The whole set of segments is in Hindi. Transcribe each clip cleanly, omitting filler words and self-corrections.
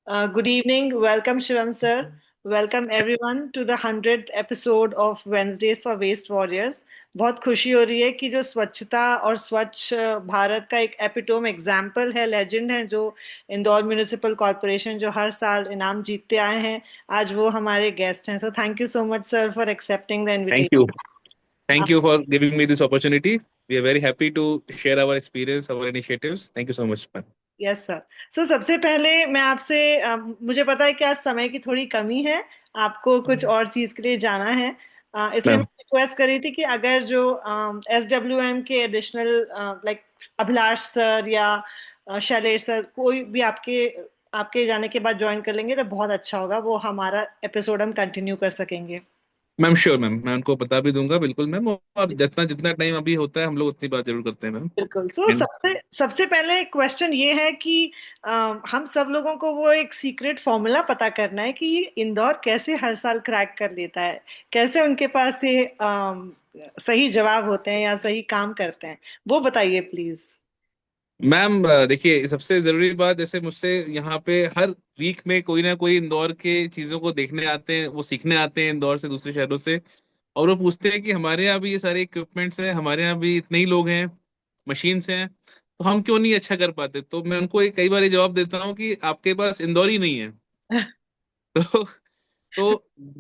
Good evening. Welcome, Shivam sir. Welcome everyone to the 100th episode of Wednesdays for Waste Warriors. बहुत खुशी हो रही है कि जो स्वच्छता और स्वच्छ भारत का एक एपिटोम एग्जाम्पल है, लेजेंड है, जो इंदौर म्यूनिसिपल कॉरपोरेशन जो हर साल इनाम जीतते आए हैं, आज वो हमारे गेस्ट हैं. So thank you so much sir for accepting the Thank invitation. you. Thank you for giving me this opportunity. We are very happy to share our experience, our initiatives. Thank you so much, man. Yes sir. So सबसे पहले मैं आपसे मुझे पता है कि आज समय की थोड़ी कमी है, आपको कुछ और चीज के लिए जाना है. इसलिए मैं Ma'am. रिक्वेस्ट कर रही थी कि अगर जो SWM के एडिशनल लाइक अभिलाष सर या शैलेश सर कोई भी आपके आपके जाने के बाद ज्वाइन कर लेंगे तो बहुत अच्छा होगा, वो हमारा एपिसोड हम कंटिन्यू कर सकेंगे. मैम श्योर मैम, मैं उनको बता भी दूंगा बिल्कुल मैम। और जितना जितना टाइम अभी होता है हम लोग उतनी बात जरूर करते हैं मैम। बिल्कुल. सो एंड सबसे सबसे पहले क्वेश्चन ये है कि अ, हम सब लोगों को वो एक सीक्रेट फॉर्मूला पता करना है कि ये इंदौर कैसे हर साल क्रैक कर लेता है, कैसे उनके पास ये सही जवाब होते हैं या सही काम करते हैं, वो बताइए प्लीज. मैम देखिए, सबसे जरूरी बात, जैसे मुझसे यहाँ पे हर वीक में कोई ना कोई इंदौर के चीजों को देखने आते हैं, वो सीखने आते हैं इंदौर से दूसरे शहरों से। और वो पूछते हैं कि हमारे यहाँ भी ये सारे इक्विपमेंट्स हैं, हमारे यहाँ भी इतने ही लोग हैं, मशीन्स हैं, तो हम क्यों नहीं अच्छा कर पाते। तो मैं उनको कई बार ये जवाब देता हूँ कि आपके पास इंदौर ही नहीं है। तो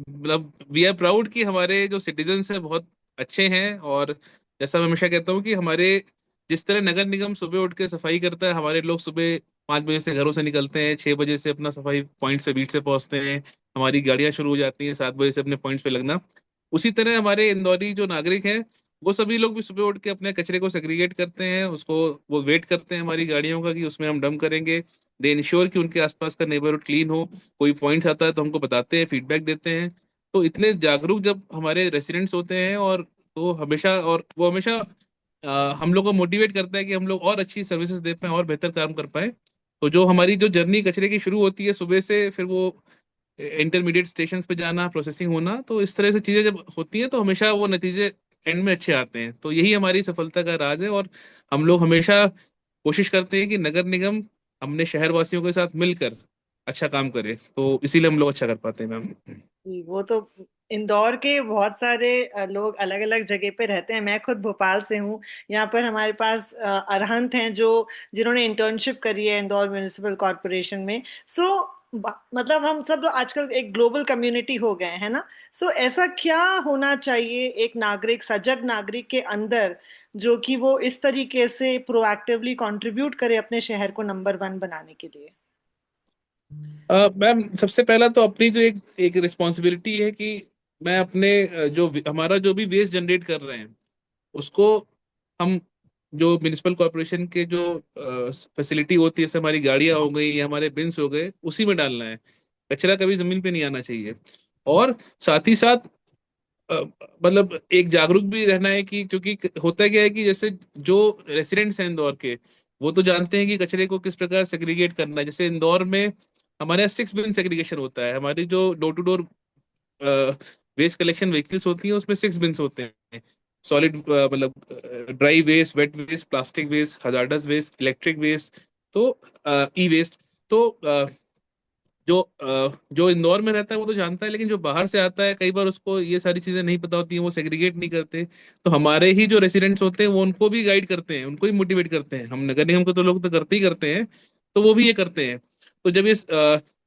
मतलब वी आर प्राउड कि हमारे जो सिटीजन्स हैं बहुत अच्छे हैं। और जैसा मैं हमेशा कहता हूँ कि हमारे जिस तरह नगर निगम सुबह उठ के सफाई करता है, हमारे लोग सुबह 5 बजे से घरों से निकलते हैं, 6 बजे से अपना सफाई पॉइंट से बीट से पहुंचते हैं, हमारी गाड़ियां शुरू हो जाती हैं 7 बजे से अपने पॉइंट्स पे लगना। उसी तरह हमारे इंदौरी जो नागरिक हैं, वो सभी लोग भी सुबह उठ के अपने कचरे को सेग्रीगेट करते हैं, उसको वो वेट करते हैं हमारी गाड़ियों का कि उसमें हम डंप करेंगे। दे इंश्योर कि उनके आसपास का नेबरहुड क्लीन हो। कोई पॉइंट आता है तो हमको बताते हैं, फीडबैक देते हैं। तो इतने जागरूक जब हमारे रेसिडेंट्स होते हैं, और तो हमेशा और वो हमेशा हम लोग को मोटिवेट करता है कि हम लोग और अच्छी सर्विसेज दे पाएं और बेहतर काम कर पाएं। तो जो हमारी जो जर्नी कचरे की शुरू होती है सुबह से, फिर वो इंटरमीडिएट स्टेशंस पे जाना, प्रोसेसिंग होना, तो इस तरह से चीजें जब होती हैं तो हमेशा वो नतीजे एंड में अच्छे आते हैं। तो यही हमारी सफलता का राज है। और हम लोग हमेशा कोशिश करते हैं कि नगर निगम हमने शहर वासियों के साथ मिलकर अच्छा काम करे, तो इसीलिए हम लोग अच्छा कर पाते हैं मैम। जी, वो तो इंदौर के बहुत सारे लोग अलग अलग जगह पे रहते हैं. मैं खुद भोपाल से हूँ. यहाँ पर हमारे पास अरहंत हैं जो जिन्होंने इंटर्नशिप करी है इंदौर म्यूनिसिपल कॉरपोरेशन में. सो मतलब हम सब लोग आजकल एक ग्लोबल कम्युनिटी हो गए हैं ना. सो ऐसा क्या होना चाहिए एक नागरिक, सजग नागरिक के अंदर, जो कि वो इस तरीके से प्रोएक्टिवली कंट्रीब्यूट करे अपने शहर को नंबर 1 बनाने के लिए. मैम सबसे पहला तो अपनी जो एक एक रिस्पॉन्सिबिलिटी है कि मैं अपने हमारा जो भी वेस्ट जनरेट कर रहे हैं उसको हम जो म्युनिसिपल कॉर्पोरेशन के जो फैसिलिटी होती है, जैसे हमारी गाड़ियां हो गई या हमारे बिन्स हो गए, उसी में डालना है। कचरा कभी जमीन पे नहीं आना चाहिए। और साथ ही साथ अ, मतलब एक जागरूक भी रहना है कि, क्योंकि होता क्या है कि जैसे जो रेसिडेंट्स हैं इंदौर के, वो तो जानते हैं कि कचरे को किस प्रकार सेग्रीगेट करना है। जैसे इंदौर में हमारे यहाँ 6 बिन सेग्रीगेशन होता है। हमारी जो door to door waste collection vehicles होती हैं उसमें 6 बिन्स होते हैं। सॉलिड मतलब dry waste, wet waste, plastic waste, hazardous waste, electric waste, तो ई वेस्ट। तो जो इंदौर में रहता है वो तो जानता है, लेकिन जो बाहर से आता है कई बार उसको ये सारी चीजें नहीं पता होती हैं, वो सेग्रीगेट नहीं करते। तो हमारे ही जो रेसिडेंट्स होते हैं वो उनको भी गाइड करते हैं, उनको भी मोटिवेट करते हैं। हम नगर निगम को तो लोग तो करते ही करते हैं, तो वो भी ये करते हैं। तो जब ये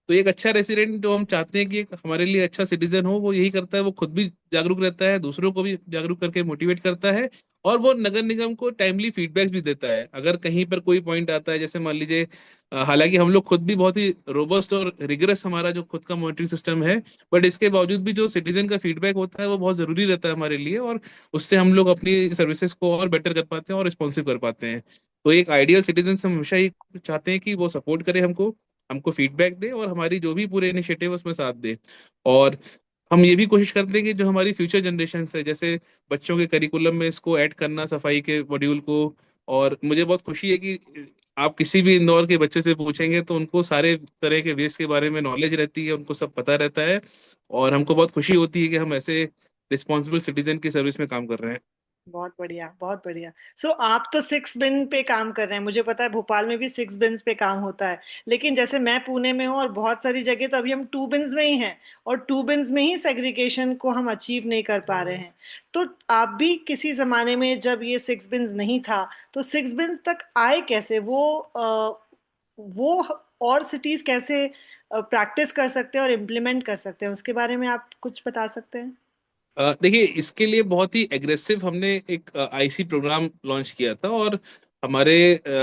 तो एक अच्छा रेसिडेंट जो हम चाहते हैं कि एक हमारे लिए अच्छा सिटीजन हो, वो यही करता है, वो खुद भी जागरूक रहता है, दूसरों को भी जागरूक करके मोटिवेट करता है। और वो नगर निगम को टाइमली फीडबैक भी देता है अगर कहीं पर कोई पॉइंट आता है। जैसे मान लीजिए, हालांकि हम लोग खुद भी बहुत ही रोबस्ट और रिगरस हमारा जो खुद का मॉनिटरिंग सिस्टम है, बट इसके बावजूद भी जो सिटीजन का फीडबैक होता है वो बहुत जरूरी रहता है हमारे लिए। और उससे हम लोग अपनी सर्विसेज को और बेटर कर पाते हैं और रिस्पॉन्सिव कर पाते हैं। तो एक आइडियल सिटीजन हम हमेशा ही चाहते हैं कि वो सपोर्ट करे हमको, हमको फीडबैक दे और हमारी जो भी पूरे इनिशिएटिव है उसमें साथ दे। और हम ये भी कोशिश करते हैं कि जो हमारी फ्यूचर जनरेशन है, जैसे बच्चों के करिकुलम में इसको ऐड करना, सफाई के मॉड्यूल को। और मुझे बहुत खुशी है कि आप किसी भी इंदौर के बच्चे से पूछेंगे तो उनको सारे तरह के वेस्ट के बारे में नॉलेज रहती है, उनको सब पता रहता है। और हमको बहुत खुशी होती है कि हम ऐसे रिस्पॉन्सिबल सिटीजन की सर्विस में काम कर रहे हैं। बहुत बढ़िया, बहुत बढ़िया। सो आप तो 6 बिन पे काम कर रहे हैं, मुझे पता है भोपाल में भी 6 बिन्स पे काम होता है। लेकिन जैसे मैं पुणे में हूँ और बहुत सारी जगह तो अभी हम 2 बिन्स में ही हैं, और 2 बिन्स में ही सेग्रीगेशन को हम अचीव नहीं कर पा रहे हैं। तो आप भी किसी जमाने में, जब ये 6 बिन्स नहीं था, तो 6 बिन्स तक आए कैसे वो और सिटीज कैसे प्रैक्टिस कर सकते हैं और इम्प्लीमेंट कर सकते हैं, उसके बारे में आप कुछ बता सकते हैं? देखिए, इसके लिए बहुत ही एग्रेसिव हमने एक आईसी प्रोग्राम लॉन्च किया था। और हमारे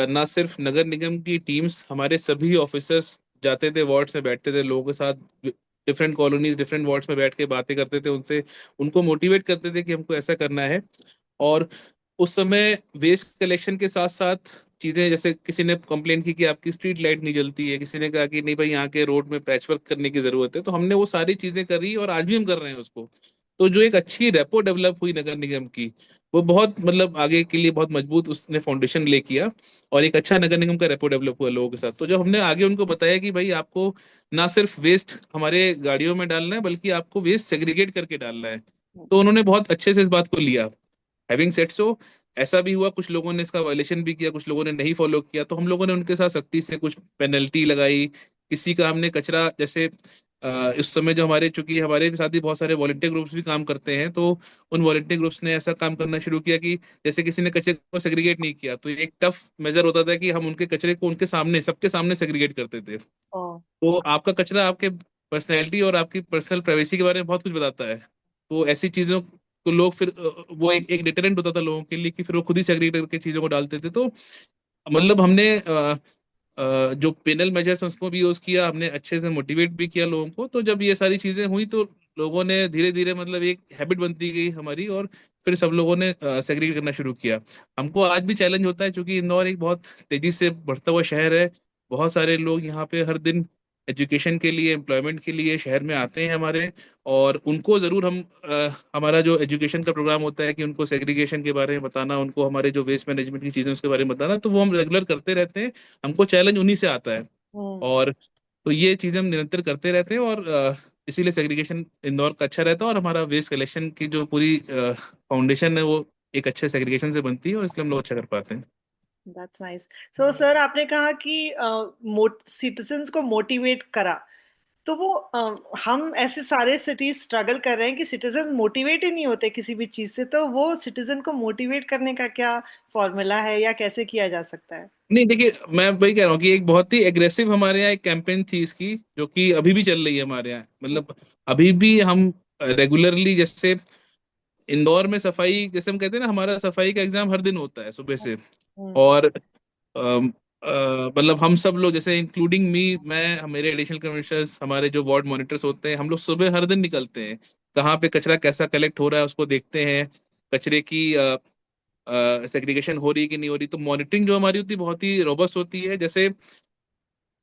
ना सिर्फ नगर निगम की टीम्स, हमारे सभी ऑफिसर्स जाते थे, वार्ड्स में बैठते थे लोगों के साथ, डिफरेंट कॉलोनीज डिफरेंट वार्ड्स में बैठ के बातें करते थे उनसे, उनको मोटिवेट करते थे कि हमको ऐसा करना है। और उस समय वेस्ट कलेक्शन के साथ साथ चीजें, जैसे किसी ने कंप्लेन की कि आपकी स्ट्रीट लाइट नहीं जलती है, किसी ने कहा कि नहीं भाई यहाँ के रोड में पैच वर्क करने की जरूरत है, तो हमने वो सारी चीजें करी और आज भी हम कर रहे हैं उसको। तो जो एक अच्छी रेपो डेवलप हुई नगर निगम की, वो बहुत मतलब आगे के लिए बहुत मजबूत उसने फाउंडेशन ले किया। और एक अच्छा नगर निगम का रेपो डेवलप हुआ लोगों के साथ। तो जब हमने आगे उनको बताया कि भाई आपको ना सिर्फ वेस्ट हमारे गाड़ियों में डालना है, बल्कि आपको वेस्ट सेग्रीगेट करके डालना है, तो उन्होंने बहुत अच्छे से इस बात को लिया। हैविंग सेड सो, ऐसा भी हुआ कुछ लोगों ने इसका वायलेशन भी किया, कुछ लोगों ने नहीं फॉलो किया, तो हम लोगों ने उनके साथ सख्ती से कुछ पेनल्टी लगाई। किसी का हमने कचरा, जैसे इस समय जो हमारे, चूंकि हमारे साथ ही बहुत सारे वॉलंटियर ग्रुप्स भी काम करते हैं, तो उन वॉलंटियर ग्रुप्स ने ऐसा काम करना शुरू किया कि जैसे किसी ने कचरे को सेग्रीगेट नहीं किया, तो एक टफ मेजर होता था कि हम उनके कचरे को उनके सामने, सबके सामने सेग्रीगेट करते थे। ओ। तो आपका कचरा आपके पर्सनैलिटी और आपकी पर्सनल प्राइवेसी के बारे में बहुत कुछ बताता है। तो ऐसी चीजों को लोग फिर वो एक डिटरेंट होता था लोगों के लिए कि फिर वो खुद ही सेग्रीगेट करके चीजों को डालते थे। तो मतलब हमने जो पेनल मेजर्स हैं उसको भी यूज किया, हमने अच्छे से मोटिवेट भी किया लोगों को। तो जब ये सारी चीजें हुई, तो लोगों ने धीरे धीरे, मतलब एक हैबिट बनती गई हमारी, और फिर सब लोगों ने सेग्रीगेट करना शुरू किया। हमको आज भी चैलेंज होता है, क्योंकि इंदौर एक बहुत तेजी से बढ़ता हुआ शहर है। बहुत सारे लोग यहाँ पे हर दिन एजुकेशन के लिए, एम्प्लॉयमेंट के लिए शहर में आते हैं हमारे। और उनको जरूर हम हमारा जो एजुकेशन का प्रोग्राम होता है कि उनको सेग्रीगेशन के बारे में बताना, उनको हमारे जो वेस्ट मैनेजमेंट की चीजें उसके बारे में बताना, तो वो हम रेगुलर करते रहते हैं। हमको चैलेंज उन्हीं से आता है। हम्म। और तो ये चीजें हम निरंतर करते रहते हैं। और इसीलिए सेग्रीगेशन इंदौर का अच्छा रहता है, और हमारा वेस्ट कलेक्शन की जो पूरी फाउंडेशन है वो एक अच्छे सेग्रीगेशन से बनती है, और इसलिए हम लोग अच्छा कर पाते हैं। That's nice. सो सर, आपने कहा कि सिटीजन्स को मोटिवेट करा, तो वो हम ऐसे सारे सिटीज स्ट्रगल कर रहे हैं कि सिटीजन मोटिवेट ही नहीं होते किसी भी चीज से, तो वो सिटीजन को मोटिवेट करने का क्या फॉर्मूला है या कैसे किया जा सकता है? नहीं, देखिए, मैं वही कह रहा हूँ कि एक बहुत ही एग्रेसिव हमारे यहाँ एक कैंपेन थी इसकी, जो कि अभी भी चल रही है हमारे यहाँ। मतलब अभी भी हम रेगुलरली, जैसे इंदौर में सफाई, जैसे हम कहते हैं ना, हमारा सफाई का एग्जाम हर दिन होता है सुबह से। हम्म। और अम, मतलब हम सब लोग, जैसे इंक्लूडिंग मी, मैं, मेरे एडिशनल कमिश्नर्स, हमारे जो वार्ड मॉनिटर्स होते हैं, हम लोग सुबह हर दिन निकलते हैं, कहाँ पे कचरा कैसा कलेक्ट हो रहा है उसको देखते हैं, कचरे की सेग्रीगेशन हो रही है कि नहीं हो रही। तो मॉनिटरिंग जो हमारी होती है बहुत ही रोबस्ट होती है। जैसे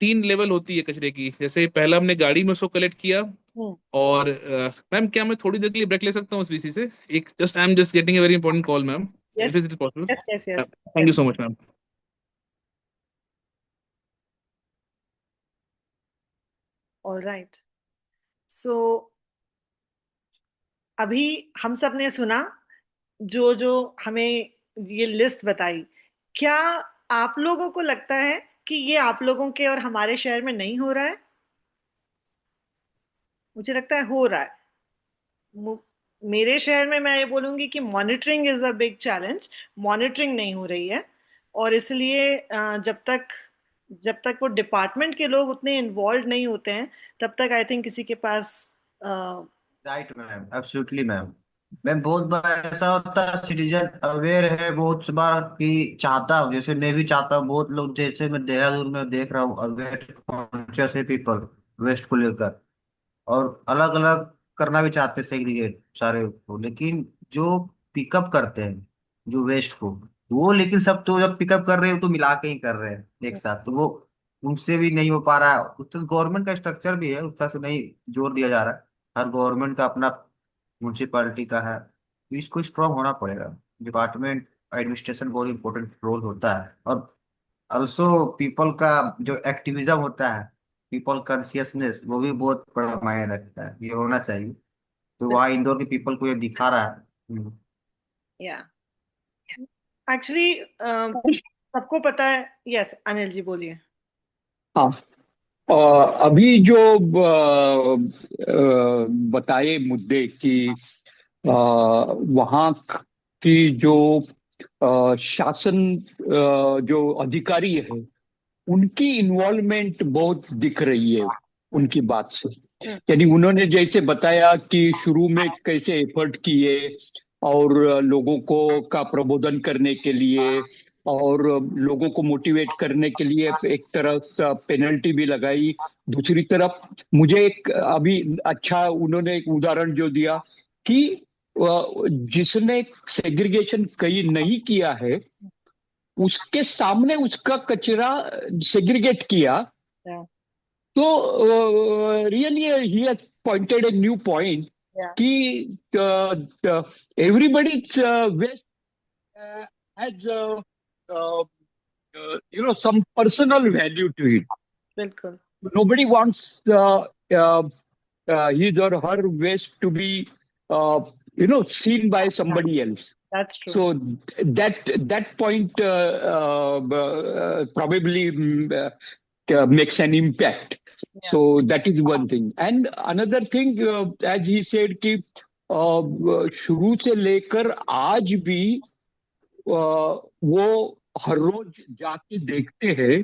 3 लेवल होती है कचरे की। जैसे पहला हमने गाड़ी में उसको कलेक्ट किया। हम्म। और मैम, क्या मैं थोड़ी देर के लिए ब्रेक ले सकता हूँ उस वीसी से? एक just, I am just getting a very important call ma'am, if yes, it is possible. Yes, yes, yes. Thank you so much ma'am. Alright. So अभी हम सब ने सुना, जो जो हमें ये लिस्ट बताई, क्या आप लोगों को लगता है कि ये आप लोगों के और हमारे शहर में नहीं हो रहा है? मुझे लगता है हो रहा है। मु- मेरे शहर में मैं ये बोलूंगी कि monitoring is a big challenge. Monitoring नहीं हो रही है, और इसलिए जब तक वो डिपार्टमेंट के लोग उतने इन्वॉल्व नहीं होते हैं, तब तक आई थिंक किसी के पास right ma'am, absolutely ma'am. Ma'am बहुत बार ऐसा होता है, सिटीजन अवेयर है बहुत बार कि चाहता हूँ, जैसे मैं भी चाहता हूँ, बहुत लोग जैसे मैं देहरादून में देख रहा हूँ, अवेयर कॉन्शियस है पीपल वेस्ट को लेकर, और अलग अलग करना भी चाहते हैं सेग्रीगेट सारे को, लेकिन जो पिकअप करते हैं जो वेस्ट को, वो लेकिन सब तो जब पिकअप कर रहे हैं तो मिला के ही कर रहे हैं एक साथ, तो वो उनसे भी नहीं हो पा रहा है। उस तरह गवर्नमेंट का स्ट्रक्चर भी है, उस तरह से नहीं जोर दिया जा रहा है। हर गवर्नमेंट का अपना म्यूनसिपालिटी का है, तो इसको स्ट्रांग होना पड़ेगा। डिपार्टमेंट एडमिनिस्ट्रेशन बहुत इंपॉर्टेंट रोल होता है, और ऑल्सो पीपल का जो एक्टिविज्म होता है, पीपल कॉन्शियसनेस, वो भी बहुत बड़ा मायने रखता है, ये होना चाहिए। तो वहाँ इंदौर के पीपल को ये दिखा रहा है। या एक्चुअली सबको पता है। यस, अनिल जी बोलिए। हाँ। अ, अभी जो बताए मुद्दे कि वहाँ की जो शासन जो अधिकारी है उनकी इन्वॉल्वमेंट बहुत दिख रही है उनकी बात से। हम्म। यानी उन्होंने जैसे बताया कि शुरू में कैसे एफर्ट किए और लोगों को का प्रबोधन करने के लिए और लोगों को मोटिवेट करने के लिए एक तरफ पेनल्टी भी लगाई। दूसरी तरफ मुझे एक अभी अच्छा उन्होंने एक उदाहरण जो दिया कि जिसने सेग्रीगेशन कहीं नहीं किया है उसके सामने उसका कचरा सेग्रीगेट किया। या तो रियली ही has pointed a new point या कि everybody waste has some personal value to it. बिल्कुल। Nobody wants his or her waste to be seen by somebody else. That's true. So that point probably makes an impact. या So that is one thing. And another thing, as he said कि शुरू से लेकर आज भी वो हर रोज जाके देखते हैं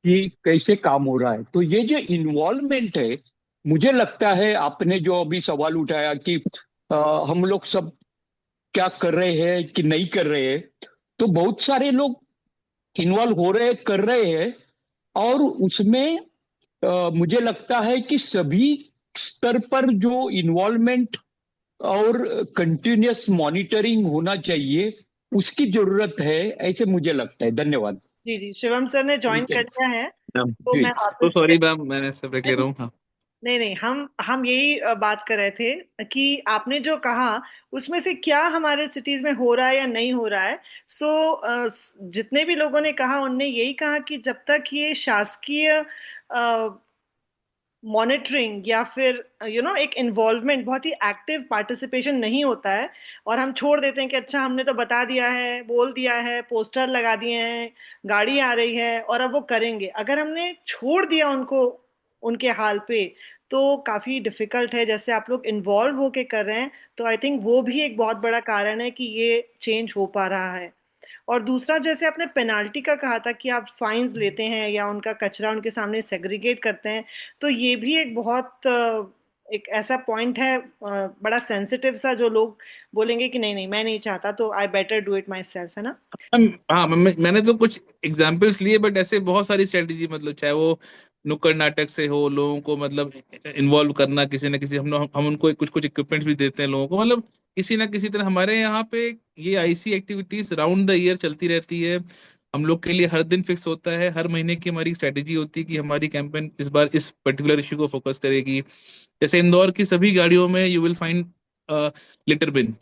कि कैसे काम हो रहा है। तो ये जो इन्वॉल्वमेंट है, मुझे लगता है आपने जो अभी सवाल उठाया कि हम लोग सब क्या कर रहे हैं कि नहीं कर रहे हैं, तो बहुत सारे लोग इन्वॉल्व हो रहे हैं, कर रहे हैं। और उसमें मुझे लगता है कि सभी स्तर पर जो इन्वॉल्वमेंट और कंटिन्यूअस मॉनिटरिंग होना चाहिए उसकी जरूरत है, ऐसे मुझे लगता है। धन्यवाद। जी जी, शिवम सर ने ज्वाइन ठीक है कर लिया है, तो जी। मैं तो वापस से। सॉरी मैम, मैंने सब ब्रेक ले रहा हूँ। हाँ। नहीं नहीं, हम यही बात कर रहे थे कि आपने जो कहा उसमें से क्या हमारे सिटीज में हो रहा है या नहीं हो रहा है। सो जितने भी लोगों ने कहा उनने यही कहा कि जब तक ये शासकीय मॉनिटरिंग या फिर एक इन्वॉल्वमेंट, बहुत ही एक्टिव पार्टिसिपेशन नहीं होता है, और हम छोड़ देते हैं कि अच्छा हमने तो बता दिया है, बोल दिया है, पोस्टर लगा दिए हैं, गाड़ी आ रही है और अब वो करेंगे, अगर हमने छोड़ दिया उनको उनके हाल पे, तो काफ़ी डिफिकल्ट है। जैसे आप लोग इन्वॉल्व होके कर रहे हैं, तो आई थिंक वो भी एक बहुत बड़ा कारण है कि ये चेंज हो पा रहा है। और दूसरा, जैसे आपने पेनाल्टी का कहा था कि आप फाइंस लेते हैं या उनका कचरा उनके सामने सेग्रीगेट करते हैं, तो ये भी एक बहुत एक ऐसा पॉइंट है, बड़ा सेंसिटिव सा, जो लोग बोलेंगे कि नहीं नहीं मैं नहीं चाहता, तो I better do it my self, है ना। हाँ, मैंने तो कुछ एग्जांपल्स लिए, बट ऐसे बहुत सारी स्ट्रेटेजी, मतलब चाहे वो नुक्कड़ नाटक से हो, लोगों को मतलब इन्वॉल्व करना, किसी ना किसी हम उनको कुछ कुछ इक्विपमेंट्स भी देते हैं लोगों को, मतलब किसी ना किसी तरह हमारे यहाँ पे ये IC activities round the year चलती रहती है। हम लोग के लिए हर दिन फिक्स होता है, हर महीने की हमारी स्ट्रेटेजी होती है कि हमारी कैंपेन इस बार इस पर्टिकुलर इश्यू को फोकस करेगी। जैसे इंदौर की सभी गाड़ियों में यू विल फाइंड लिटर बिन,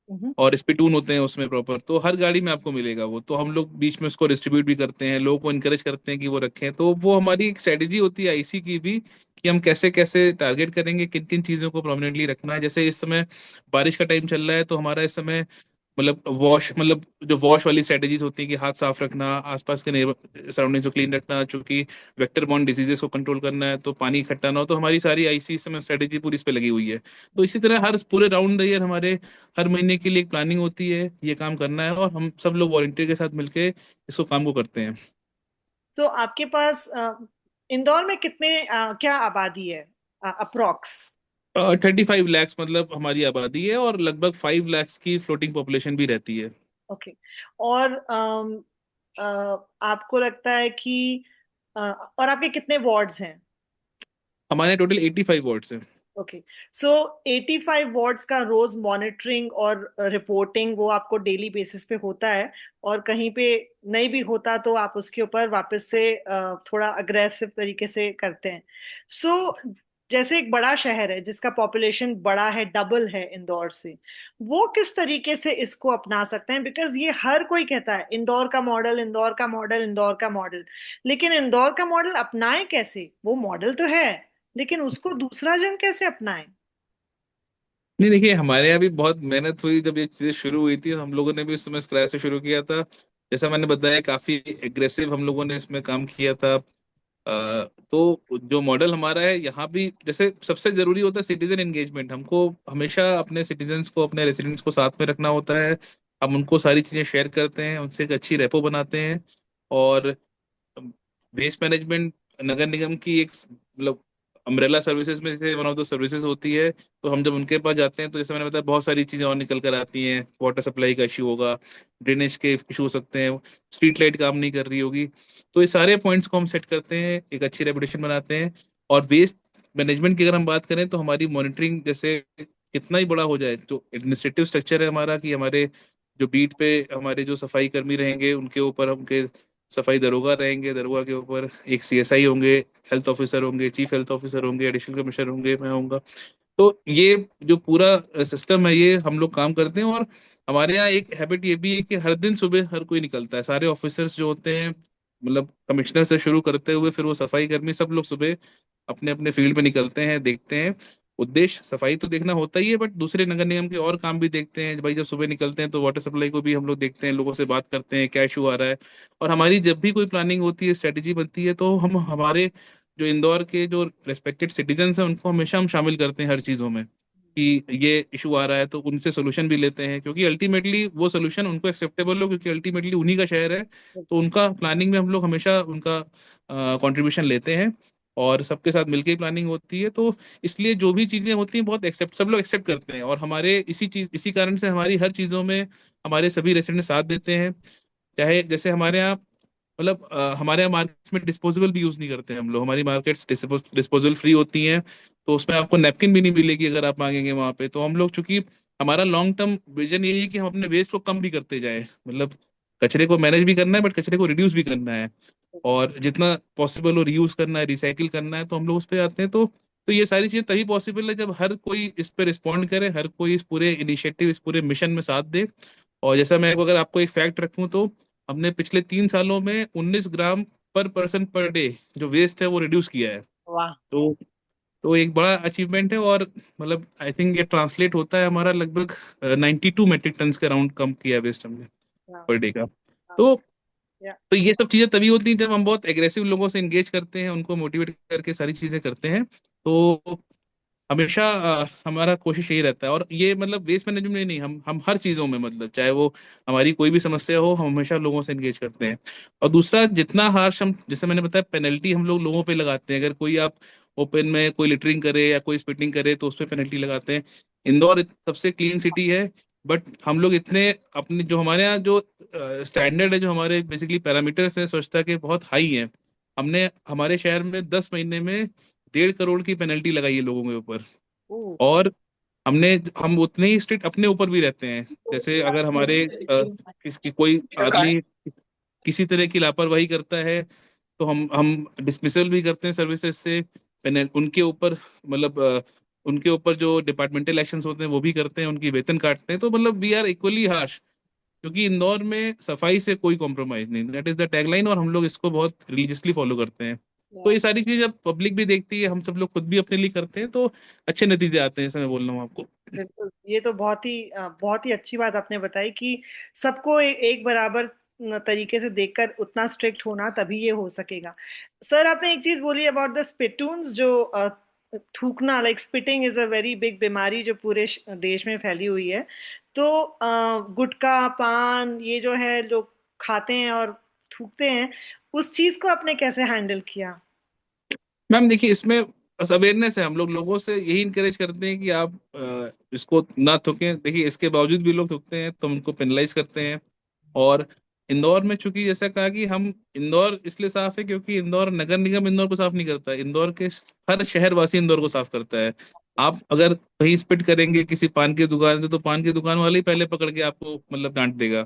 हम्म। और स्पिटून होते हैं उसमें प्रॉपर, तो हर गाड़ी में आपको मिलेगा वो। तो हम लोग बीच में उसको डिस्ट्रीब्यूट भी करते हैं, लोगों को इनकरेज करते हैं कि वो रखें। तो वो हमारी एक स्ट्रेटेजी होती है आईसी की भी, कि हम कैसे कैसे टारगेट करेंगे, किन किन चीजों को प्रोमिनेंटली रखना है। जैसे इस समय बारिश का टाइम चल रहा है, तो हमारा इस समय मतलब जो वॉश वाली स्ट्रेटेजीज होती है कि हाथ साफ रखना, आसपास के सराउंडिंग्स को क्लीन रखना, चूंकि वेक्टर बॉर्न डिजीजेस को कंट्रोल करना है, तो पानी इकट्ठा ना हो, तो हमारी सारी आईसी इस समय स्ट्रेटेजी पूरी इस पे लगी हुई है। तो इसी तरह हर पूरे राउंड द ईयर हमारे हर महीने के लिए एक प्लानिंग होती है, ये काम करना है, और हम सब लोग वॉलंटियर के साथ मिलके इसको काम को करते हैं। तो आपके पास इंदौर में कितने क्या आबादी है अप्रोक्स? 35 लैक्स मतलब हमारी आबादी है, और लगभग 5 लैक्स की फ्लोटिंग पॉपुलेशन भी रहती है। ओके। और आपको लगता है कि और आपके कितने वार्ड्स हैं? हमारे टोटल 85 वार्ड्स हैं। ओके। सो 85 वार्ड्स का रोज मॉनिटरिंग और रिपोर्टिंग वो आपको डेली बेसिस पे होता है, और कहीं पे नहीं भी होता तो आप उसके ऊपर वापस से थोड़ा अग्रेसिव तरीके से करते हैं। सो जैसे एक बड़ा शहर है जिसका पॉपुलेशन बड़ा है, डबल है इंदौर से, वो किस तरीके से इसको अपना सकते हैं? बिकॉज ये हर कोई कहता है इंदौर का मॉडल, इंदौर का मॉडल, इंदौर का मॉडल, लेकिन इंदौर का मॉडल अपनाए कैसे? वो मॉडल तो है, लेकिन उसको दूसरा जन कैसे अपनाए? नहीं, देखिए हमारे यहाँ भी बहुत मेहनत हुई जब ये चीजें शुरू हुई थी। हम लोगों ने भी उस समय स्क्रैच से शुरू किया था। जैसा मैंने बताया, काफी एग्रेसिव हम लोगों ने इसमें काम किया था। तो जो मॉडल हमारा है यहाँ भी, जैसे सबसे जरूरी होता है सिटीजन एंगेजमेंट। हमको हमेशा अपने सिटीजन्स को, अपने रेसिडेंट्स को साथ में रखना होता है। हम उनको सारी चीजें शेयर करते हैं, उनसे एक अच्छी रेपो बनाते हैं। और वेस्ट मैनेजमेंट नगर निगम की एक मतलब अम्ब्रेला सर्विसेज में से वन ऑफ द सर्विसेज होती है। तो हम जब उनके पास जाते हैं तो जैसे मैंने बताया, बहुत सारी चीजें और निकल कर आती हैं। वाटर सप्लाई का इशू होगा, ड्रेनेज के इशू हो सकते हैं, स्ट्रीट लाइट काम नहीं कर रही होगी। तो ये सारे पॉइंट्स को हम सेट करते हैं, एक अच्छी रेपुटेशन बनाते हैं। और वेस्ट मैनेजमेंट की अगर हम बात करें तो हमारी मॉनिटरिंग, जैसे कितना ही बड़ा हो जाए, तो एडमिनिस्ट्रेटिव स्ट्रक्चर है हमारा कि हमारे जो बीट पे हमारे जो सफाई कर्मी रहेंगे उनके ऊपर उनके सफाई दरोगा रहेंगे, दरोगा के ऊपर एक सीएसआई होंगे, हेल्थ ऑफिसर होंगे, चीफ हेल्थ ऑफिसर होंगे, एडिशनल कमिश्नर होंगे, मैं होऊंगा। तो ये जो पूरा सिस्टम है, ये हम लोग काम करते हैं। और हमारे यहाँ एक हैबिट ये भी है कि हर दिन सुबह हर कोई निकलता है, सारे ऑफिसर्स जो होते हैं, मतलब कमिश्नर से शुरू करते हुए फिर वो सफाई कर्मी, सब लोग सुबह अपने अपने फील्ड पे निकलते हैं, देखते हैं। उद्देश्य सफाई तो देखना होता ही है, बट दूसरे नगर निगम के और काम भी देखते हैं। भाई जब सुबह निकलते हैं तो वाटर सप्लाई को भी हम लोग देखते हैं, लोगों से बात करते हैं क्या इशू आ रहा है। और हमारी जब भी कोई प्लानिंग होती है, स्ट्रेटेजी बनती है, तो हम हमारे जो इंदौर के जो रेस्पेक्टेड सिटीजन्स हैं उनको हमेशा हम शामिल करते हैं हर चीजों में, कि ये इशू आ रहा है तो उनसे सोल्यूशन भी लेते हैं, क्योंकि अल्टीमेटली वो सोल्यूशन उनको एक्सेप्टेबल हो, क्योंकि अल्टीमेटली उन्हीं का शहर है। तो उनका प्लानिंग में हम लोग हमेशा उनका कंट्रीब्यूशन लेते हैं, और सबके साथ मिलकर ही प्लानिंग होती है। तो इसलिए जो भी चीजें होती हैं बहुत एक्सेप्ट, सब लोग एक्सेप्ट करते हैं। और हमारे इसी कारण से हमारी हर चीजों में हमारे सभी रेसिडेंट साथ देते हैं। चाहे जैसे हमारे यहाँ, मतलब हमारे यहाँ मार्केट्स में डिस्पोजेबल भी यूज नहीं करते हैं हम लोग। हमारी मार्केट्स डिस्पोजल फ्री होती हैं। तो उसमें आपको नैपकिन भी नहीं मिलेगी अगर आप मांगेंगे वहां पे। तो हम लोग, चूंकि हमारा लॉन्ग टर्म विजन यही है कि हम अपने वेस्ट को कम भी करते जाएं, मतलब कचरे को मैनेज भी करना है बट कचरे को रिड्यूस भी करना है। और जितना पॉसिबल हो रीयूज करना है, रिसाइकिल करना है, तो हम लोग उस पे आते हैं। तो ये सारी चीजें तभी पॉसिबल है जब हर कोई इस पे रिस्पॉन्ड करे, हर कोई इस पूरे इनिशिएटिव, इस पूरे मिशन में साथ दे। और जैसा मैं अगर आपको एक फैक्ट रखूं, तो हमने पिछले 3 सालों में 19 ग्राम पर पर्सन पर डे जो वेस्ट है वो रिड्यूस किया है। वाह। तो तो एक बड़ा अचीवमेंट है। और मतलब आई थिंक ये ट्रांसलेट होता है हमारा लगभग 92 मेट्रिक टन के अराउंड कम किया वेस्ट हमने वाह। पर डे का। तो या। तो ये सब चीजें तभी होती हैं जब हम बहुत एग्रेसिव लोगों से एंगेज करते हैं, उनको मोटिवेट करके सारी चीजें करते हैं। तो हमेशा हमारा कोशिश यही रहता है। और ये मतलब वेस्ट मैनेजमेंट में नहीं, हम हर चीजों में, मतलब चाहे वो हमारी कोई भी समस्या हो, हम हमेशा लोगों से एंगेज करते हैं। और दूसरा, जितना हार्श हम, जैसे मैंने बताया, पेनल्टी हम लोग लोगों पे लगाते हैं। अगर कोई आप ओपन में कोई लिटरिंग करे या कोई स्पिटिंग करे तो उस पर पेनल्टी लगाते हैं। इंदौर सबसे क्लीन सिटी है, बट हम लोग इतने अपने जो हमारे यहाँ जो स्टैंडर्ड है, जो हमारे बेसिकली पैरामीटर्स हैं स्वच्छता के, बहुत हाई हैं। हमने हमारे शहर में 10 महीने में 1.5 करोड़ की पेनल्टी लगाई है लोगों के ऊपर। ओह। और हम उतने ही स्ट्रिक्ट अपने ऊपर भी रहते हैं। जैसे अगर हमारे किसकी कोई आदमी किसी तरह की लापरवाही करता है तो हम डिसमिसल भी करते हैं सर्विसेज से। उनके ऊपर, मतलब उनके ऊपर जो डिपार्टमेंटल एक्शंस होते हैं वो भी करते हैं, उनकी वेतन काटते हैं। तो मतलब वी आर इक्वली हार्श, क्योंकि इंदौर में सफाई से कोई कॉम्प्रोमाइज नहीं, दैट इज द टैगलाइन। और हम लोग इसको बहुत रिलीजियसली फॉलो करते हैं। तो ये सारी चीजें जब पब्लिक भी देखती है, हम सब लोग खुद भी अपने लिए करते हैं, तो अच्छे नतीजे आते हैं, ऐसा मैं बोल रहा हूँ आपको। बिल्कुल, ये तो बहुत ही अच्छी बात आपने बताई कि सबको एक बराबर तरीके से देखकर उतना स्ट्रिक्ट होना, तभी ये हो सकेगा। सर, आपने एक चीज बोली अबाउट द स्पिटून्स, जो थूकना, like spitting is a very big बीमारी जो पूरे देश में फैली हुई है। तो गुटखा पान ये जो है लोग खाते हैं और थूकते हैं, उस चीज को आपने कैसे हैंडल किया? मैम देखिए, इसमें बस अवेयरनेस है। हम लोग लोगों से यही इंकरेज करते हैं कि आप इसको ना थूकें। देखिए, इसके बावजूद भी लोग थूकते हैं तो हम उनको पेनलाइज करते हैं। और इंदौर में, चूंकि जैसा कहा कि हम, इंदौर इसलिए साफ है क्योंकि इंदौर नगर निगम इंदौर को साफ नहीं करता है, इंदौर के हर शहरवासी इंदौर को साफ करता है। आप अगर कहीं स्पिट करेंगे किसी पान की दुकान से, तो पान की दुकान वाले ही पहले पकड़ के आपको मतलब डांट देगा।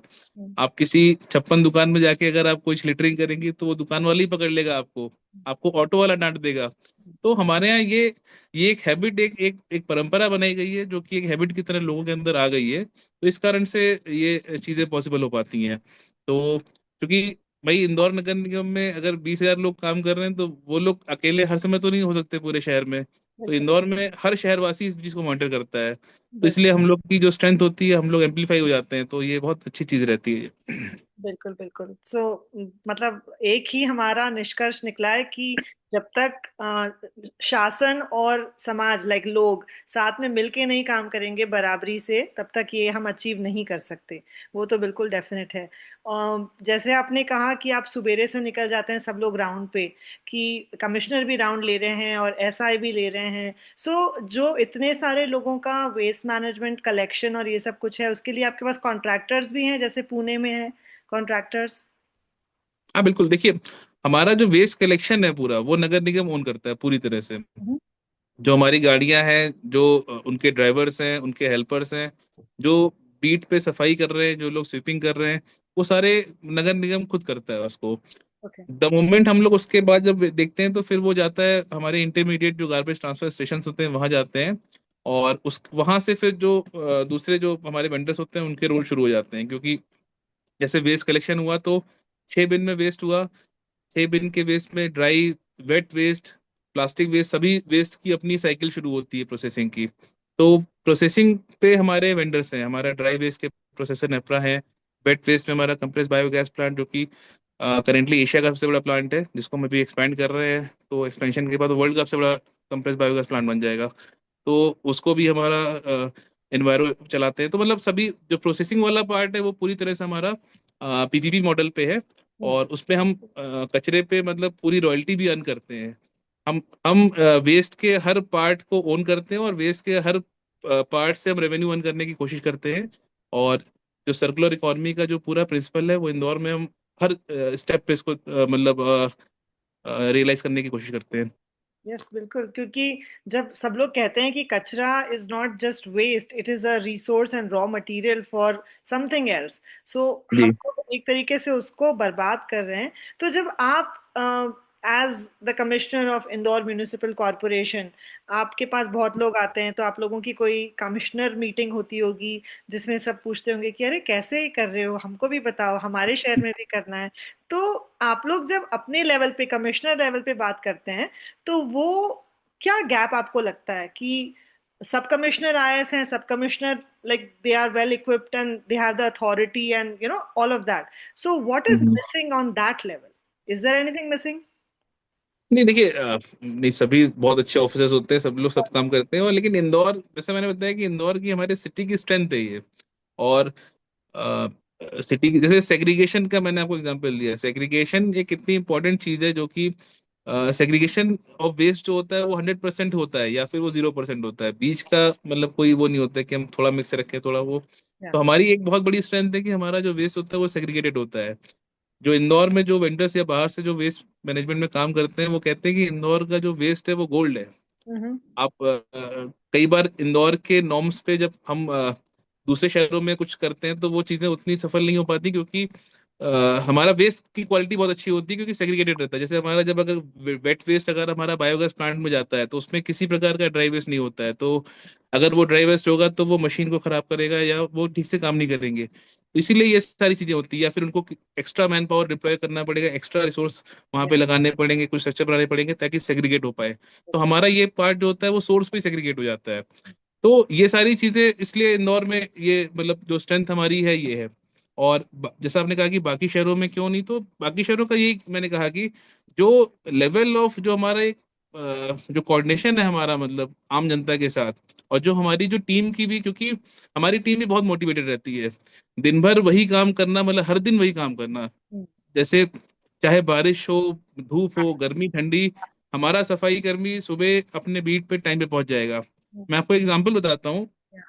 आप किसी छप्पन दुकान में जाके अगर आप कुछ लिटरिंग करेंगे तो वो दुकान वाला ही पकड़ लेगा आपको, आपको ऑटो वाला डांट देगा। तो हमारे यहाँ ये एक हैबिट, एक परंपरा बनाई गई है, जो कि एक हैबिट की तरह लोगों के अंदर आ गई है। तो इस कारण से ये चीजें पॉसिबल हो पाती हैं। तो क्योंकि भाई इंदौर नगर निगम में अगर 20,000 लोग काम कर रहे हैं, तो वो लोग अकेले हर समय तो नहीं हो सकते पूरे शहर में। तो इंदौर में हर शहरवासी इस चीज को मॉनिटर करता है। तो बिल्कुल इसलिए हम लोग की जो स्ट्रेंथ होती है हम लोग एम्पलीफाई हो जाते हैं, तो ये बहुत अच्छी चीज रहती है। बिल्कुल बिल्कुल। सो मतलब एक ही हमारा निष्कर्ष निकला है कि जब तक शासन और समाज लाइक लोग साथ में मिलके नहीं काम करेंगे बराबरी से, तब तक ये हम अचीव नहीं कर सकते। वो तो बिल्कुल डेफिनेट है। जैसे आपने कहा कि आप सुबेरे से निकल जाते हैं सब लोग राउंड पे, कि कमिश्नर भी राउंड ले रहे हैं और एसआई भी ले रहे हैं। सो जो इतने सारे लोगों का वेस्ट मैनेजमेंट कलेक्शन और ये सब कुछ है, उसके लिए आपके पास कॉन्ट्रैक्टर्स भी हैं जैसे पुणे में है कॉन्ट्रैक्टर्स? हाँ बिल्कुल, देखिए हमारा जो वेस्ट कलेक्शन है पूरा वो नगर निगम ओन करता है पूरी तरह से। हम्म। जो हमारी गाड़ियां हैं, जो उनके ड्राइवर्स हैं, उनके हेल्पर्स हैं, जो बीट पे सफाई कर रहे हैं, जो लोग स्वीपिंग कर रहे हैं, वो सारे नगर निगम खुद करता है उसको। ओके। द मोमेंट हम लोग उसके बाद जब देखते हैं तो फिर वो जाता है हमारे इंटरमीडिएट जो गार्बेज ट्रांसफर स्टेशन होते हैं वहां जाते हैं। और उस वहां से फिर जो दूसरे जो हमारे वेंडर्स होते हैं उनके रोल शुरू हो जाते हैं, क्योंकि जैसे वेस्ट कलेक्शन हुआ तो 6 बिन में वेस्ट हुआ। 6 बिन के वेस्ट में dry, wet waste, plastic waste, सभी वेस्ट की अपनी साइकिल शुरू होती है प्रोसेसिंग की। तो प्रोसेसिंग पे हमारे वेंडर्स हैं, हमारा ड्राई वेस्ट के प्रोसेसर नेप्रा है। वेट वेस्ट में हमारा कंप्रेस बायोगैस प्लांट, जो कि करेंटली एशिया का सबसे बड़ा प्लांट है, जिसको हम अभी एक्सपैंड कर रहे हैं, तो एक्सपेंशन के बाद वर्ल्ड का सबसे बड़ा कंप्रेस बायोगैस प्लांट बन जाएगा। तो उसको भी हमारा एनवायरो चलाते हैं। तो मतलब सभी जो प्रोसेसिंग वाला पार्ट है वो पूरी तरह से हमारा पीपीपी मॉडल पे है। हम्म। और उसपे हम कचरे पे मतलब पूरी रॉयल्टी भी अर्न करते हैं। हम वेस्ट के हर पार्ट को ओन करते हैं और वेस्ट के हर पार्ट से हम रेवेन्यू अर्न करने की कोशिश करते हैं। और जो सर्कुलर इकोनॉमी का जो पूरा प्रिंसिपल है वो इंदौर में हम हर स्टेप पे इसको मतलब रियलाइज करने की कोशिश करते हैं। यस बिल्कुल, क्योंकि जब सब लोग कहते हैं कि कचरा is not just waste, it is a resource and raw material for something else. So हम जी। तो एक तरीके से उसको बर्बाद कर रहे हैं। तो जब आप as the commissioner of Indore municipal corporation, आपके पास बहुत लोग आते हैं, तो आप लोगों की कोई कमिश्नर मीटिंग होती होगी जिसमें सब पूछते होंगे कि अरे कैसे कर रहे हो, हमको भी बताओ, हमारे शहर में भी करना है। तो आप लोग जब अपने लेवल पे, कमिश्नर लेवल पे बात करते हैं, तो वो क्या गैप आपको लगता है कि सब कमिश्नर आईएएस हैं, सब commissioner like they are well equipped and they have the authority and all of that, so what is hmm. Missing on that level? Is there anything missing? नहीं देखिए, नहीं सभी बहुत अच्छे ऑफिसर्स होते हैं, सब लोग सब काम करते हैं, और लेकिन इंदौर, जैसे मैंने बताया कि इंदौर की हमारे सिटी की स्ट्रेंथ है ये। और सिटी की जैसे सेग्रीगेशन का मैंने आपको एग्जांपल दिया, सेग्रीगेशन एक इतनी इंपॉर्टेंट चीज है जो कि सेग्रीगेशन ऑफ वेस्ट जो होता है वो 100% होता है या फिर वो 0% होता है, बीच का मतलब कोई वो नहीं होता है कि हम थोड़ा मिक्स रखें थोड़ा वो। या। तो हमारी एक बहुत बड़ी स्ट्रेंथ है कि हमारा जो वेस्ट होता है वो सेग्रीगेटेड होता है। जो इंदौर में जो वेंडर्स या बाहर से जो वेस्ट मैनेजमेंट में काम करते हैं वो कहते हैं कि इंदौर का जो वेस्ट है वो गोल्ड है। हम्म। आप कई बार इंदौर के नॉर्म्स पे जब हम दूसरे शहरों में कुछ करते हैं तो वो चीजें उतनी सफल नहीं हो पाती, क्योंकि हमारा वेस्ट की क्वालिटी बहुत अच्छी होती है क्योंकि सेग्रीगेटेड रहता है। जैसे हमारा जब अगर वेट वेस्ट अगर हमारा बायोगैस प्लांट में जाता है तो उसमें किसी प्रकार का ड्राई वेस्ट नहीं होता है। तो अगर वो ड्राई वेस्ट होगा तो वो मशीन को खराब करेगा या वो ठीक से काम नहीं करेंगे। तो इसीलिए ये सारी चीजें होती है, या फिर उनको एक्स्ट्रा मैन पावर डिप्लॉय करना पड़ेगा, एक्स्ट्रा रिसोर्स वहां या। पे लगाने पड़ेंगे, कुछ स्ट्रक्चर बनाने पड़ेंगे ताकि सेग्रीगेट हो पाए। तो हमारा ये पार्ट जो होता है वो सोर्स पे सेग्रीगेट हो जाता है। तो ये सारी चीजें इसलिए इंदौर में ये मतलब जो स्ट्रेंथ हमारी है ये है। और जैसा आपने कहा कि बाकी शहरों में क्यों नहीं, तो बाकी शहरों का यही मैंने कहा कि जो लेवल ऑफ जो हमारा एक जो कोऑर्डिनेशन है हमारा मतलब आम जनता के साथ, और जो हमारी जो टीम की भी, क्योंकि हमारी टीम भी बहुत मोटिवेटेड रहती है, दिन भर वही काम करना, मतलब हर दिन वही काम करना। हम्म। जैसे चाहे बारिश हो, धूप हो, गर्मी ठंडी, हमारा सफाई कर्मी सुबह अपने बीट पे टाइम पे पहुंच जाएगा। मैं आपको एग्जांपल बताता हूँ। या।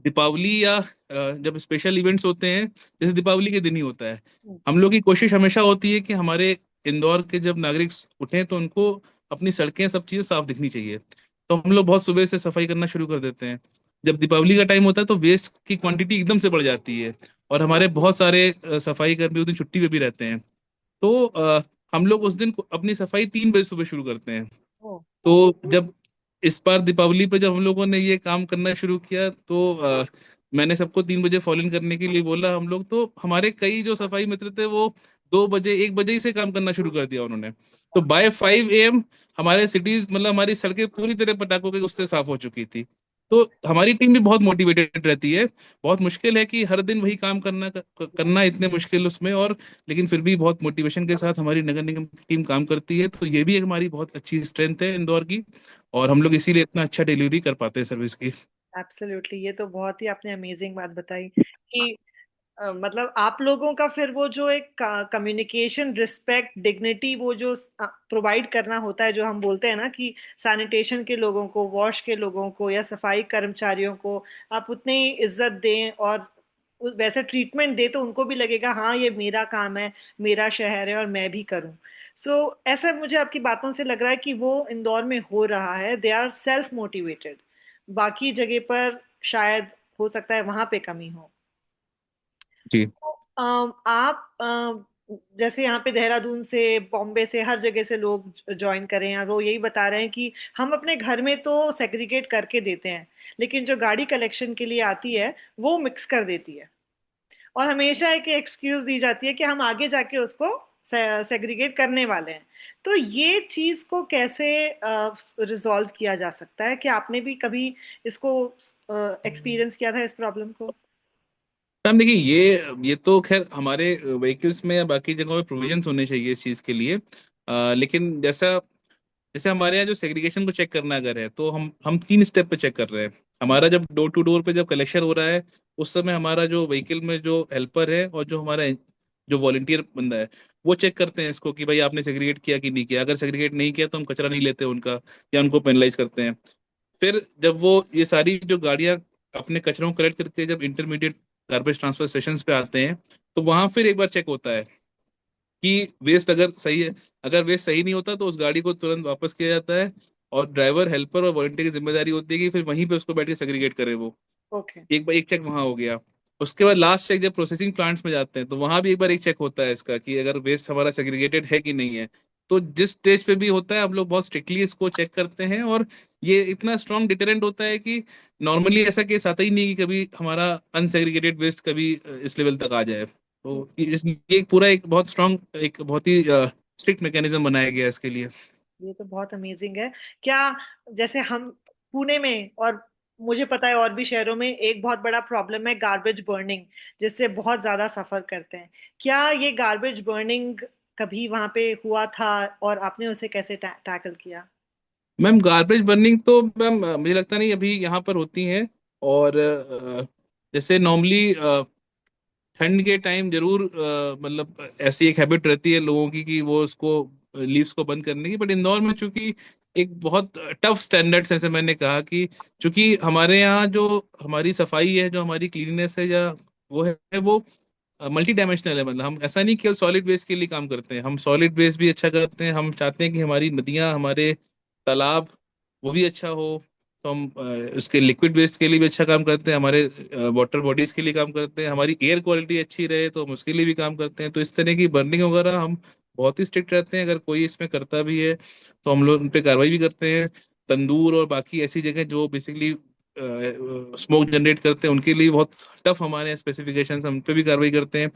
दीपावली या जब स्पेशल इवेंट्स होते हैं, जैसे दीपावली के दिन ही होता है, हम्म। हम लोग की कोशिश हमेशा होती है कि हमारे इंदौर के जब नागरिक उठें तो उनको अपनी सड़कें सब चीजें साफ दिखनी चाहिए। तो हम लोग बहुत सुबह से सफाई करना शुरू कर देते हैं। जब दीपावली का टाइम होता है तो वेस्ट की क्वांटिटी एकदम से बढ़ जाती है, और हमारे बहुत सारे सफाई कर्मी उस दिन छुट्टी पे भी रहते हैं। तो हम लोग उस दिन अपनी सफाई 3 बजे सुबह शुरू करते हैं। ओ। तो जब इस बार दीपावली पे जब हम लोगों ने ये काम करना शुरू किया तो मैंने सबको 3 बजे फॉलो इन करने के लिए बोला। हम लोग तो हमारे कई जो सफाई मित्र थे वो 2 बजे 1 बजे ही से काम करना शुरू कर दिया उन्होंने। तो बाय 5 AM हमारे सिटीज मतलब हमारी सड़कें पूरी तरह पटाखों के उससे साफ हो चुकी थी। तो हमारी टीम भी बहुत मोटिवेटेड रहती है। बहुत मुश्किल है कि हर दिन वही काम करना इतने मुश्किल उसमें, और लेकिन फिर भी बहुत मोटिवेशन के साथ हमारी नगर निगम की टीम काम करती है। तो ये भी एक हमारी बहुत अच्छी स्ट्रेंथ है इंदौर की, और हम लोग इसीलिए इतना अच्छा डिलीवरी कर पाते हैं सर्विस की। एब्सोल्युटली, ये तो बहुत ही आपने अमेजिंग बात बताई कि मतलब आप लोगों का फिर वो जो एक कम्युनिकेशन, रिस्पेक्ट, डिग्निटी, वो जो प्रोवाइड करना होता है, जो हम बोलते हैं ना कि सैनिटेशन के लोगों को, वॉश के लोगों को या सफाई कर्मचारियों को आप उतनी ही इज्जत दें और वैसे ट्रीटमेंट दे, तो उनको भी लगेगा हाँ ये मेरा काम है, मेरा शहर है और मैं भी करूं। सो ऐसा मुझे आपकी बातों से लग रहा है कि वो इंदौर में हो रहा है, दे आर सेल्फ मोटिवेटेड। बाकी जगह पर शायद हो सकता है वहां पे कमी हो। जी आप जैसे यहाँ पे देहरादून से, बॉम्बे से, हर जगह से लोग ज्वाइन करें हैं और वो यही बता रहे हैं कि हम अपने घर में तो सेग्रीगेट करके देते हैं, लेकिन जो गाड़ी कलेक्शन के लिए आती है वो मिक्स कर देती है, और हमेशा एक एक्सक्यूज दी जाती है कि हम आगे जाके उसको सेग्रीगेट करने वाले हैं। तो ये चीज को कैसे रिजॉल्व किया जा सकता है? कि आपने भी कभी इसको एक्सपीरियंस किया था, इस प्रॉब्लम को? मैम देखिए, ये तो खैर हमारे व्हीकल्स में या बाकी जगहों में प्रोविजंस होने चाहिए इस चीज़ के लिए। लेकिन जैसा जैसे हमारे यहाँ जो सेग्रीगेशन को चेक करना अगर है, तो हम 3 स्टेप पे चेक कर रहे हैं। हमारा जब डोर टू डोर पे जब कलेक्शन हो रहा है, उस समय हमारा जो व्हीकल में जो हेल्पर है और जो हमारा जो वॉलंटियर बंदा है, वो चेक करते हैं इसको कि भाई आपने सेग्रीगेट किया कि नहीं किया। अगर सेग्रीगेट नहीं किया तो हम कचरा नहीं लेते उनका, या उनको पेनलाइज करते हैं। फिर जब वो ये सारी जो गाड़ियां अपने कचरों को कलेक्ट करके जब इंटरमीडिएट गार्बेज ट्रांसफर स्टेशन पे आते हैं, तो वहां फिर एक बार चेक होता है कि वेस्ट अगर सही है। अगर वेस्ट सही नहीं होता तो उस गाड़ी को तुरंत वापस किया जाता है, और ड्राइवर, हेल्पर और वॉलंटियर की जिम्मेदारी होती है कि फिर वहीं पे उसको बैठ के सेग्रीगेट करे वो। ओके। एक बार एक चेक वहां हो गया। उसके बाद लास्ट चेक जब प्रोसेसिंग प्लांट्स में जाते हैं, तो वहां भी एक बार एक चेक होता है इसका कि अगर वेस्ट हमारा सेग्रीगेटेड है कि नहीं है। तो जिस स्टेज पे भी होता है, हम लोग बहुत स्ट्रिक्टली इसको चेक करते हैं, और ये इतना स्ट्रांग डिटरेंट होता है कि नॉर्मली ऐसा केस आता ही नहीं कि कभी हमारा अनसेग्रीगेटेड वेस्ट कभी इस लेवल तक आ जाए। तो ये एक पूरा एक बहुत स्ट्रांग, एक बहुत ही स्ट्रिक्ट मैकेनिज्म बनाया गया है इसके लिए। ये तो बहुत अमेजिंग है। क्या जैसे हम पुणे में, और मुझे पता है और भी शहरों में, एक बहुत बड़ा प्रॉब्लम है गार्बेज बर्निंग, जिससे बहुत ज्यादा सफर करते हैं। क्या ये गार्बेज बर्निंग कभी वहां पे हुआ था और आपने उसे कैसे टैकल किया? मैम गार्बेज बर्निंग तो मैम मुझे लगता नहीं अभी यहाँ पर होती है। और जैसे नॉर्मली ठंड के टाइम जरूर मतलब ऐसी एक हैबिट रहती है लोगों की कि वो उसको लीव्स को बंद करने की। बट इंदौर में चूंकि एक बहुत टफ स्टैंडर्ड्स, जैसे मैंने कहा कि चूंकि हमारे यहाँ जो हमारी सफाई है, जो हमारी क्लीननेस है, या वो मल्टी डायमेंशनल है। मतलब हम ऐसा नहीं केवल सॉलिड वेस्ट के लिए काम करते हैं, हम सॉलिड वेस्ट भी अच्छा करते हैं। हम चाहते हैं कि हमारी नदियां, हमारे तालाब, वो भी अच्छा हो। तो हम उसके लिक्विड वेस्ट के लिए भी अच्छा काम करते हैं, हमारे वाटर बॉडीज के लिए काम करते हैं, हमारी एयर क्वालिटी अच्छी रहे तो हम उसके लिए भी काम करते हैं। तो इस तरह की बर्निंग वगैरह हम बहुत ही स्ट्रिक्ट रहते हैं। अगर कोई इसमें करता भी है तो हम लोग उन पे कार्रवाई भी करते हैं। तंदूर और बाकी ऐसी जगह जो बेसिकली स्मोक जनरेट करते हैं, उनके लिए बहुत टफ हमारे यहाँ स्पेसिफिकेशंस, हम पे भी कार्रवाई करते हैं।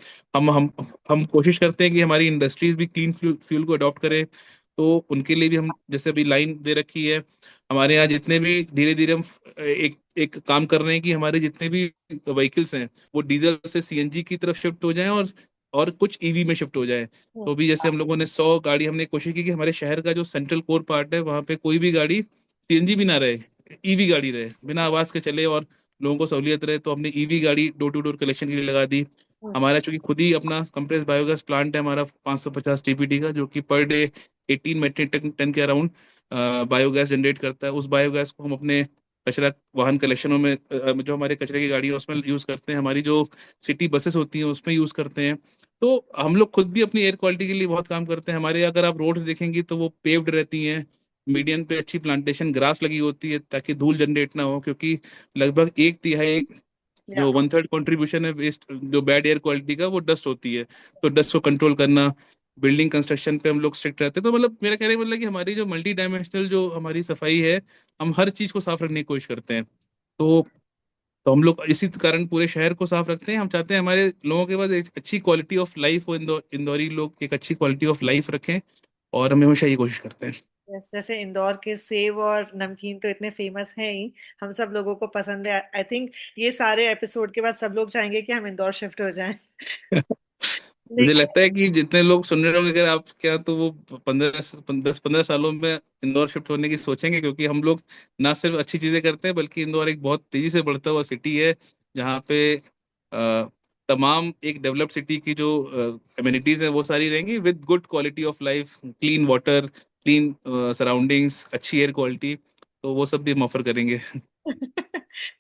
हम कोशिश करते हैं कि हमारी इंडस्ट्रीज भी क्लीन फ्यूल को अडॉप्ट करें। तो उनके लिए भी हम जैसे अभी लाइन दे रखी है हमारे यहाँ, जितने भी धीरे धीरे हम एक एक काम कर रहे हैं कि हमारे जितने भी व्हीकल्स हैं वो डीजल से सीएनजी की तरफ शिफ्ट हो जाएं, और कुछ ईवी में शिफ्ट हो जाएं। तो भी जैसे हम लोगों ने 100 गाड़ी, हमने कोशिश की कि हमारे शहर का जो सेंट्रल कोर पार्ट है वहाँ पे कोई भी गाड़ी सीएनजी भी ना रहे, ईवी गाड़ी रहे, बिना आवाज के चले और लोगों को सहूलियत रहे। तो हमने ईवी गाड़ी डोर टू डोर कलेक्शन के लिए लगा दी। हमारा चूंकि खुद ही अपना कंप्रेस बायोगैस प्लांट है हमारा, 550 टीपीटी का, जो कि पर डे 18 मेट्रिक टन के अराउंड बायोगैस जनरेट करता है। उस बायोगैस को हम अपने कचरा वाहन कलेक्शनों में जो हमारे कचरे की गाड़ी है उसमें यूज करते हैं, हमारी जो सिटी बसेस होती हैं उसमें यूज करते हैं। तो हम लोग खुद भी अपनी एयर क्वालिटी के लिए बहुत काम करते हैं। हमारे अगर आप रोड्स देखेंगी तो वो पेव्ड रहती हैं, मीडियन पे अच्छी प्लांटेशन ग्रास लगी होती है ताकि धूल जनरेट ना हो, क्योंकि लगभग 1/3 या। जो 1/3 कंट्रीब्यूशन है वेस्ट जो बैड एयर क्वालिटी का, वो डस्ट होती है। तो डस्ट को कंट्रोल करना, बिल्डिंग कंस्ट्रक्शन पे हम लोग स्ट्रिक्ट रहते हैं। तो मतलब मेरा कहने का मतलब कि हमारी जो मल्टी डायमेंशनल जो हमारी सफाई है, हम हर चीज को साफ रखने की कोशिश करते हैं। तो तो हम लोग इसी कारण पूरे शहर को साफ रखते हैं। हम चाहते हैं हमारे लोगों के पास एक अच्छी क्वालिटी ऑफ लाइफ हो, इंदौरी लोग एक अच्छी क्वालिटी ऑफ लाइफ रखें, और हम हमेशा ये कोशिश करते हैं। Yes, जैसे इंदौर के सेव और नमकीन तो इतने फेमस हैं ही, हम सब लोगों को पसंद है। आई थिंक ये सारे एपिसोड के बाद सब लोग चाहेंगे कि हम इंदौर शिफ्ट हो जाएं। मुझे लेकिन लगता है कि जितने लोग सुन रहे होंगे अगर आप क्या, तो वो 10-15 सालों में इंदौर शिफ्ट होने की सोचेंगे, क्योंकि हम लोग ना सिर्फ अच्छी चीजें करते हैं, बल्कि इंदौर एक बहुत तेजी से बढ़ता हुआ सिटी है, जहाँ पे तमाम एक डेवलप्ड सिटी की जो एमिनिटीज हैं वो सारी रहेंगी, with good quality of life, clean water, clean surroundings, अच्छी एयर क्वालिटी, तो वो सब भी हम ऑफर करेंगे।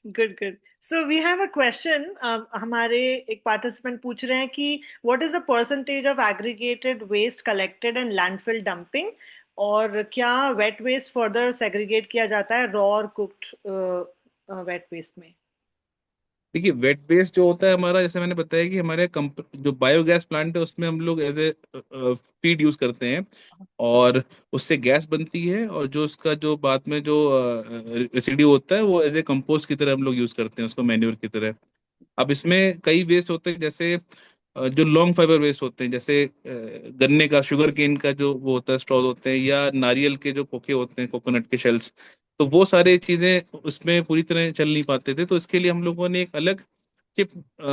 Good good. So we have a question. हमारे एक पार्टिसिपेंट पूछ रहे हैं कि what is the percentage of aggregated waste collected and landfill dumping, और क्या वेट वेस्ट फर्दर सेग्रीगेट किया जाता है रॉ और कुक्ड वेट वेस्ट में? देखिए, वेट वेस्ट जो होता है हमारा, जैसे मैंने बताया कि हमारे जो बायोगैस प्लांट है उसमें हम लोग एज ए फीड यूज करते हैं, और उससे गैस बनती है, और जो उसका जो बाद में जो रेसिड्यू होता है वो एज ए कंपोस्ट की तरह हम लोग यूज करते हैं उसको, मैन्योर की तरह। अब इसमें कई वेस्ट होते हैं, जैसे जो लॉन्ग फाइबर वेस्ट होते हैं, जैसे गन्ने का, शुगर केन का जो वो होता है, स्ट्रॉ होते हैं, या नारियल के जो खोखे होते हैं, कोकोनट के शेल्स, तो वो सारे चीजें उसमें पूरी तरह चल नहीं पाते थे, तो इसके लिए हम लोगों ने एक अलग चिप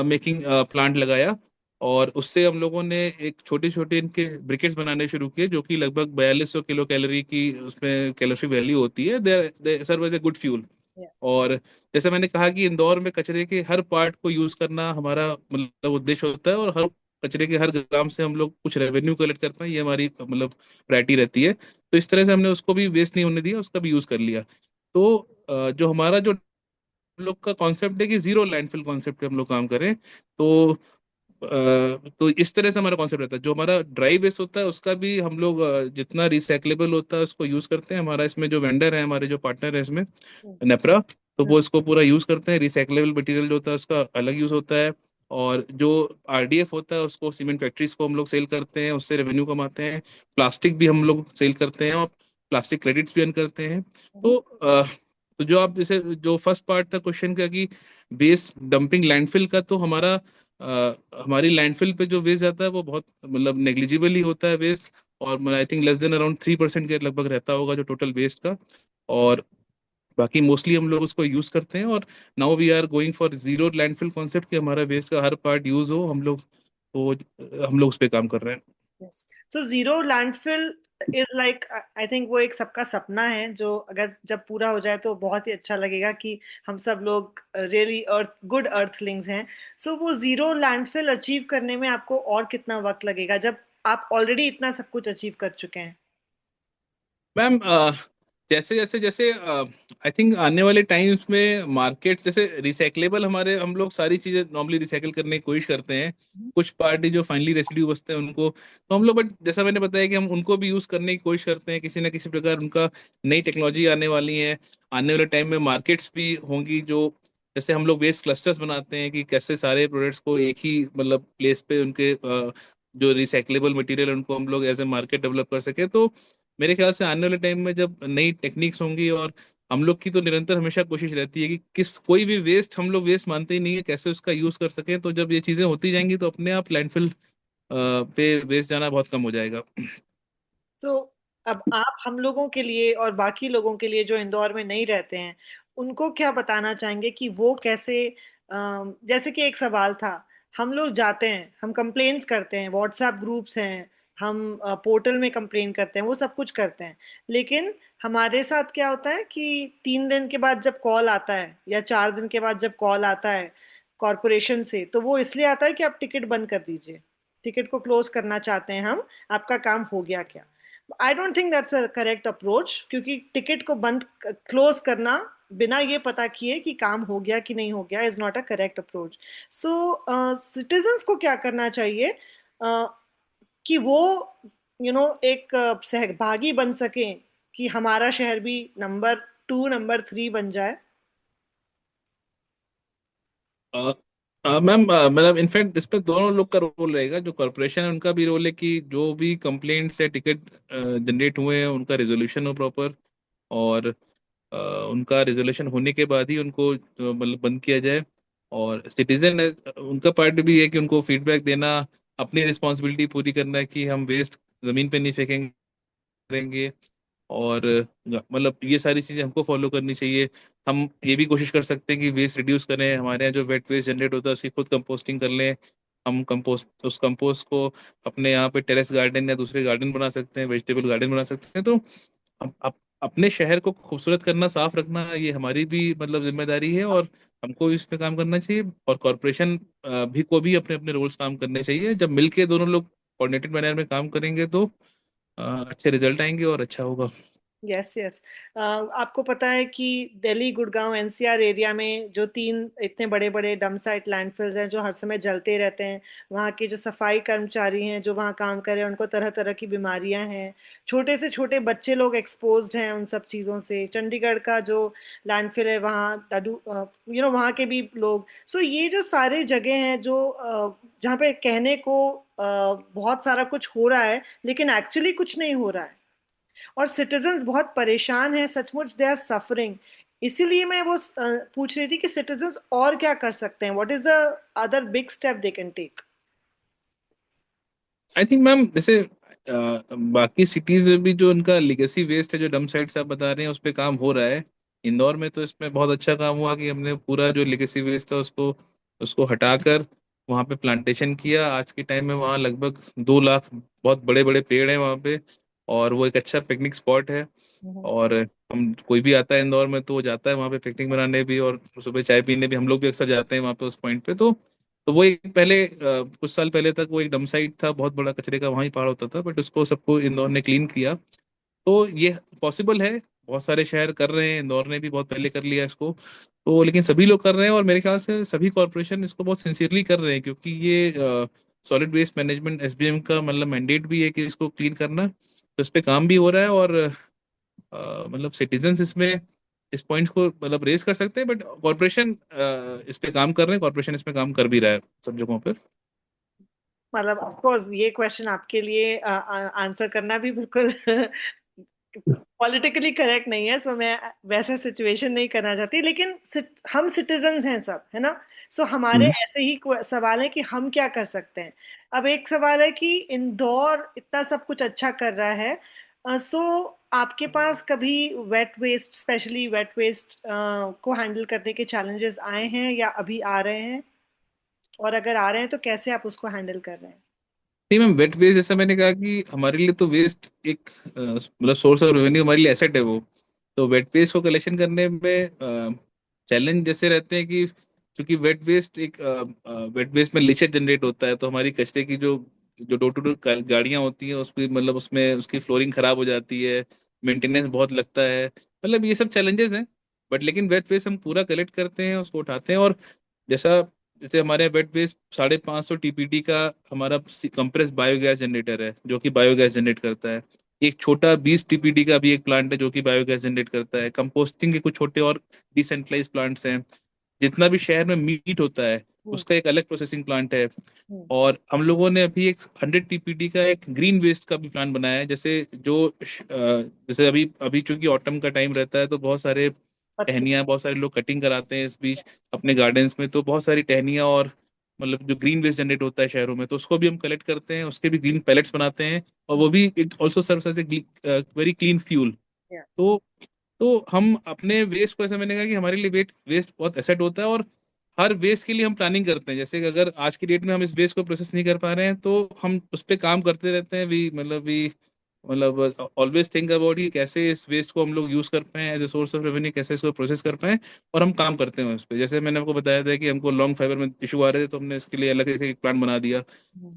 मेकिंग प्लांट लगाया, और उससे हम लोगों ने एक छोटे छोटे इनके ब्रिकेट्स बनाने शुरू किए, जो कि लगभग 4200 किलो कैलोरी की उसमें कैलोरी वैल्यू होती है। They serve as a good fuel. Yeah. और जैसे मैंने कहा कि इंदौर में कचरे के हर पार्ट को यूज करना हमारा मतलब उद्देश्य होता है, और हर कचरे के हर ग्राम से हम लोग कुछ रेवेन्यू कलेक्ट कर पाए, ये हमारी मतलब प्रायोरिटी रहती है। तो इस तरह से हमने उसको भी वेस्ट नहीं होने दिया, उसका भी यूज कर लिया। तो जो हमारा जो हम लोग का कॉन्सेप्ट है कि जीरो लैंडफिल कॉन्सेप्ट पे हम लोग काम करें, तो तो इस तरह से हमारा कॉन्सेप्ट रहता है। जो हमारा ड्राई वेस्ट होता है उसका भी हम लोग जितना रिसाइकलेबल होता है उसको यूज करते हैं। हमारा इसमें जो वेंडर है, हमारे जो पार्टनर है इसमें, नेपरा, तो वो इसको पूरा यूज करते हैं। रिसाइकलेबल मटेरियल जो होता है उसका अलग यूज होता है, और जो आरडीएफ होता है उसको सीमेंट फैक्ट्रीज को हम लोग सेल करते हैं, उससे रेवेन्यू कमाते हैं। प्लास्टिक भी हम लोग सेल करते हैं, और प्लास्टिक क्रेडिट्स भी अर्न करते हैं। तो तो जो आप जैसे जो फर्स्ट पार्ट था क्वेश्चन का कि वेस्ट डंपिंग लैंडफिल का, तो हमारी लैंडफिल पे जो वेस्ट जाता है वो बहुत मतलब नेग्लिजिबल ही होता है वेस्ट, और I think less than around 3% के लगभग रहता होगा जो टोटल वेस्ट का। और बाकी मोस्टली हम लोग उसको यूज करते हैं, और now we are going for zero landfill concept, कि हमारा वेस्ट का हर पार्ट यूज हो, हम लोग उस पे काम कर रहे हैं। Yes. So zero landfill is like, I think वो एक सबका सपना है, जो अगर जब पूरा हो जाए तो बहुत ही अच्छा लगेगा कि हम सब लोग रियली अर्थ गुड अर्थलिंग्स हैं। सो वो जीरो लैंडफिल अचीव करने में आपको और कितना वक्त लगेगा, जब आप ऑलरेडी इतना सब कुछ अचीव कर चुके हैं? मैम, जैसे जैसे जैसे आई थिंक आने वाले टाइम्स में मार्केट जैसे रिसाइकलेबल, हमारे हम लोग सारी चीजें नॉर्मली रिसाइकल करने की कोशिश करते हैं। कुछ पार्टी जो फाइनली रेसिड्यू बचते हैं उनको तो हम लोग, बट जैसा मैंने बताया कि हम उनको भी यूज करने की कोशिश करते हैं किसी ना किसी प्रकार। उनका नई टेक्नोलॉजी आने वाली है, आने वाले टाइम में मार्केट्स भी होंगी, जो जैसे हम लोग वेस्ट क्लस्टर्स बनाते हैं कि कैसे सारे प्रोडक्ट्स को एक ही मतलब प्लेस पे उनके जो रिसाइकलेबल मटेरियल उनको हम लोग एज ए मार्केट डेवलप कर सके। तो मेरे ख्याल से आने वाले टाइम में जब नई टेक्निक्स होंगी, और हम लोग की तो निरंतर हमेशा कोशिश रहती है कि किस कोई भी वेस्ट हम लोग वेस्ट मानते ही नहीं है, कैसे उसका यूज कर सकें। तो जब ये चीजें होती जाएंगी तो अपने आप लैंडफिल पे वेस्ट जाना बहुत कम हो जाएगा। तो अब आप हम लोगों के लिए और बाकी लोगों के लिए जो इंदौर में नहीं रहते हैं, उनको क्या बताना चाहेंगे कि वो कैसे, जैसे कि एक सवाल था, हम लोग जाते हैं, हम कंप्लेन्स करते हैं, व्हाट्सएप ग्रुप्स हैं, हम पोर्टल में कंप्लेन करते हैं, वो सब कुछ करते हैं, लेकिन हमारे साथ क्या होता है कि 3 दिन के बाद जब कॉल आता है या 4 दिन के बाद जब कॉल आता है कॉरपोरेशन से, तो वो इसलिए आता है कि आप टिकट बंद कर दीजिए, टिकट को क्लोज करना चाहते हैं हम, आपका काम हो गया क्या? I don't think that's a correct approach, क्योंकि टिकट को बंद क्लोज करना बिना ये पता किए कि काम हो गया कि नहीं हो गया is not a correct approach. So citizens को क्या करना चाहिए कि वो एक सहभागी बन सकें, कि हमारा शहर भी नंबर 2 नंबर 3 बन जाए? मैम, मतलब इनफैक्ट इस पे दोनों लोग का रोल रहेगा। जो कॉरपोरेशन है उनका भी रोल है कि जो भी कंप्लेंट्स या टिकट जनरेट हुए हैं उनका रिजोल्यूशन हो प्रॉपर, और अ, उनका रिजोल्यूशन होने के बाद ही उनको मतलब बंद किया जाए। और सिटीजन उनका पार्ट भी है कि उनको फीडबैक देना, अपनी रिस्पॉन्सिबिलिटी पूरी करना है कि हम वेस्ट जमीन पे नहीं फेंकेंगे, और मतलब ये सारी चीजें हमको फॉलो करनी चाहिए। हम ये भी कोशिश कर सकते हैं कि वेस्ट रिड्यूस करें, हमारे यहाँ जो वेट वेस्ट जनरेट होता है उसकी खुद कंपोस्टिंग कर लें। हम कंपोस्ट उस कंपोस्ट को अपने यहाँ पे टेरेस गार्डन या दूसरे गार्डन बना सकते हैं, वेजिटेबल गार्डन बना सकते हैं। तो अपने शहर को खूबसूरत करना, साफ रखना, ये हमारी भी मतलब जिम्मेदारी है, और हमको इस पे काम करना चाहिए। और कॉरपोरेशन भी को भी अपने अपने रोल्स काम करने चाहिए। जब मिलके दोनों लोग कोऑर्डिनेटेड मैनर में काम करेंगे तो अच्छे रिजल्ट आएंगे और अच्छा होगा। Yes yes. आपको पता है कि दिल्ली गुड़गांव एनसीआर एरिया में जो तीन इतने बड़े बड़े डंप साइट लैंडफिल्स हैं जो हर समय जलते रहते हैं, वहाँ के जो सफाई कर्मचारी हैं जो वहाँ काम कर रहे हैं उनको तरह तरह की बीमारियां हैं। छोटे से छोटे बच्चे लोग एक्सपोज्ड हैं उन सब चीज़ों से। चंडीगढ़ का जो लैंडफिल है वहाँ दादू वहाँ के भी लोग। सो ये जो सारे जगह हैं जो जहाँ पे कहने को बहुत सारा कुछ हो रहा है लेकिन एक्चुअली कुछ नहीं हो रहा है, और सिटीजन्स बहुत परेशान हैं, सचमुच दे आर सफरिंग। इसीलिए मैं वो पूछ रही थी कि सिटीजन्स और क्या कर सकते हैं, what is the other big step they can take. I think ma'am, जैसे बाकी सिटीज में भी जो उनका लिगेसी वेस्ट है, जो डंप साइट्स आप बता रहे हैं, उस पे काम हो रहा है। इंदौर में तो इसमें बहुत अच्छा काम हुआ कि हमने पूरा जो लिगेसी वेस्ट था उसको उसको हटाकर वहाँ पे प्लांटेशन किया। आज के टाइम में वहाँ लगभग 2 लाख बहुत बड़े बड़े पेड़ हैं वहाँ पे, और वो एक अच्छा पिकनिक स्पॉट है। और हम कोई भी आता है इंदौर में तो वो जाता है वहाँ पे पिकनिक मनाने भी, और सुबह चाय पीने भी हम लोग भी अक्सर जाते हैं वहाँ पे उस पॉइंट पे। तो वो एक पहले कुछ साल पहले तक वो एक डम साइट था, बहुत बड़ा कचरे का वहीं पहाड़ होता था, बट उसको सबको इंदौर ने क्लीन किया। तो ये पॉसिबल है, बहुत सारे शहर कर रहे हैं, इंदौर ने भी बहुत पहले कर लिया इसको। तो लेकिन सभी लोग कर रहे हैं, और मेरे ख्याल से सभी कॉरपोरेशन इसको बहुत सिंसियरली कर रहे हैं, क्योंकि ये सॉलिड वेस्ट मैनेजमेंट एसबीएम का मतलब मैंडेट भी है कि इसको क्लीन करना। तो इस पे काम भी हो रहा है, और मतलब सिटीजन्स इसमें इस पॉइंट को मतलब रेस कर सकते हैं, बट कॉरपोरेशन इस पे काम कर रहे हैं, कॉरपोरेशन इस पे काम कर भी रहा है सब जगहों पर। मतलब ऑफ कोर्स ये क्वेश्चन आपके लिए आंसर करना भी बिल्कुल पॉलिटिकली करेक्ट नहीं है, सो मैं वैसा सिचुएशन नहीं करना चाहती, लेकिन हम सिटीजन्स हैं सब, है ना। सो हमारे हम्म। ऐसे ही सवाल है कि हम क्या कर सकते हैं। अब एक सवाल है कि इंदौर इतना सब कुछ अच्छा कर रहा है, सो आपके पास कभी wet waste, specially wet waste को हैंडल करने के चैलेंजेस आए हैं या अभी आ रहे हैं, और अगर आ रहे हैं तो कैसे आप उसको हैंडल कर रहे हैं। नहीं मैम, वेट वेस्ट जैसा मैंने कहा कि हमारे लिए तो वेस्ट एक मतलब सोर्स ऑफ रेवेन्यू, हमारे लिए एसेट है वो। तो वेट वेस्ट को कलेक्शन करने में चैलेंज जैसे रहते हैं कि क्योंकि वेट वेस्ट में लीचेट जनरेट होता है, तो हमारी कचरे की जो जो डोर टू डोर गाड़ियां होती हैं उसकी मतलब उसमें उसकी फ्लोरिंग खराब हो जाती है, मेंटेनेंस बहुत लगता है, मतलब ये सब चैलेंजेस हैं। बट लेकिन वेट वेस्ट हम पूरा कलेक्ट करते हैं, उसको उठाते हैं। और जैसा जैसे हमारे वेट वेस्ट 550 टीपीडी का हमारा कंप्रेस बायोगैस जनरेटर है जो कि बायोगैस जनरेट करता है। एक छोटा 20 टीपीडी का भी एक प्लांट है जो कि बायोगैस जनरेट करता है। कंपोस्टिंग के कुछ छोटे और डिसेंट्रलाइज प्लांट्स हैं। जितना भी शहर में मीट होता है हम्म। उसका एक अलग प्रोसेसिंग प्लांट है। हम्म। और हम लोगों ने अभी एक 100 टीपीडी का एक ग्रीन वेस्ट का भी प्लांट बनाया है। जैसे अभी अभी चूंकि ऑटम का टाइम रहता है तो बहुत सारे पत्ते। टहनियाँ, बहुत सारे लोग कटिंग कराते हैं इस बीच अपने गार्डन्स में, तो बहुत सारी टहनियाँ और मतलब जो ग्रीन वेस्ट जनरेट होता है शहरों में, तो उसको भी हम कलेक्ट करते हैं, उसके भी ग्रीन पैलेट्स बनाते हैं। और वो भी it also serves as a very clean fuel. Yeah. तो तो हम अपने वेस्ट को, ऐसा मैंने कहा कि हमारे लिए वेट वेस्ट बहुत एसेट होता है, और हर वेस्ट के लिए हम प्लानिंग करते हैं। जैसे कि अगर आज की डेट में हम इस वेस्ट को प्रोसेस नहीं कर पा रहे हैं तो हम उस पर काम करते रहते हैं। वी मतलब ऑलवेज थिंक अबाउट कि कैसे इस वेस्ट को हम लोग यूज कर पाए as a source of revenue, कैसे इसको प्रोसेस कर पाए। और हम काम करते हैं उस पर। जैसे मैंने आपको बताया था कि हमको लॉन्ग फाइबर में इशू आ रहे थे, तो हमने इसके लिए अलग से एक प्लांट बना दिया।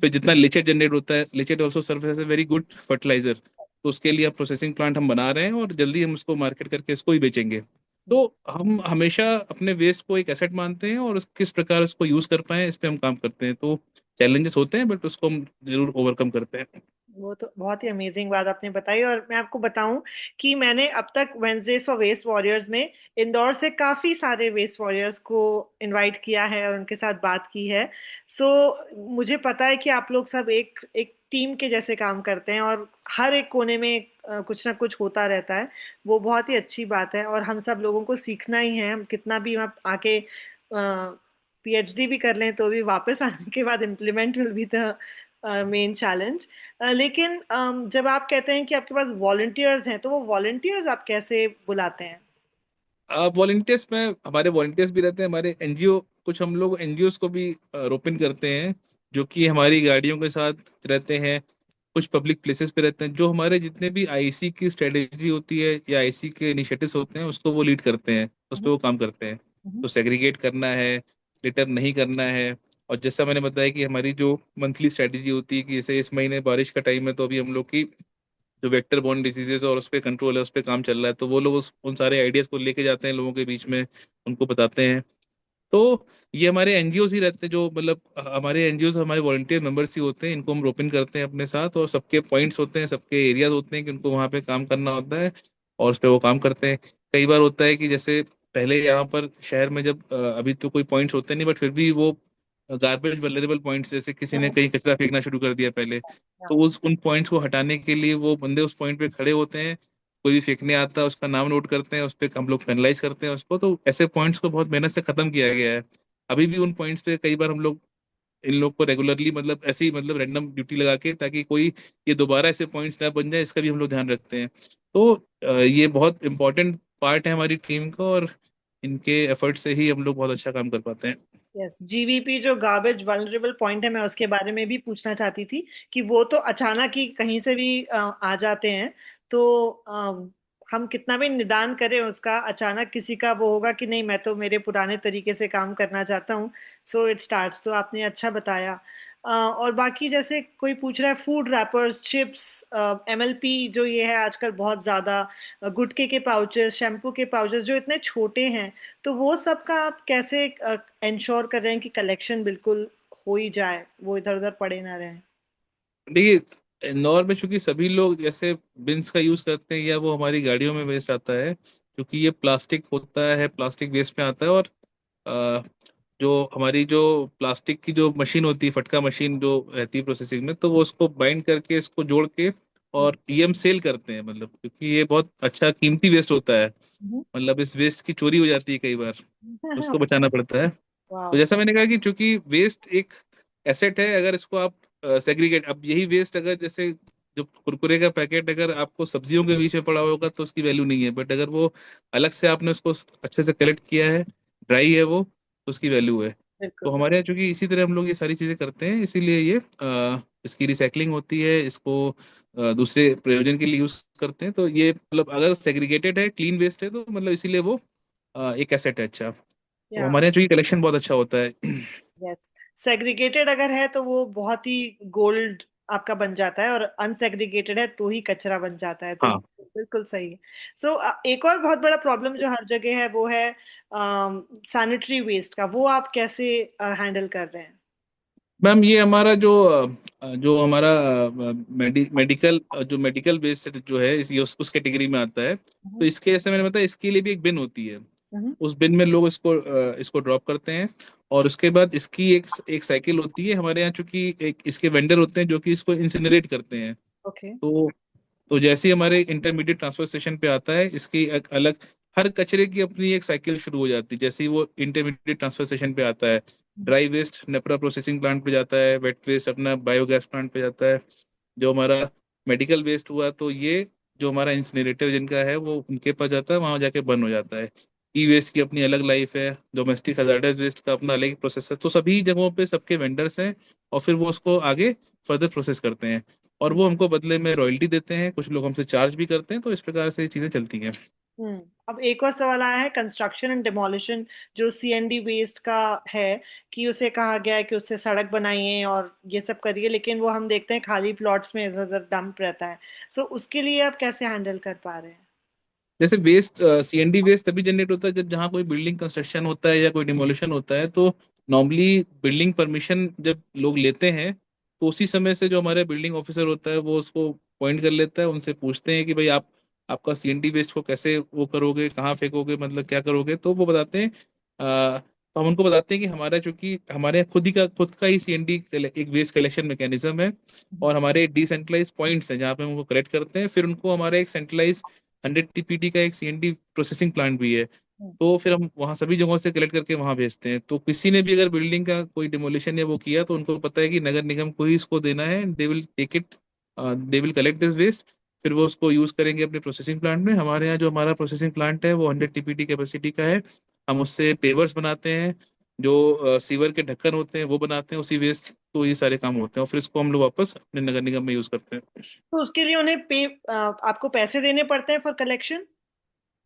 फिर जितना लिचेट जनरेट होता है, leachate also serve as a very good fertiliser, तो उसके लिए प्रोसेसिंग प्लांट हम बना रहे हैं, और जल्दी हम उसको मार्केट करके इसको ही बेचेंगे। तो हम हमेशा अपने वेस्ट को एक एसेट मानते हैं, और किस प्रकार उसको यूज कर पाए इस पे हम काम करते हैं। तो चैलेंजेस होते हैं बट उसको हम जरूर ओवरकम करते हैं। वो तो बहुत ही अमेजिंग बात आपने बताई, और मैं आपको बताऊं कि मैंने अब तक वेंसडेज फॉर वेस्ट वॉरियर्स में इंदौर से काफी सारे वेस्ट वॉरियर्स को इनवाइट किया है और उनके साथ बात की है। सो मुझे पता है कि आप लोग सब एक एक टीम के जैसे काम करते हैं, और हर एक कोने में कुछ ना कुछ होता रहता है। वो बहुत ही अच्छी बात है, और हम सब लोगों को सीखना ही है। हम कितना भी वहाँ आके पीएचडी भी कर लें तो भी वापस आने के बाद implement will be the main challenge. लेकिन जब आप कहते हैं कि आपके पास वॉलंटियर्स हैं, तो वो वॉलंटियर्स आप कैसे बुलाते हैं? वॉलंटियर्स में हमारे वॉलंटियर्स भी रहते हैं, हमारे एनजीओ, कुछ हम लोग एनजीओस को भी रोपिन करते हैं, जो कि हमारी गाड़ियों के साथ रहते हैं, कुछ पब्लिक प्लेसेस पे रहते हैं, जो हमारे जितने भी आईसी की स्ट्रेटेजी होती है या आईसी के इनिशिएटिव्स होते हैं उसको वो लीड करते हैं, उस पर हम्म, वो काम करते हैं। हम्म, तो सेग्रीगेट करना है, लिटर नहीं करना है। और जैसा मैंने बताया कि हमारी जो मंथली स्ट्रेटेजी होती है कि जैसे इस महीने बारिश का टाइम है, तो अभी हम लोग की जो वेक्टर बॉर्न डिजीजेस और उस पे कंट्रोल है, उस पे काम चल रहा है, तो वो लोग उन सारे आइडियाज को लेके जाते हैं लोगों के बीच में, उनको बताते हैं। तो ये हमारे एनजीओ ही रहते हैं, जो मतलब हमारे एनजीओ हमारे वॉलंटियर मेंबर्स ही होते हैं, इनको हम रोपिन करते हैं अपने साथ, और सबके पॉइंट्स होते हैं, सबके एरियाज होते हैं कि उनको वहाँ पे काम करना होता है, और उस पे वो काम करते हैं। कई बार होता है कि जैसे पहले यहाँ पर शहर में जब अभी तो कोई पॉइंट्स होते नहीं, बट फिर भी वो गार्बेज वल्नरेबल पॉइंट्स, जैसे किसी ने हम्म, कहीं कचरा फेंकना शुरू कर दिया पहले, तो उस उन पॉइंट्स को हटाने के लिए वो बंदे उस पॉइंट पे खड़े होते हैं। कोई भी फेंकने आता है उसका नाम नोट करते हैं, उस पर हम लोग पेनलाइज करते हैं उसको। तो ऐसे पॉइंट्स को बहुत मेहनत से खत्म किया गया है। अभी भी उन पॉइंट्स पे कई बार हम लोग इन लोग को रेगुलरली, मतलब ऐसे ही, मतलब रैंडम ड्यूटी लगा के, ताकि कोई ये दोबारा ऐसे पॉइंट्स ना बन जाए, इसका भी हम लोग ध्यान रखते हैं। तो ये बहुत इंपॉर्टेंट पार्ट है हमारी टीम का, और इनके एफर्ट से ही हम लोग बहुत अच्छा काम कर पाते हैं। यस, जीवीपी जो गार्बेज वल्नरेबल पॉइंट है, मैं उसके बारे में भी पूछना चाहती थी कि वो तो अचानक ही कहीं से भी आ जाते हैं। तो हम कितना भी निदान करें उसका, अचानक किसी का वो होगा कि नहीं, मैं तो मेरे पुराने तरीके से काम करना चाहता हूँ, सो इट स्टार्ट्स। तो आपने अच्छा बताया। और बाकी जैसे कोई पूछ रहा है, फूड रैपर्स, चिप्स, एमएलपी जो ये है आजकल बहुत ज्यादा, गुटखे के पाउचेस, शैम्पू के पाउचेस जो इतने छोटे हैं, तो वो सब का आप कैसे इंश्योर कर रहे हैं कि कलेक्शन बिल्कुल हो ही जाए, वो इधर उधर पड़े ना रहें? देखिए, इंदौर में चूंकि सभी लोग जैसे बिन्स का यूज करते हैं, या वो हमारी गाड़ियों में वेस्ट आता है, क्योंकि ये प्लास्टिक होता है, प्लास्टिक वेस्ट में आता है। और अ, जो हमारी जो प्लास्टिक की जो मशीन होती है, फटका मशीन जो रहती है प्रोसेसिंग में, तो वो उसको बाइंड करके, इसको जोड़ के, और ईएम सेल करते हैं, मतलब क्योंकि ये बहुत अच्छा कीमती वेस्ट होता है। मतलब इस वेस्ट की चोरी हो जाती है कई बार, तो उसको बचाना पड़ता है। तो वाह। जैसा मैंने कहा कि चूंकि वेस्ट एक एसेट है, अगर इसको आप सेग्रीगेट, अब यही वेस्ट अगर जैसे जो कुरकुरे का पैकेट अगर आपको सब्जियों के बीच में पड़ा होगा तो उसकी वैल्यू नहीं है, बट अगर वो अलग से आपने उसको अच्छे से कलेक्ट किया है, ड्राई है वो, तो उसकी वैल्यू है। तो बिल्कुल हमारे यहाँ चूंकि इसी तरह हम लोग ये सारी चीजें करते हैं, इसीलिए ये इसकी रिसाइकलिंग होती है, इसको दूसरे प्रयोजन के लिए यूज करते हैं। तो ये मतलब अगर सेग्रीगेटेड है, क्लीन वेस्ट है, तो मतलब इसीलिए वो एक एसेट है अच्छा। तो या हमारे यहाँ चूंकि कलेक्शन बहुत अच्छा होता है। यस, सेग्रीगेटेड अगर है तो वो बहुत ही गोल्ड आपका बन जाता है, और अनसेग्रीगेटेड है तो ही कचरा बन जाता है। तो हाँ बिल्कुल सही है। सो एक और बहुत बड़ा प्रॉब्लम जो हर जगह है वो है सैनिटरी वेस्ट का। वो आप कैसे हैंडल कर रहे हैं? मैम, ये हमारा जो हमारा मेडिकल जो मेडिकल वेस्ट जो है, उस कैटेगरी में आता है। तो हम्म, इसके, जैसे मैंने बताया, इसके लिए भी एक बिन होती है। हम्म, उस बिन में लोग इसको ड्रॉप करते हैं, और उसके बाद इसकी एक साइकिल होती है हमारे यहाँ, चूंकि एक इसके वेंडर होते हैं जो कि इसको इंसिनरेट करते हैं। ओके। तो जैसे ही हमारे इंटरमीडिएट ट्रांसफर स्टेशन पे आता है, इसकी एक अलग, हर कचरे की अपनी एक साइकिल शुरू हो जाती है जैसे ही वो इंटरमीडिएट ट्रांसफर स्टेशन पे आता है। Dry waste Nepra processing plant पे जाता है, वेट वेस्ट अपना बायोगैस प्लांट पे जाता है। जो हमारा मेडिकल वेस्ट हुआ, तो ये जो हमारा इंसिनरेटर जिनका है वो उनके पास जाता है, वहां जाके बर्न हो जाता है। ई वेस्ट की अपनी अलग लाइफ है, डोमेस्टिक हजार्डस वेस्ट का अपना अलग प्रोसेस है। तो सभी जगहों पे सबके वेंडर्स हैं, और फिर वो उसको आगे फर्दर प्रोसेस करते हैं, और वो हमको बदले में रॉयल्टी देते हैं, कुछ लोग हमसे चार्ज भी करते हैं। तो इस प्रकार से ये चीजें चलती हैं। हम्म। अब एक और सवाल आया है, कंस्ट्रक्शन एंड डिमोलिशन जो सीएनडी वेस्ट का है, कि उसे कहा गया है कि उससे सड़क बनाइए और ये सब करिए, लेकिन वो हम देखते हैं खाली प्लॉट्स में इधर उधर डंप रहता है। सो उसके लिए आप कैसे हैंडल कर पा रहे हैं? जैसे वेस्ट, सीएनडी वेस्ट तभी जनरेट होता है जब जहाँ कोई बिल्डिंग कंस्ट्रक्शन होता है या कोई डिमोलिशन होता है। तो नॉर्मली बिल्डिंग परमिशन जब लोग लेते हैं, तो उसी समय से जो हमारे बिल्डिंग ऑफिसर होता है वो उसको पॉइंट कर लेता है, उनसे पूछते हैं कि भाई आप आपका सीएनडी वेस्ट को कैसे वो करोगे, कहाँ फेंकोगे, मतलब क्या करोगे। तो वो बताते हैं। तो हम उनको बताते हैं कि हमारा, चूंकि हमारे खुद का ही सीएनडी एक वेस्ट कलेक्शन मैकेनिज्म है, और हमारे डिसेंट्रलाइज पॉइंट्स हैं जहाँ पे हम उनको कलेक्ट करते हैं, फिर उनको हमारे एक सेंट्रलाइज 100 TPD का एक CND प्रोसेसिंग प्लांट भी है। तो फिर हम वहाँ सभी जगहों से कलेक्ट करके वहाँ भेजते हैं। तो किसी ने भी अगर बिल्डिंग का कोई डिमोलिशन या वो किया तो उनको पता है कि नगर निगम को ही इसको देना है। They will take it, they will collect this waste, फिर वो उसको यूज करेंगे अपने प्रोसेसिंग प्लांट में। हमारे यहाँ जो हमारा प्रोसेसिंग प्लांट है वो 100 TPD कैपेसिटी का है। हम उससे पेवर्स बनाते हैं, जो सीवर के ढक्कन होते हैं वो बनाते हैं उसी वेस्ट। तो ये सारे काम होते हैं और फिर इसको हम लोग वापस अपने नगर निगम में यूज करते हैं। तो उसके लिए उन्हें आपको पैसे देने पड़ते हैं फॉर कलेक्शन?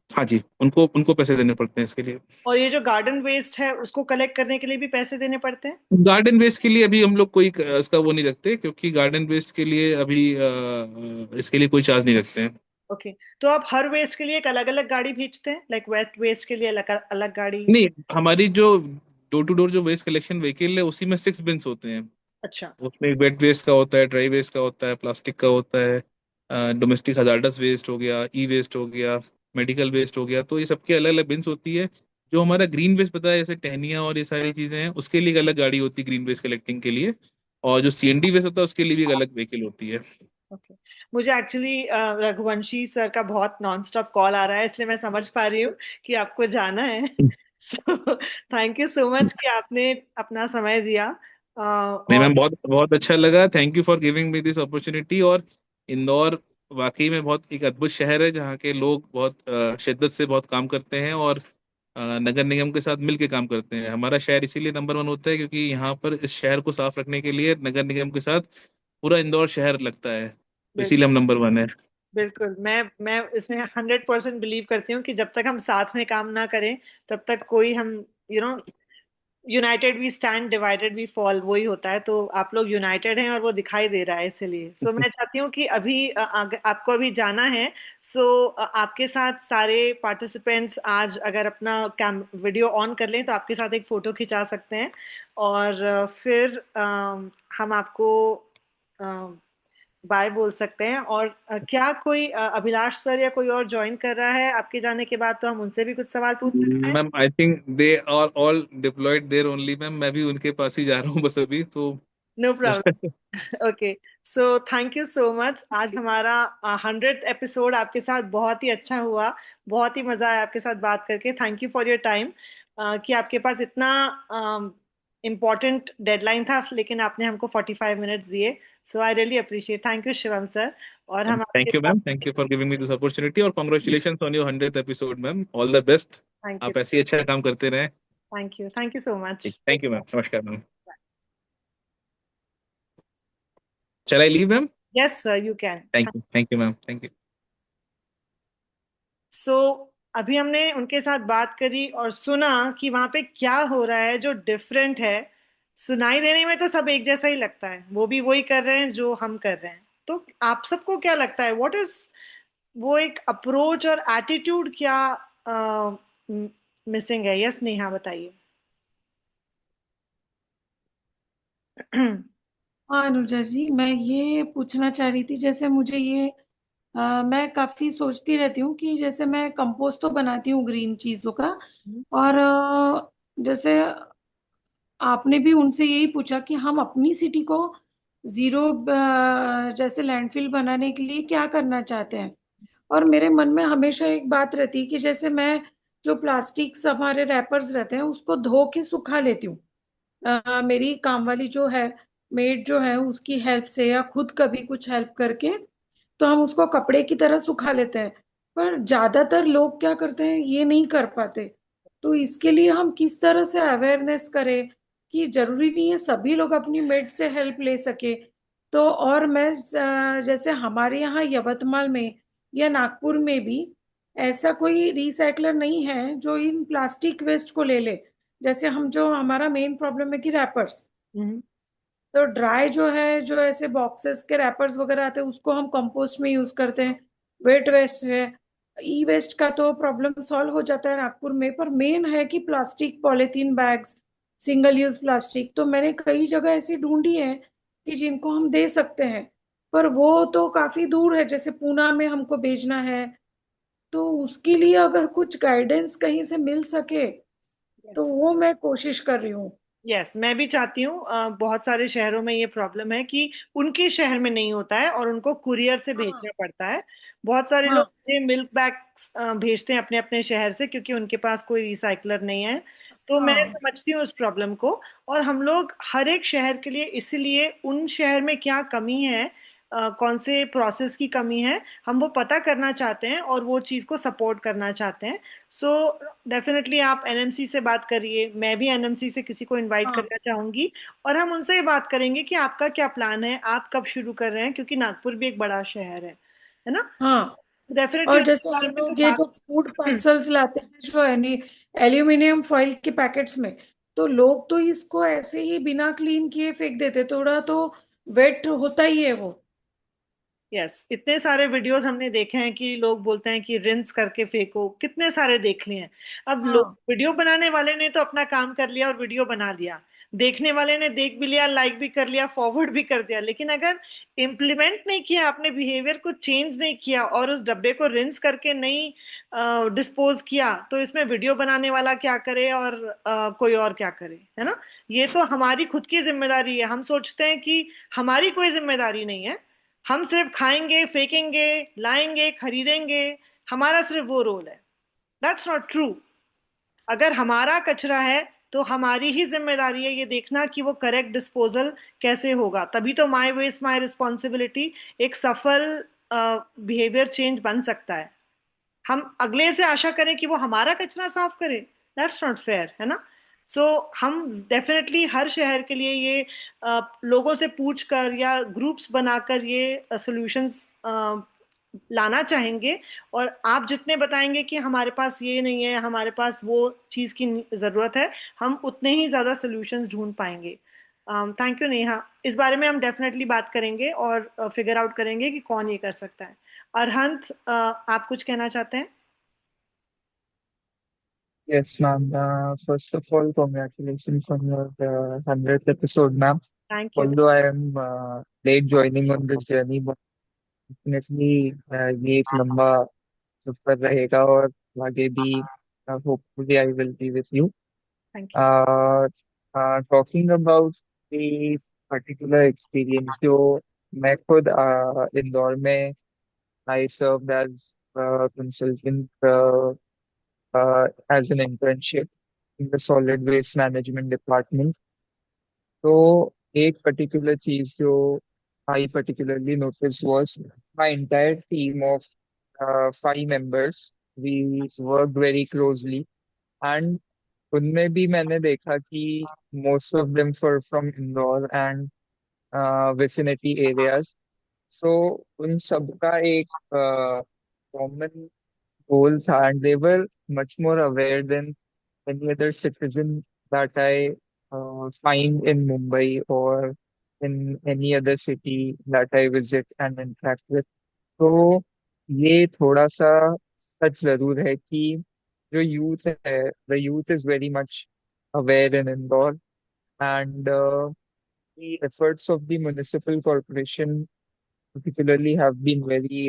हाँ जी, उनको उनको पैसे देने पड़ते हैं इसके लिए। और ये जो गार्डन वेस्ट है उसको कलेक्ट करने के लिए भी पैसे देने पड़ते हैं? गार्डन वेस्ट के लिए अभी हम लोग कोई इसका वो नहीं रखते, क्योंकि गार्डन वेस्ट के लिए अभी इसके लिए कोई चार्ज नहीं रखते हैं। ओके। तो आप हर वेस्ट के लिए एक अलग अलग गाड़ी भेजते हैं, लाइक वेट वेस्ट के लिए अलग अलग गाड़ी? नहीं, हमारी जो डोर टू डोर जो वेस्ट कलेक्शन व्हीकल है उसी में 6 बिन्स होते हैं। अच्छा। उसमें वेट वेस्ट का होता है, ड्राई वेस्ट का होता है, प्लास्टिक का होता है, डोमेस्टिक हजार्डस वेस्ट हो गया, ई वेस्ट हो गया, मेडिकल वेस्ट हो गया। तो ये सबकी अलग अलग बिन्स होती है। जो हमारा ग्रीन वेस्ट पता है, जैसे टहनियाँ और ये सारी चीजें हैं, उसके लिए एक अलग गाड़ी होती है ग्रीन वेस्ट कलेक्टिंग के लिए। और जो CND वेस्ट होता है उसके लिए भी एक अलग व्हीकल होती है। ओके। मुझे एक्चुअली रघुवंशी सर का बहुत नॉन स्टॉप कॉल आ रहा है, इसलिए मैं समझ पा रही हूँ कि आपको जाना है। सो थैंक यू सो मच कि आपने अपना समय दिया। नहीं और मैम, बहुत बहुत अच्छा लगा। Thank you for giving me this opportunity. और इंदौर वाकई में बहुत एक अद्भुत शहर है, जहाँ के लोग बहुत शिद्दत से बहुत काम करते हैं और नगर निगम के साथ मिल के काम करते हैं। हमारा शहर इसीलिए नंबर 1 होता है क्योंकि यहाँ पर इस शहर को साफ रखने के लिए नगर निगम के साथ पूरा इंदौर शहर लगता है, तो इसीलिए हम नंबर 1 है। बिल्कुल, मैं इसमें 100% बिलीव करती हूँ कि जब तक हम साथ में काम ना करें तब तक कोई हम you know united we stand, divided we fall, वही होता है। तो आप लोग यूनाइटेड हैं और वो दिखाई दे रहा है, इसलिए मैं चाहती हूँ कि अभी आपको अभी जाना है। आपके साथ सारे पार्टिसिपेंट्स आज अगर अपना कैम वीडियो ऑन कर लें तो आपके साथ एक फोटो खिंचा सकते हैं। और फिर हम आपको बाय बोल सकते हैं। और क्या कोई अभिलाष सर या कोई और ज्वाइन कर रहा है आपके जाने के बाद, तो हम उनसे भी कुछ सवाल पूछ सकते हैं? Ma'am I think they are all deployed there only ma'am. मैं भी उनके पास ही जा रहा हूँ बस अभी तो। No problem. Okay. So thank you so much. आज हमारा 100th एपिसोड आपके साथ बहुत ही अच्छा हुआ। बहुत ही मजा आया आपके साथ बात करके। Thank you for your time, कि आपके पास इतना इम्पोर्टेंट डेडलाइन था लेकिन आपने हमको 45 मिनट्स दिए। So I really appreciate. Thank you Shivam sir. और हम आपके थैंक यू साथ। Ma'am, thank you for giving me this opportunity और congratulation on your 100th episode ma'am. All the best. Thank you. आप ऐसे ही अच्छा काम करते रहें। Thank you so much. Thank you ma'am, नमस्कार मैम। चल I leave ma'am. Yes sir, you can. Thank you ma'am, thank you. So अभी हमने उनके साथ बात करी और सुना कि वहां पे क्या हो रहा है जो डिफरेंट है। सुनाई देने में तो सब एक जैसा ही लगता है, वो भी वही कर रहे हैं जो हम कर रहे हैं। तो आप सबको क्या लगता है, व्हाट इज वो एक अप्रोच और एटीट्यूड क्या मिसिंग है? यस नेहा, बताइए। हाँ अनुजा जी, मैं ये पूछना चाह रही थी। जैसे मुझे ये मैं काफी सोचती रहती हूँ कि जैसे मैं कंपोस्ट तो बनाती हूँ ग्रीन चीजों का। और जैसे आपने भी उनसे यही पूछा कि हम अपनी सिटी को जीरो जैसे लैंडफिल बनाने के लिए क्या करना चाहते हैं। और मेरे मन में हमेशा एक बात रहती है कि जैसे मैं जो प्लास्टिक्स हमारे रैपर्स रहते हैं उसको धो के सुखा लेती हूँ। मेरी काम वाली जो है, मेड जो है, उसकी हेल्प से या खुद कभी कुछ हेल्प करके तो हम उसको कपड़े की तरह सुखा लेते हैं। पर ज्यादातर लोग क्या करते हैं, ये नहीं कर पाते। तो इसके लिए हम किस तरह से अवेयरनेस करें कि जरूरी नहीं है सभी लोग अपनी मेड से हेल्प ले सके। तो और मैं जैसे हमारे यहाँ यवतमाल में या नागपुर में भी ऐसा कोई रिसाइकलर नहीं है जो इन प्लास्टिक वेस्ट को ले ले। जैसे हम जो हमारा मेन प्रॉब्लम है कि रैपर्स, हम्म। तो ड्राई जो है, जो ऐसे बॉक्सेस के रैपर्स वगैरह आते हैं उसको हम कंपोस्ट में यूज करते हैं। वेट वेस्ट है, ई वेस्ट का तो प्रॉब्लम सॉल्व हो जाता है नागपुर में। पर मेन है कि plastic polythene bags, single use plastic, तो मैंने कई जगह ऐसी ढूंढी है कि जिनको हम दे सकते हैं। पर वो तो काफी दूर है, जैसे पूना में हमको भेजना है। तो उसके लिए अगर कुछ गाइडेंस कहीं से मिल सके तो यस। वो मैं कोशिश कर रही हूँ। यस, मैं भी चाहती हूँ। बहुत सारे शहरों में ये प्रॉब्लम है कि उनके शहर में नहीं होता है और उनको कुरियर से हाँ। भेजना पड़ता है। बहुत सारे लोग हाँ मुझे मिल्क बैग्स भेजते हैं अपने अपने शहर से, क्योंकि उनके पास कोई रिसाइकलर नहीं है। तो मैं हाँ समझती हूँ उस प्रॉब्लम को। और हम लोग हर एक शहर के लिए, इसीलिए उन शहर में क्या कमी है, कौन से प्रोसेस की कमी है, हम वो पता करना चाहते हैं और वो चीज़ को सपोर्ट करना चाहते हैं। सो डेफिनेटली आप एनएमसी से बात करिए, मैं भी एनएमसी से किसी को इनवाइट हाँ करना चाहूंगी। और हम उनसे ही बात करेंगे कि आपका क्या प्लान है, आप कब शुरू कर रहे हैं, क्योंकि नागपुर भी एक बड़ा शहर है ना। हाँ। डेफिनेटली और उस जैसे बारे हम में तो लोग ये बात। जो फूड पार्सल्स लाते हैं जो एल्यूमिनियम फॉइल के पैकेट्स में, तो लोग तो इसको ऐसे ही बिना क्लीन किए फेंक देते, थोड़ा तो वेट होता ही है वो। यस, इतने सारे वीडियोस हमने देखे हैं कि लोग बोलते हैं कि रिंस करके फेंको, कितने सारे देख लिए हैं। अब लोग, हाँ वीडियो बनाने वाले ने तो अपना काम कर लिया और वीडियो बना दिया, देखने वाले ने देख भी लिया, लाइक भी कर लिया, फॉरवर्ड भी कर दिया, लेकिन अगर इम्प्लीमेंट नहीं किया, आपने बिहेवियर को चेंज नहीं किया और उस डब्बे को रिंस करके नहीं डिस्पोज किया, तो इसमें वीडियो बनाने वाला क्या करे और कोई और क्या करे, है ना। ये तो हमारी खुद की जिम्मेदारी है। हम सोचते हैं कि हमारी कोई जिम्मेदारी नहीं है, हम सिर्फ खाएंगे, फेंकेंगे, लाएंगे, खरीदेंगे, हमारा सिर्फ वो रोल है। That's not true. अगर हमारा कचरा है तो हमारी ही जिम्मेदारी है ये देखना कि वो करेक्ट डिस्पोजल कैसे होगा, तभी तो माई वेस्ट माई रिस्पॉन्सिबिलिटी एक सफल बिहेवियर चेंज बन सकता है। हम अगले से आशा करें कि वो हमारा कचरा साफ करे, दैट्स नॉट फेयर, है ना। सो हम डेफिनेटली हर शहर के लिए ये लोगों से पूछ कर या ग्रुप्स बनाकर ये सॉल्यूशंस लाना चाहेंगे। और आप जितने बताएंगे कि हमारे पास ये नहीं है, हमारे पास वो चीज़ की ज़रूरत है, हम उतने ही ज़्यादा सॉल्यूशंस ढूंढ पाएंगे। थैंक यू नेहा, इस बारे में हम डेफिनेटली बात करेंगे और फिगर आउट करेंगे कि कौन ये कर सकता है। अरहंत, आप कुछ कहना चाहते हैं? Yes, ma'am. First of all, congratulations on your 100th episode, ma'am. Thank you. Although I am late joining on this journey, but definitely ये एक लंबा सफर रहेगा और आगे भी hopefully I will be with you. Thank you. Uh, Talking about the particular experience, जो मैं खुद इंदौर में I served as consultant as an internship in the solid waste management department. तो एक particular चीज जो I particularly noticed was my entire team of 5 members. We worked very closely, and उनमें भी मैंने देखा कि most of them were from Indore and vicinity areas. So उन सबका एक common goal था, and they were much more aware than any other citizen that I find in Mumbai or in any other city that I visit and interact with. तो ये थोड़ा सा सच जरूर है कि जो यूथ है, the youth is very much aware in Indore, and the efforts of the municipal corporation particularly have been very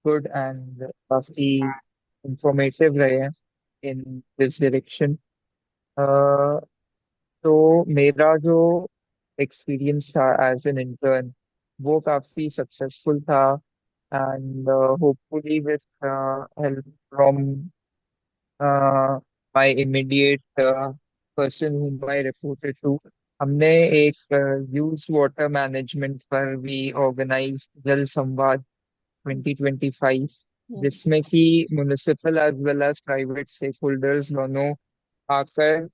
good and काफी informative रहे हैं in this direction. Uh, तो मेरा जो एक्सपीरियंस था एज एन इंटर्न वो काफी सक्सेसफुल था, and hopefully with help from my immediate person whom I reported to, हमने एक यूज वाटर मैनेजमेंट पर भी ऑर्गेनाइज जल संवाद 2025, हम्म। जिसमें कि municipal as well as private stake holders दोनों आकर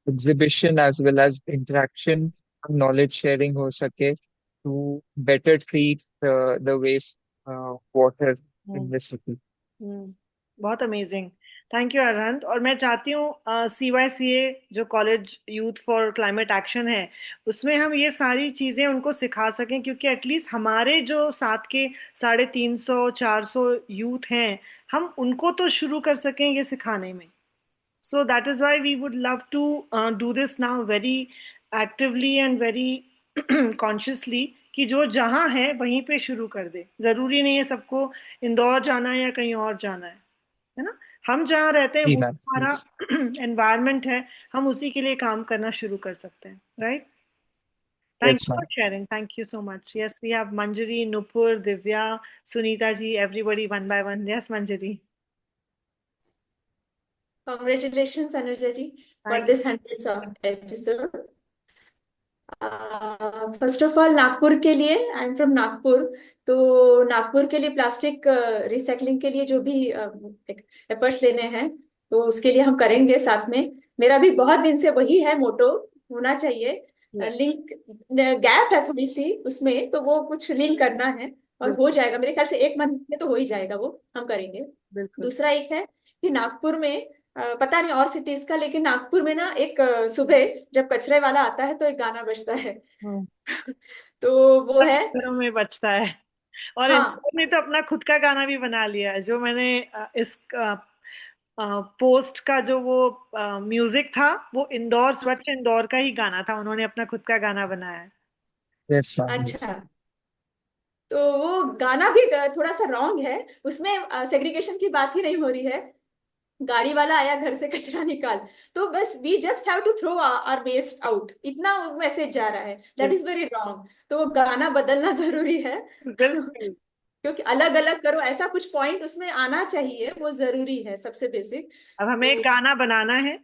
exhibition as well as interaction, knowledge sharing हो सके to better treat the waste water in hmm. The city. Hmm. बहुत अमेजिंग। Thank you Arhant. और मैं चाहती हूँ CYCA जो college youth for climate action है, उसमें हम ये सारी चीज़ें उनको सिखा सकें, क्योंकि एटलीस्ट हमारे जो साथ के 350-400 यूथ हैं, हम उनको तो शुरू कर सकें ये सिखाने में। So that is why we would love to do this now very actively and very consciously, कि जो जहाँ है वहीं पे शुरू कर दे। जरूरी नहीं है सबको इंदौर जाना है या कहीं और जाना है ना। हम जहाँ रहते हैं जी वो मैम, हमारा एनवायरनमेंट है, हम उसी के लिए काम करना शुरू कर सकते हैं, right. Thank Yes, you for ma'am. sharing. Thank you so much. Yes, we have Manjari, Nupur, Divya, Sunita ji, everybody one by one. Yes, Manjari. Congratulations, Anuja ji, for Thank this hundreds of episode. First of all Nagpur के लिए, आई एम फ्रॉम नागपुर, तो नागपुर के लिए प्लास्टिक रिसाइकलिंग के लिए जो भी एफर्ट्स लेने हैं तो उसके लिए हम करेंगे साथ में। मेरा भी बहुत दिन से वही है मोटो, होना चाहिए Yes. लिंक। गैप है थोड़ी सी उसमें, तो वो कुछ लिंक करना है और हो जाएगा मेरे ख्याल से 1 मंथ में, तो हो ही जाएगा वो, हम करेंगे। बिल्कुल। दूसरा एक है कि नागपुर में पता नहीं और सिटीज का, लेकिन नागपुर में ना एक सुबह जब कचरे वाला आता है तो एक गाना बजता है। तो वो है, घरों में बचता है। और हाँ इंदौर ने तो अपना खुद का गाना भी बना लिया है, जो मैंने इस पोस्ट का जो वो म्यूजिक था, वो इंदौर, स्वच्छ इंदौर का ही गाना था। उन्होंने अपना खुद का गाना बनाया है। Yes, ma'am. Yes. अच्छा। तो वो गाना भी थोड़ा सा रॉन्ग है, उसमें सेग्रीगेशन की बात ही नहीं हो रही है। गाड़ी वाला आया घर से कचरा निकाल, तो बस we just have to throw our waste out, इतना मैसेज जा रहा है, दैट इज वेरी रॉन्ग। तो वो गाना बदलना जरूरी है बिल्कुल। क्योंकि अलग अलग करो, ऐसा कुछ पॉइंट उसमें आना चाहिए, वो जरूरी है सबसे बेसिक। अब हमें एक तो गाना बनाना है,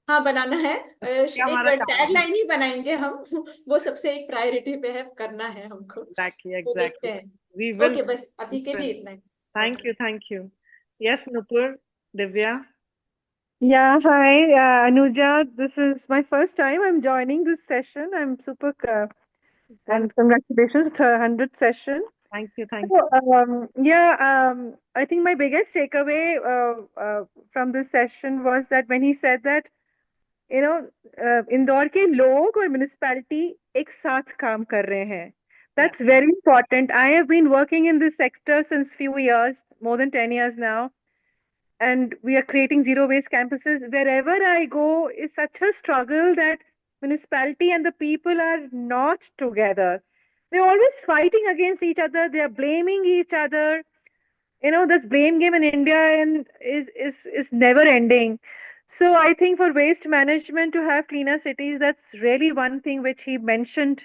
हाँ बनाना है, ये एक हमारा काम टैग है। लाइन ही बनाएंगे हम वो सबसे एक प्रायोरिटी पे है, करना है हमको। एग्जैक्टली, तो देखते एग्जैक्टली। हैं। We will. ओके, बस अभी के लिए इतना ही। Thank okay. You, thank you. Yes, Nupur, Divya. Yeah, hi, Anuja. This is my first time I'm joining this session. I'm super, and congratulations, the 100th session. Thank you, thank So, I think my biggest takeaway from this session was that when he said that, Indore के लोग और म्युनिसिपैलिटी एक साथ काम कर रहे हैं. That's very important. I have been working in this sector since few years, more than 10 years now. And we are creating zero waste campuses. Wherever I go is such a struggle that municipality and the people are not together. They're always fighting against each other. They are blaming each other. This blame game in India and is never ending. So I think for waste management to have cleaner cities, that's really one thing which he mentioned,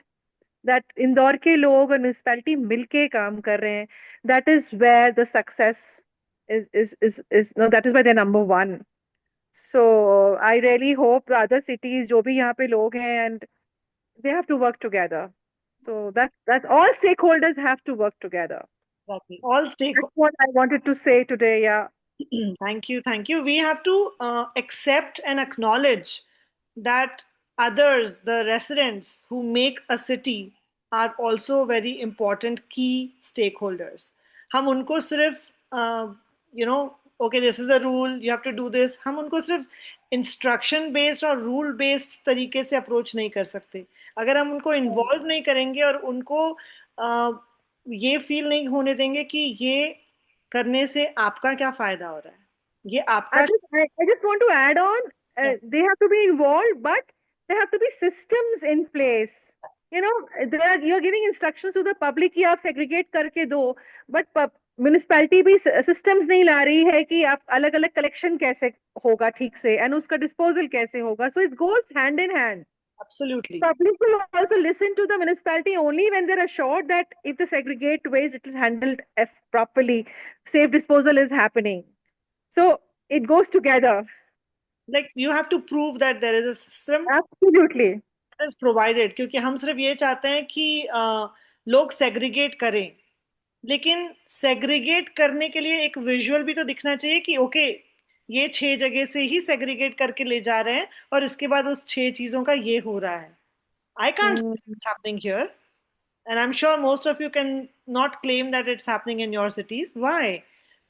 that Indore के लोग और म्युनिसिपैलिटी मिलके काम कर रहे हैं. That is where the success is no, that is why they're number one. So I really hope the other cities जो भी यहाँ पे लोग हैं, and they have to work together. So that all stakeholders have to work together. You. All stake. That's what I wanted to say today. Yeah. Thank you, thank you. We have to accept and acknowledge that others, the residents who make a city, are also very important key stakeholders. हम उनको सिर्फ okay, this is the rule, you have to do this, हम उनको सिर्फ इंस्ट्रक्शन बेस्ड और रूल बेस्ड तरीके से अप्रोच नहीं कर सकते। अगर हम उनको इन्वॉल्व नहीं करेंगे और उनको ये फील नहीं होने देंगे कि ये करने से आपका क्या फायदा हो रहा है, ये आपका। I just want to add on, they have to be involved, but there have to be systems in place. You're giving instructions to the public कि आप segregate करके दो, but म्युनिसिपैलिटी भी systems नहीं ला रही है कि आप अलग अलग collection कैसे होगा ठीक से, and उसका disposal कैसे होगा. So it goes hand in hand. Absolutely. Public will also listen to the municipality only when they're assured that if they segregate waste, it is handled properly, safe disposal is happening. So it goes together. Like you have to prove that there is a system Absolutely. that is provided, क्योंकि हम सिर्फ ये चाहते हैं कि लोग सेग्रीगेट करें, लेकिन सेग्रीगेट करने के लिए एक विजुअल भी तो दिखना चाहिए कि ओके, ये 6 जगह से ही सेग्रीगेट करके ले जा रहे हैं और इसके बाद उस 6 चीजों का ये हो रहा है. I can't see what's happening here, and I'm sure most of you can not claim that it's happening in your cities. Why?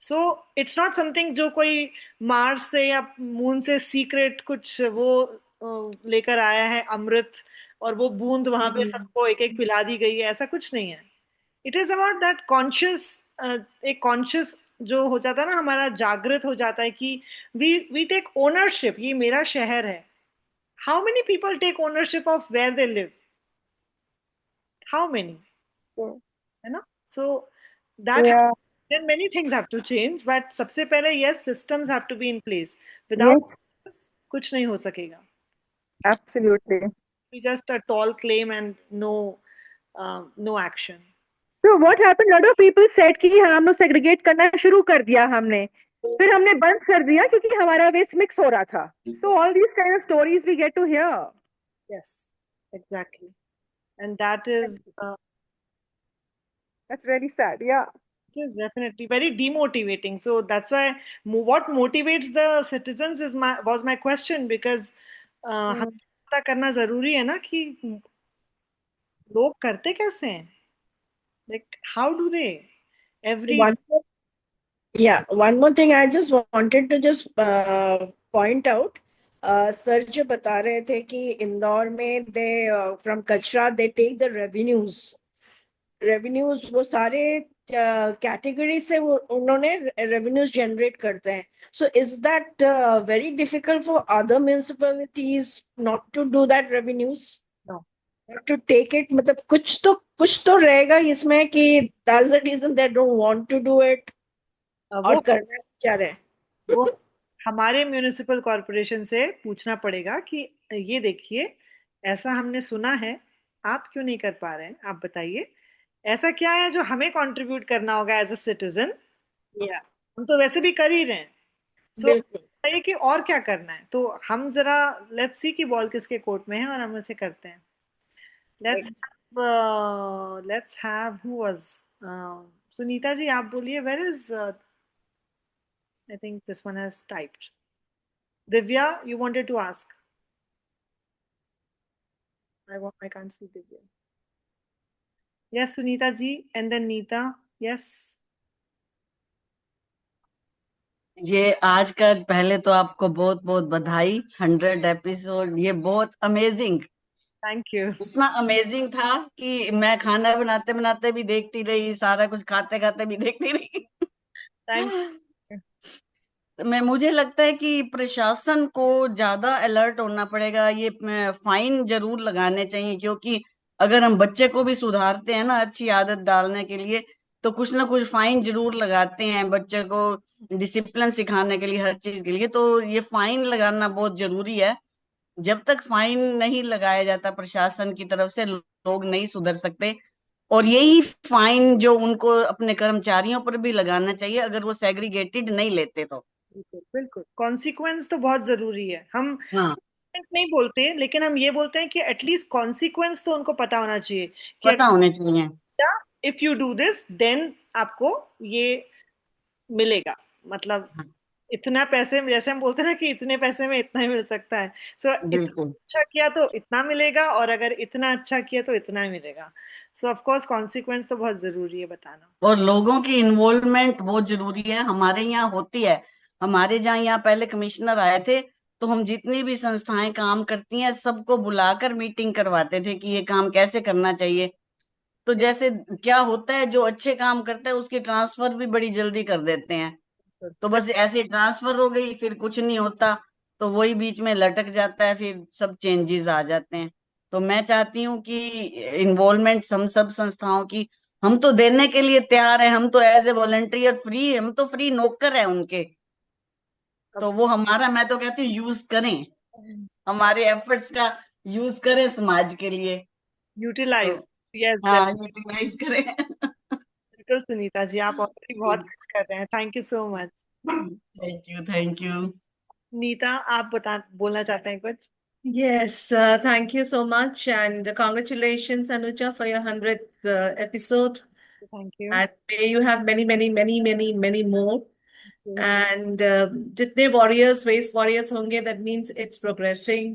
So it's not something जो कोई मार्स से या मून से सीक्रेट कुछ वो लेकर आया है अमृत, और वो बूंद वहां पे सबको एक एक पिला दी गई है, ऐसा कुछ नहीं है. It is about that conscious, एक कॉन्शियस जो हो जाता है ना, हमारा जागृत हो जाता है कि वी टेक ओनरशिप, ये मेरा शहर है. How many people take ownership of where they live? How many? है ना? So that then many things have to change, but सबसे पहले yes, systems have to be in place. Without systems, कुछ नहीं हो सकेगा. Absolutely. be just a tall claim and no action. So what happened? Lot of people said कि हाँ हम लोग segregate करना शुरू कर दिया हमने, फिर हमने बंद कर दिया क्योंकि हमारा waste mix हो रहा था. So all these kind of stories we get to hear. Yes, exactly. And that is That's really sad. Yeah. it is definitely very demotivating. So that's why what motivates the citizens was my question, because हमें पता करना जरूरी है ना कि लोग करते कैसे हैं, like how do they every One Yeah, one more thing I just wanted to just point out. Sir जो बता रहे थे कि इंदौर में दे फ्रॉम कचरा दे टेक द रेवेन्यूज वो सारे कैटेगरी से वो उन्होंने रेवेन्यूज जनरेट करते हैं. So is that very difficult for other municipalities not to do that revenues, to take it? मतलब कुछ तो रहेगा इसमें कि that's the reason they don't want to do it, और करना क्या रहे. वो हमारे म्यूनिसिपल कॉरपोरेशन से पूछना पड़ेगा कि ये देखिए ऐसा हमने सुना है, आप क्यों नहीं कर पा रहे हैं, आप बताइए ऐसा क्या है जो हमें कंट्रीब्यूट करना होगा एज अ सिटीजन. हम तो वैसे भी कर ही रहे हैं. सो बताइए कि और क्या करना है. तो हम जरा लेट्स सी कि बॉल किसके कोर्ट में है और हम उसे करते हैं. Let's have who was Sunita ji, आप बोलिए. Where is I think this one has typed. Divya, you wanted to ask. I can't see Divya. Yes, Sunita ji, and then Neeta. Yes. ये आज का पहले तो आपको बहुत बहुत बधाई. 100 एपिसोड, ये बहुत अमेजिंग. Thank you. इतना अमेजिंग था कि मैं खाना बनाते बनाते भी देखती रही, सारा कुछ खाते खाते भी देखती रही. थैंक मुझे लगता है कि प्रशासन को ज्यादा अलर्ट होना पड़ेगा. ये फाइन जरूर लगाने चाहिए, क्योंकि अगर हम बच्चे को भी सुधारते हैं ना अच्छी आदत डालने के लिए, तो कुछ ना कुछ फाइन जरूर लगाते हैं बच्चे को डिसिप्लिन सिखाने के लिए, हर चीज के लिए. तो ये फाइन लगाना बहुत जरूरी है. जब तक फाइन नहीं लगाया जाता प्रशासन की तरफ से, लोग नहीं सुधर सकते. और यही फाइन जो उनको अपने कर्मचारियों पर भी लगाना चाहिए अगर वो सेग्रीगेटेड नहीं लेते तो. बिल्कुल कॉन्सिक्वेंस तो बहुत जरूरी है. हम हाँ, नहीं बोलते, लेकिन हम ये बोलते हैं कि एटलीस्ट कॉन्सिक्वेंस तो उनको पता होना चाहिए कि पता होने चाहिए. If you do this then आपको ये मिलेगा. मतलब इतना पैसे, जैसे हम बोलते हैं ना कि इतने पैसे में इतना ही मिल सकता है. सो बिल्कुल. अच्छा किया तो इतना मिलेगा, और अगर इतना अच्छा किया तो इतना ही मिलेगा. सो ऑफ कोर्स कॉन्सिक्वेंस तो बहुत जरूरी है बताना. और लोगों की इन्वॉल्वमेंट बहुत जरूरी है. हमारे यहाँ होती है. हमारे जहाँ यहाँ पहले कमिश्नर आए थे, तो हम जितनी भी संस्थाएं काम करती हैं सबको बुलाकर मीटिंग करवाते थे कि ये काम कैसे करना चाहिए. तो जैसे क्या होता है, जो अच्छे काम करता है उसकी ट्रांसफर भी बड़ी जल्दी कर देते हैं. तो बस ऐसे ट्रांसफर हो गई, फिर कुछ नहीं होता, तो वही बीच में लटक जाता है, फिर सब चेंजेस आ जाते हैं. तो मैं चाहती हूँ कि इन्वॉल्वमेंट हम सब संस्थाओं की, हम तो देने के लिए तैयार हैं. हम तो एज ए वॉलंटियर फ्री, हम तो फ्री नौकर है उनके. तो वो हमारा, मैं तो कहती हूँ यूज करें, हमारे एफर्ट्स का यूज करें समाज के लिए. यूटिलाइज. यस, हाँ, यूटिलाइज करें. बिल्कुल सुनीता जी, आप ऑलरेडी बहुत कुछ कर रहे हैं. Thank you so much. Thank you, thank you. Neeta, आप बोलना चाहते हैं कुछ? Yes, thank you so much, and congratulations, Anuja, for your 100th episode. Thank you. And may you have many, many, many, many, many more. And जितने warriors, race warriors होंगे, that means it's progressing,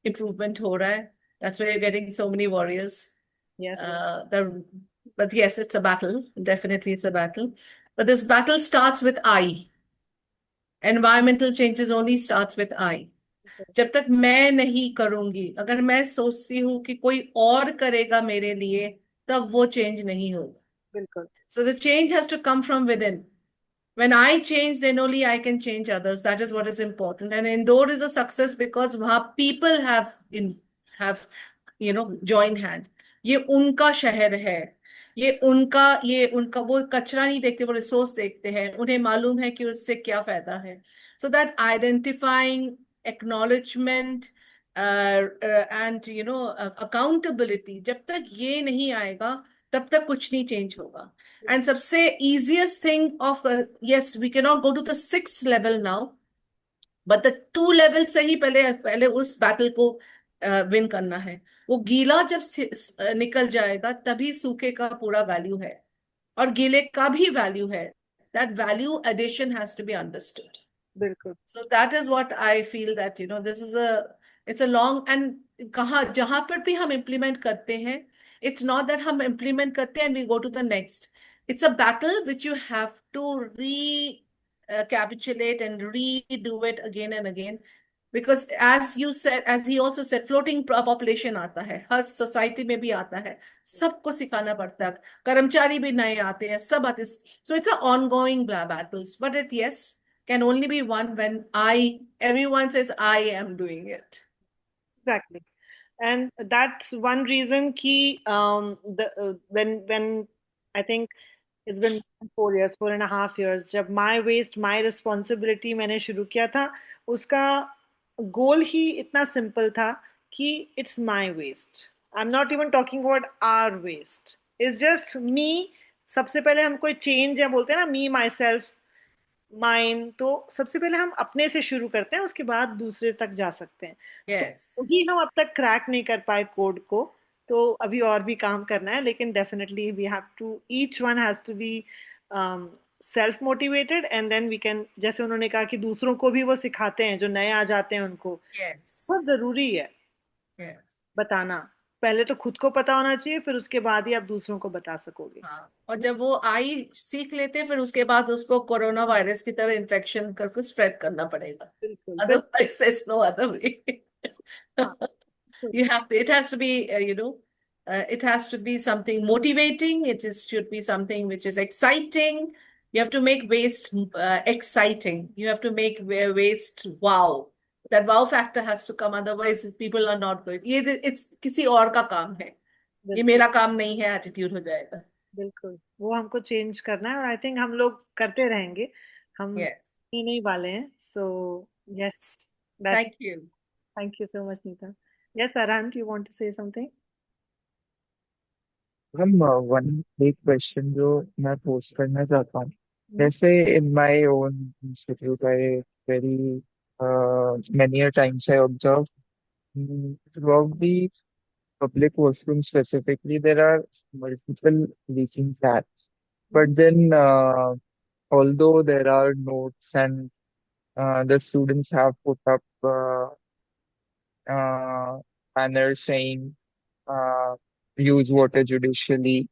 improvement हो रहा है. That's why you're getting so many warriors. Yes. But yes, it's a battle. Definitely, it's a battle. But this battle starts with I. Environmental changes only starts with I. जब तक मैं नहीं करूंगी, अगर मैं सोचती हूँ कि कोई और करेगा मेरे लिए, तब वो चेंज नहीं होगा. बिल्कुल. So the change has to come from within. When I change, then only I can change others. That is what is important. And Indore is a success because वहाँ people have joined hand. ये उनका शहर है. ये उनका वो कचरा नहीं देखते, वो रिसोर्स देखते हैं. उन्हें मालूम है कि उससे क्या फायदा है. So that identifying, acknowledgement, and accountability, जब तक ये नहीं आएगा तब तक कुछ नहीं चेंज होगा। एंड सबसे easiest thing of, yes we can not go to the 6th level now, but the 2 level से ही पहले पहले उस बैटल को विन करना है। वो गीला जब निकल जाएगा तभी सूखे का पूरा वैल्यू है, और गीले का भी वैल्यू है। That value addition has to be understood. बिल्कुल। So that is what I feel, that this is it's a long, and कहाँ जहां पर भी हम implement करते हैं, it's not that हम implement करते हैं and we go to the next. It's a battle which you have to recapitulate and redo it again and again, because as you said, as he also said, floating population आता है, हर सोसाइटी में भी आता है, सबको सिखाना पड़ता है, कर्मचारी भी नए आते हैं, सब आते हैं। So it's a ongoing battles, but yes, can only be won when everyone says I am doing it. Exactly. And that's one reason ki when I think it's been 4 years, 4.5 years, जब my waste my responsibility मैंने शुरू किया था, उसका गोल ही इतना सिंपल था कि it's my waste. I'm not even talking about our waste. It's just me. सबसे पहले हम कोई change या बोलते हैं ना, me myself माइन, तो सबसे पहले हम अपने से शुरू करते हैं, उसके बाद दूसरे तक जा सकते हैं। Yes. तो वही हम अब तक क्रैक नहीं कर पाए कोड को, तो अभी और भी काम करना है, लेकिन definitely we have to, each one has to be self motivated, and then we can, जैसे उन्होंने कहा कि दूसरों को भी वो सिखाते हैं, जो नए आ जाते हैं उनको। Yes. बहुत जरूरी है Yes. बताना। पहले तो खुद को पता होना चाहिए, फिर उसके बाद ही आप दूसरों को बता सकोगे। हाँ, और जब वो आई सीख लेते हैं, फिर उसके बाद उसको कोरोना वायरस की तरह इन्फेक्शन करके स्प्रेड करना पड़ेगा। बिल्कुल। Otherwise, there's no other way. हाँ, You have to, it has to be, it has to be something motivating. Should be something which is exciting. You have to make waste exciting. You have to make waste wow. That wow factor has to come. Otherwise, people are not going. It's किसी और का काम है, ये बिल्कुल मेरा काम नहीं है, एटीट्यूड हो जाएगा। बिल्कुल, वो हमको चेंज करना है, और आई थिंक हम लोग करते रहेंगे, हम Yes. नहीं वाले हैं। So yes, that's, Thank you. Thank you so much Neeta. Yes Arhant, you want to say something? हम वन एक क्वेश्चन जो मैं पोस्ट करना चाहता हूँ, जैसे in my own institute I very many a times I observe throughout the public washroom specifically there are multiple leaking taps, but then although there are notes and the students have put up uh, banners saying uh, use water judiciously,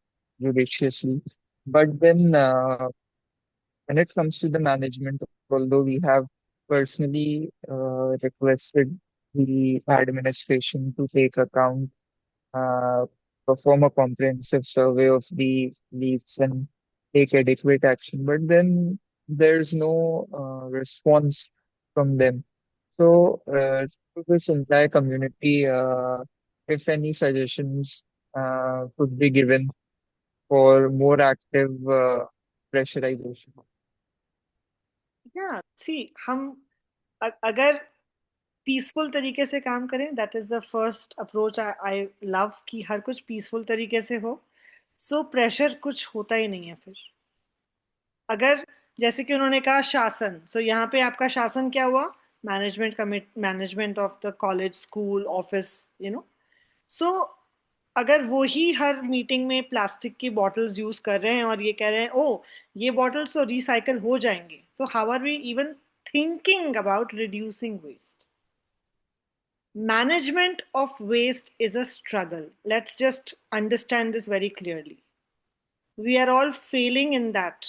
but then when it comes to the management, although we have personally requested the administration to take account, uh, perform a comprehensive survey of the leaks and take adequate action, but then there's no response from them. So, to this entire community, if any suggestions could be given for more active pressurization. या सी, हम अगर पीसफुल तरीके से काम करें, that is the first approach I love, कि हर कुछ पीसफुल तरीके से हो, सो प्रेशर कुछ होता ही नहीं है फिर। अगर जैसे कि उन्होंने कहा शासन, सो यहाँ पे आपका शासन क्या हुआ? Management of the college, school, office, so अगर वो ही हर मीटिंग में प्लास्टिक की बॉटल्स यूज कर रहे हैं और ये कह रहे हैं ओ ये बॉटल्स तो रिसाइकल हो जाएंगे, so how are we even thinking about reducing waste? Management of waste is a struggle. Let's just understand this very clearly. We are all failing in that,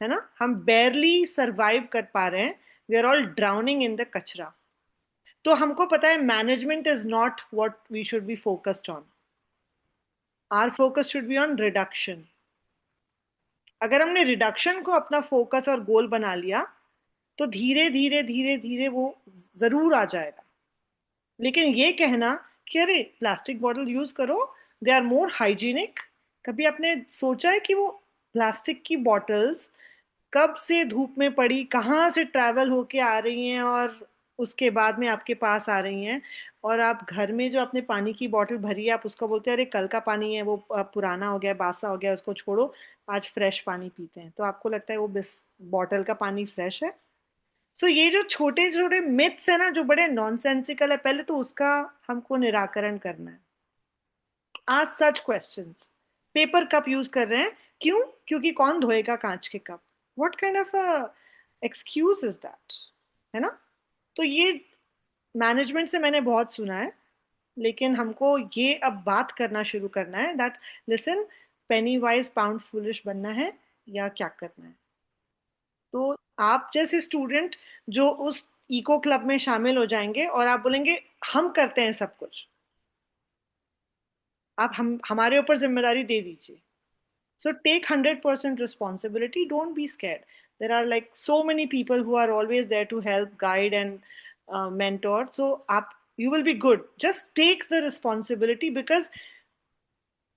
है ना? हम barely survive कर पा रहे हैं. We are all drowning in the कचरा. तो हमको पता है management is not what we should be focused on. Our focus should be on reduction. अगर हमने reduction को अपना focus और goal बना लिया, तो धीरे धीरे धीरे धीरे वो जरूर आ जाएगा। लेकिन ये कहना कि अरे प्लास्टिक बॉटल यूज करो, दे आर मोर हाइजीनिक, कभी आपने सोचा है कि वो प्लास्टिक की बॉटल्स कब से धूप में पड़ी, कहाँ से ट्रैवल होके आ रही हैं, और उसके बाद में आपके पास आ रही हैं, और आप घर में जो अपने पानी की बोतल भरी है, आप उसको बोलते हैं अरे कल का पानी है, वो पुराना हो गया, बासा हो गया, उसको छोड़ो, आज फ्रेश पानी पीते हैं, तो आपको लगता है वो बिस बॉटल का पानी फ्रेश है। सो ये जो छोटे छोटे मिथ्स है ना, जो बड़े नॉनसेंसिकल है, पहले तो उसका हमको निराकरण करना है। आस्क सच क्वेश्चंस। पेपर कप यूज कर रहे हैं, क्यों? क्योंकि कौन धोएगा कांच के cup? What kind of a excuse is that? है ना? तो ये मैनेजमेंट से मैंने बहुत सुना है, लेकिन हमको ये अब बात करना शुरू करना है that listen, Penney wise pound foolish बनना है या क्या करना है। तो आप जैसे स्टूडेंट जो उस इको क्लब में शामिल हो जाएंगे और आप बोलेंगे हम करते हैं सब कुछ, आप हमारे ऊपर जिम्मेदारी दे दीजिए। So take 100% responsibility. Don't be scared. There are like so many people who are always there to help, guide, and mentor. So you will be good. Just take the responsibility, because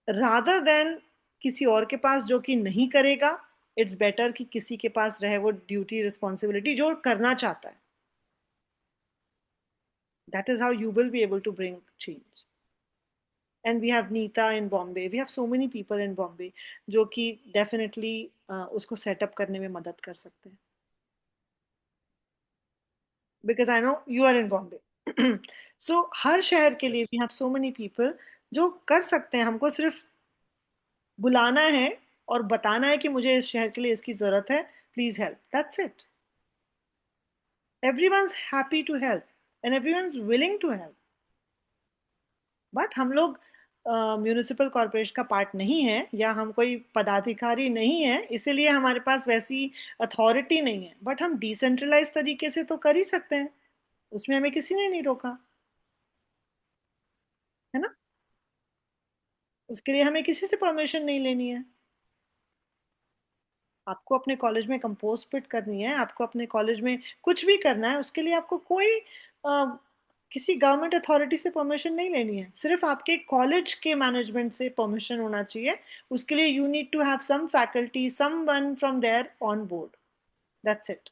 rather than किसी और के पास जो कि नहीं करेगा, it's better कि किसी के पास रहे वो duty responsibility जो करना चाहता है. That is how you will be able to bring change. And we have Neeta in Bombay. We have so many people in Bombay जो कि definitely उसको setup करने में मदद कर सकते हैं. Because I know you are in Bombay. So हर शहर के लिए we have so many people जो कर सकते हैं. हमको सिर्फ बुलाना है और बताना है कि मुझे इस शहर के लिए इसकी जरूरत है, please help. That's it. Everyone's happy to help and everyone's willing to help. But हम लोग म्यूनिसिपल कॉरपोरेशन का पार्ट नहीं है, या हम कोई पदाधिकारी नहीं है, इसीलिए हमारे पास वैसी अथॉरिटी नहीं है. बट हम डिसेंट्रलाइज तरीके से तो कर ही सकते हैं, उसमें हमें किसी ने नहीं रोका, है ना? उसके लिए हमें किसी से परमिशन नहीं लेनी है. आपको अपने कॉलेज में कंपोस्ट पिट करनी है, आपको अपने कॉलेज में कुछ भी करना है, उसके लिए आपको कोई किसी गवर्नमेंट अथॉरिटी से परमिशन नहीं लेनी है. सिर्फ आपके कॉलेज के मैनेजमेंट से परमिशन होना चाहिए. उसके लिए you need to have some faculty, someone from there on board. That's it.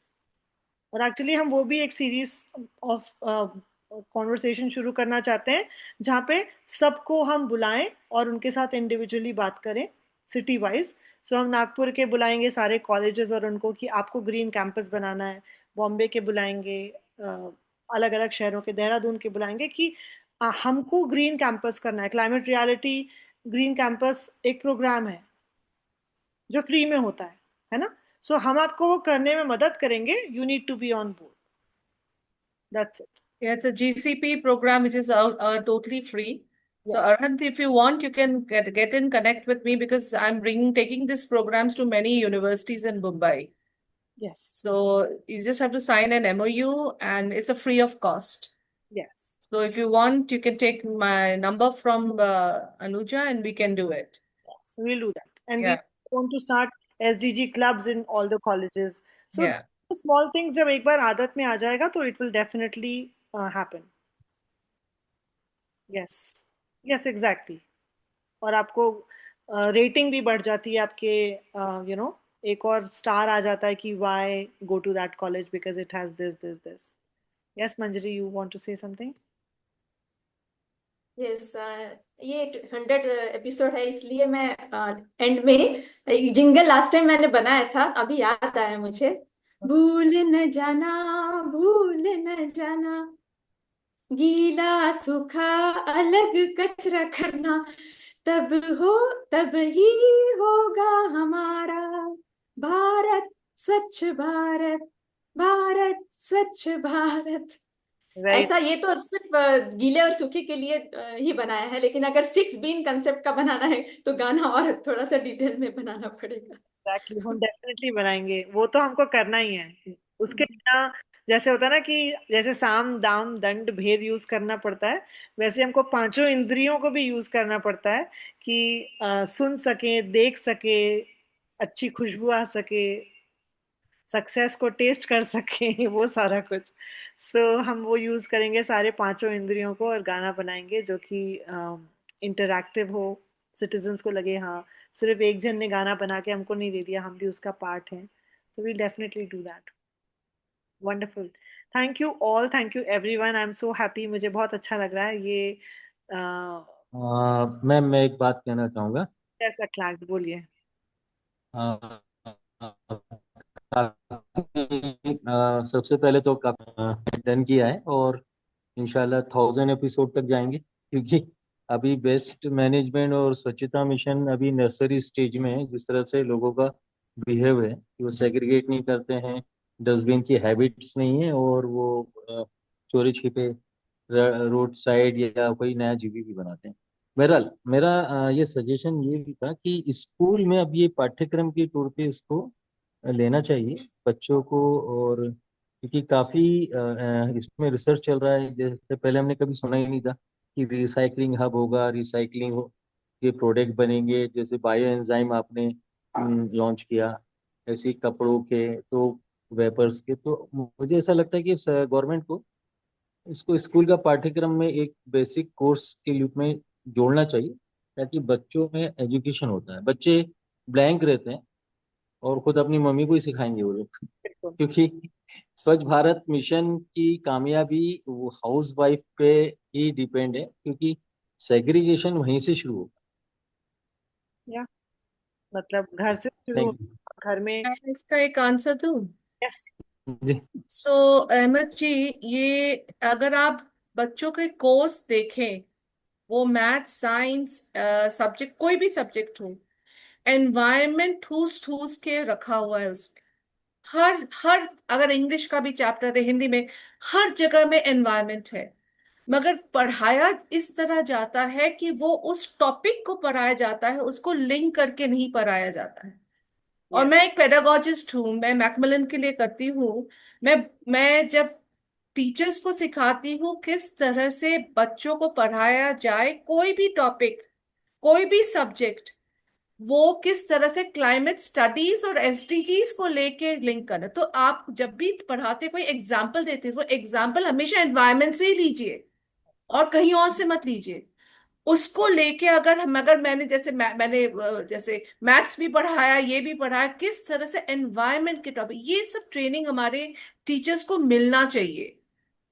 और एक्चुअली हम वो भी एक सीरीज ऑफ कॉन्वर्सेशन शुरू करना चाहते हैं जहाँ पे सबको हम बुलाएं और उनके साथ इंडिविजुअली बात करें, सिटी वाइज. सो हम नागपुर के बुलाएंगे सारे कॉलेजेस और उनको कि आपको ग्रीन कैंपस बनाना है. बॉम्बे के बुलाएंगे, अलग अलग शहरों के, देहरादून के बुलाएंगे कि हमको ग्रीन कैंपस करना है. क्लाइमेट रियलिटी ग्रीन कैंपस एक प्रोग्राम है जो फ्री में होता है ना? सो हम आपको वो करने में मदद करेंगे. You need to be on board. That's it. Yeah, it's a GCP program which is totally free. So Arhant, if you want, you can get in connect with me because I'm taking these programs to many universities in Mumbai. Yes. So you just have to sign an MOU and it's a free of cost. Yes. So if you want, you can take my number from Anuja and we can do it. Yes, we'll do that. And Yeah. we want to start SDG clubs in all the colleges. So Yeah. small things जब एक बार आदत में आ जाएगा तो it will definitely happen. Yes. Yes, exactly. और आपको रेटिंग भी बढ़ जाती है आपके, एक और स्टार आ जाता है कि why go to that college because it has this. Yes, Manjari, you want to say something? Yes, ये 100 एपिसोड है, इसलिए मैं एंड में जिंगल लास्ट टाइम मैंने बनाया था, अभी याद आया मुझे. भूल न जाना, भूल न जाना, गीला सूखा अलग कचरा करना, तब तब ही होगा हमारा भारत स्वच्छ भारत, भारत स्वच्छ भारत. Right. ऐसा ये तो सिर्फ गीले और सूखे के लिए ही बनाया है, लेकिन अगर 6 बीन कंसेप्ट का बनाना है तो गाना और थोड़ा सा डिटेल में बनाना पड़ेगा. Exactly. हम डेफिनेटली बनाएंगे, वो तो हमको करना ही है. उसके बिना जैसे होता है ना कि जैसे साम दाम दंड भेद यूज करना पड़ता है, वैसे हमको पांचों इंद्रियों को भी यूज करना पड़ता है कि सुन सके, देख सके, अच्छी खुशबू आ सके, सक्सेस को टेस्ट कर सके वो सारा कुछ. हम वो यूज करेंगे सारे पांचों इंद्रियों को और गाना बनाएंगे जो कि इंटरैक्टिव हो, सिटीजन्स को लगे हाँ सिर्फ एक जन ने गाना बना के हमको नहीं दे दिया, हम भी उसका पार्ट हैं. So we definitely do that. Wonderful. Thank you all, thank you everyone, I am so happy, मुझे बहुत अच्छा लग रहा है ये। मैम मैं एक बात कहना चाहूँगा। कैसा क्लास, बोलिए। सबसे पहले तो डन किया है और इंशाल्लाह 1000 एपिसोड तक जाएंगे, क्योंकि अभी बेस्ट मैनेजमेंट और स्वच्छता मिशन अभी नर्सरी स्टेज में है। जिस तरह से लोगों का बिहेव है कि वो सेग्रीगेट नहीं करते हैं, डस्टबिन की हैबिट्स नहीं है, और वो चोरी छिपे रोड साइड या कोई नया जीवी भी बनाते हैं। बहरहाल मेरा ये सजेशन ये भी था कि स्कूल में अब ये पाठ्यक्रम के तौर पे इसको लेना चाहिए बच्चों को। और क्योंकि काफी इसमें रिसर्च चल रहा है, जैसे पहले हमने कभी सुना ही नहीं था कि रिसाइकलिंग हब होगा, रिसाइकलिंग के प्रोडक्ट बनेंगे। जैसे बायो एंजाइम आपने लॉन्च किया, ऐसे ही कपड़ों के तो वेपर्स के। तो मुझे ऐसा लगता है कि गवर्नमेंट को इसको स्कूल का पाठ्यक्रम में एक बेसिक कोर्स के रूप में जोड़ना चाहिए, ताकि बच्चों में एजुकेशन होता है। बच्चे ब्लैंक रहते हैं और खुद अपनी मम्मी को ही सिखाएंगे वो लोग, बिल्कुल। क्योंकि स्वच्छ भारत मिशन की कामयाबी वो हाउस वाइफ पे ही डिपेंड है, क्योंकि सेग्रीगेशन वहीं से शुरू होगा। या मतलब घर से शुरू थैंक होता, घर में। मैं इसका एक आंसर दूं? यस। यू जी। सो अहमद जी, ये अगर आप बच्चों के कोर्स देखें, वो मैथ साइंस सब्जेक्ट, कोई भी सब्जेक्ट हो, एनवायरनमेंट ठूस ठूस के रखा हुआ है उसमें। हर हर अगर इंग्लिश का भी चैप्टर है, हिंदी में, हर जगह में एनवायरनमेंट है। मगर पढ़ाया इस तरह जाता है कि वो उस टॉपिक को पढ़ाया जाता है, उसको लिंक करके नहीं पढ़ाया जाता है। और यस। मैं एक पेडागोजिस्ट हूँ, मैं मैकमिलन के लिए करती हूँ। मैं मैं जब टीचर्स को सिखाती हूँ किस तरह से बच्चों को पढ़ाया जाए, कोई भी टॉपिक, कोई भी सब्जेक्ट, वो किस तरह से क्लाइमेट स्टडीज और एसडीजीज को लेके लिंक करना। तो आप जब भी पढ़ाते, कोई एग्जाम्पल देते, वो एग्जाम्पल हमेशा एनवायरनमेंट से ही लीजिए और कहीं और से मत लीजिए। उसको लेके अगर मैंने जैसे मैंने जैसे मैथ्स भी पढ़ाया, ये भी पढ़ाया, किस तरह से एनवायरनमेंट के टॉपिक, ये सब ट्रेनिंग हमारे टीचर्स को मिलना चाहिए।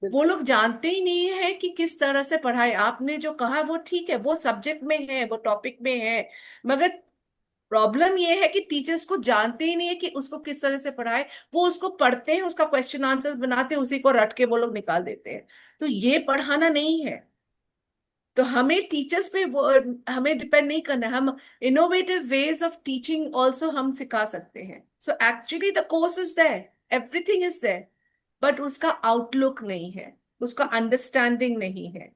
वो लोग जानते ही नहीं है कि किस तरह से पढ़ाए। आपने जो कहा वो ठीक है, वो सब्जेक्ट में है, वो टॉपिक में है, मगर प्रॉब्लम ये है कि टीचर्स को जानते ही नहीं है कि उसको किस तरह से पढ़ाए। वो उसको पढ़ते हैं, उसका क्वेश्चन आंसर बनाते हैं, उसी को रट के वो लोग निकाल देते हैं। तो ये पढ़ाना नहीं है। तो हमें टीचर्स पे वो हमें डिपेंड नहीं करना है। हम innovative ways of teaching also हम सिखा सकते हैं। So actually the course is there, everything is there, but उसका आउटलुक नहीं है, उसका अंडरस्टैंडिंग नहीं है,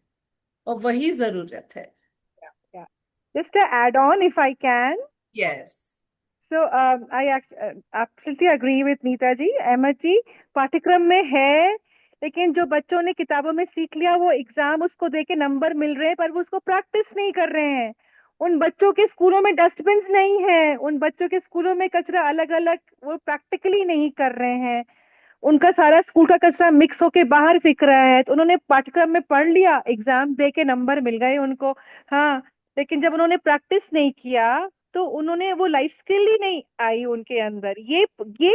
और वही जरूरत है। Yeah. Just to add on, if I can. Yes. So absolutely agree with Nita ji, Ahmad ji. पाठ्यक्रम में है, लेकिन जो बच्चों ने किताबों में सीख लिया वो एग्जाम उसको दे के नंबर मिल रहे हैं, पर वो उसको प्रैक्टिस नहीं कर रहे हैं। उन बच्चों के स्कूलों में डस्टबिन नहीं है, उन बच्चों के स्कूलों में कचरा अलग अलग वो प्रैक्टिकली नहीं कर रहे हैं। उनका सारा स्कूल का कचरा मिक्स होके बाहर फेंक रहा है। तो उन्होंने पाठ्यक्रम में पढ़ लिया, एग्जाम दे के नंबर मिल गए उनको। हाँ, लेकिन जब उन्होंने प्रैक्टिस नहीं किया तो उन्होंने वो लाइफ स्किल ही नहीं आई उनके अंदर। ये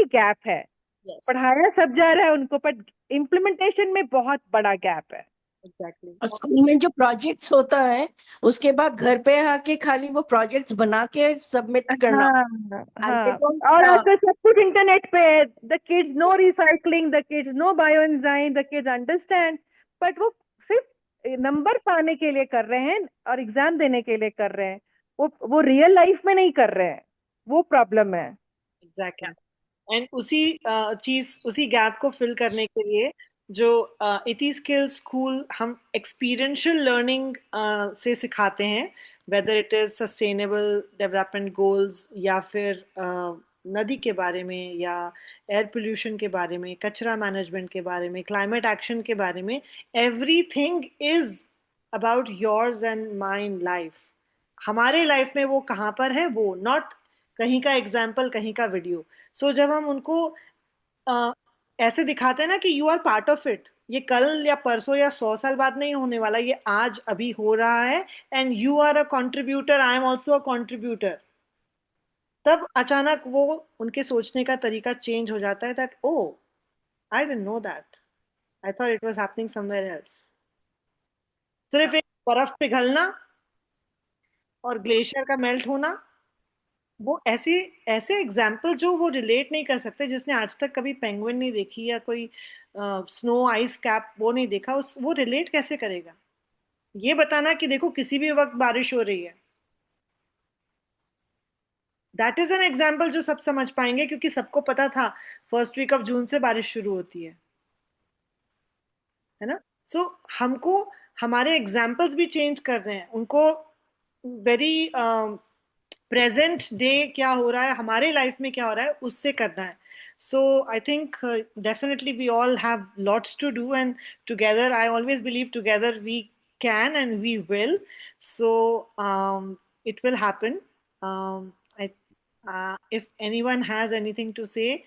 गैप है। यस। पढ़ाया सब जा रहा है उनको, पर इम्प्लीमेंटेशन में बहुत बड़ा गैप है। एग्जैक्टली। और स्कूल में जो प्रोजेक्ट्स होता है, उसके बाद घर पे आके खाली वो प्रोजेक्ट्स बना के सबमिट करना। हाँ And they हाँ। don't, और आजकल सब कुछ इंटरनेट पे है। The kids know recycling, the kids know bio enzyme, the kids understand, but वो सिर्फ नंबर पाने के लिए कर रहे हैं और एग्जाम देने के लिए कर रहे हैं। वो रियल लाइफ में नहीं कर रहे हैं। वो प्रॉब्लम है। एग्जैक्टली। एंड उसी गैप को फिल करने के लिए जो इति स्किल स्कूल हम एक्सपीरियंशियल लर्निंग से सिखाते हैं, whether it is sustainable development goals, या फिर नदी के बारे में, या एयर पोल्यूशन के बारे में, कचरा मैनेजमेंट के बारे में, क्लाइमेट एक्शन के बारे में। Everything is about yours and mine life. हमारे लाइफ में वो कहाँ पर है, वो नॉट कहीं का एग्जाम्पल, कहीं का वीडियो। सो जब हम उनको अ, ऐसे दिखाते हैं ना कि you are part of it, ये कल या परसों या 100 साल बाद नहीं होने वाला, ये आज अभी हो रहा है, and you are a contributor, I am also a contributor, तब अचानक वो उनके सोचने का तरीका चेंज हो जाता है। That oh, I didn't know that. I thought it was happening somewhere else. सिर्फ एक बर्फ पिघलना और ग्लेशियर का मेल्ट होना, वो ऐसे ऐसे एग्जाम्पल जो वो रिलेट नहीं कर सकते, जिसने आज तक कभी पेंगुइन नहीं देखी या कोई स्नो आइस कैप वो नहीं देखा, उस वो रिलेट कैसे करेगा? ये बताना कि देखो किसी भी वक्त बारिश हो रही है, दैट इज एन एग्जाम्पल जो सब समझ पाएंगे, क्योंकि सबको पता था फर्स्ट वीक ऑफ जून से बारिश शुरू होती है ना? सो हमको हमारे एग्जाम्पल्स भी चेंज कर रहे हैं, उनको वेरी प्रेजेंट डे क्या हो रहा है, हमारे लाइफ में क्या हो रहा है उससे करना है. So I think definitely we all have lots to do, and together I always believe together we can and we will. So it will happen. If anyone has anything to say,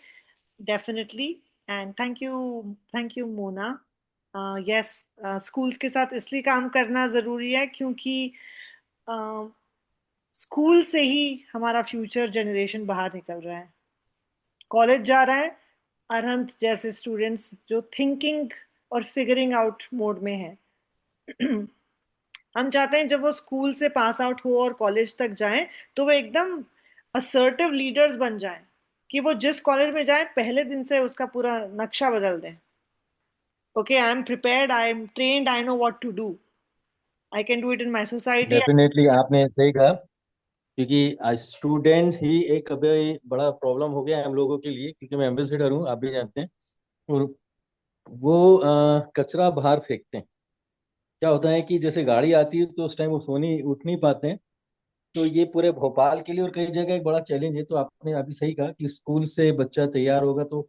definitely. And thank you Mona. Yes, schools के साथ इसलिए काम करना ज़रूरी है क्योंकि स्कूल से ही हमारा फ्यूचर जनरेशन बाहर निकल रहा है, कॉलेज जा रहा है. अरहंत जैसे स्टूडेंट्स जो थिंकिंग और फिगरिंग आउट मोड में है, हम चाहते हैं जब वो स्कूल से पास आउट हो और कॉलेज तक जाएं तो वो एकदम असर्टिव लीडर्स बन जाएं, कि वो जिस कॉलेज में जाए पहले दिन से उसका पूरा नक्शा बदल दें. Okay, I am prepared, I am trained, I know what to do, I can do it in my society. Definitely आपने सही कहा, क्योंकि स्टूडेंट ही एक अभी बड़ा प्रॉब्लम हो गया है हम लोगों के लिए, क्योंकि मैं एम्बेसडर हूँ, आप भी जानते हैं। और वो कचरा बाहर फेंकते हैं। क्या होता है कि जैसे गाड़ी आती है तो उस टाइम वो सोने उठ नहीं पाते हैं। तो ये पूरे भोपाल के लिए और कई जगह एक बड़ा चैलेंज है। तो आपने अभी सही कहा कि स्कूल से बच्चा तैयार होगा तो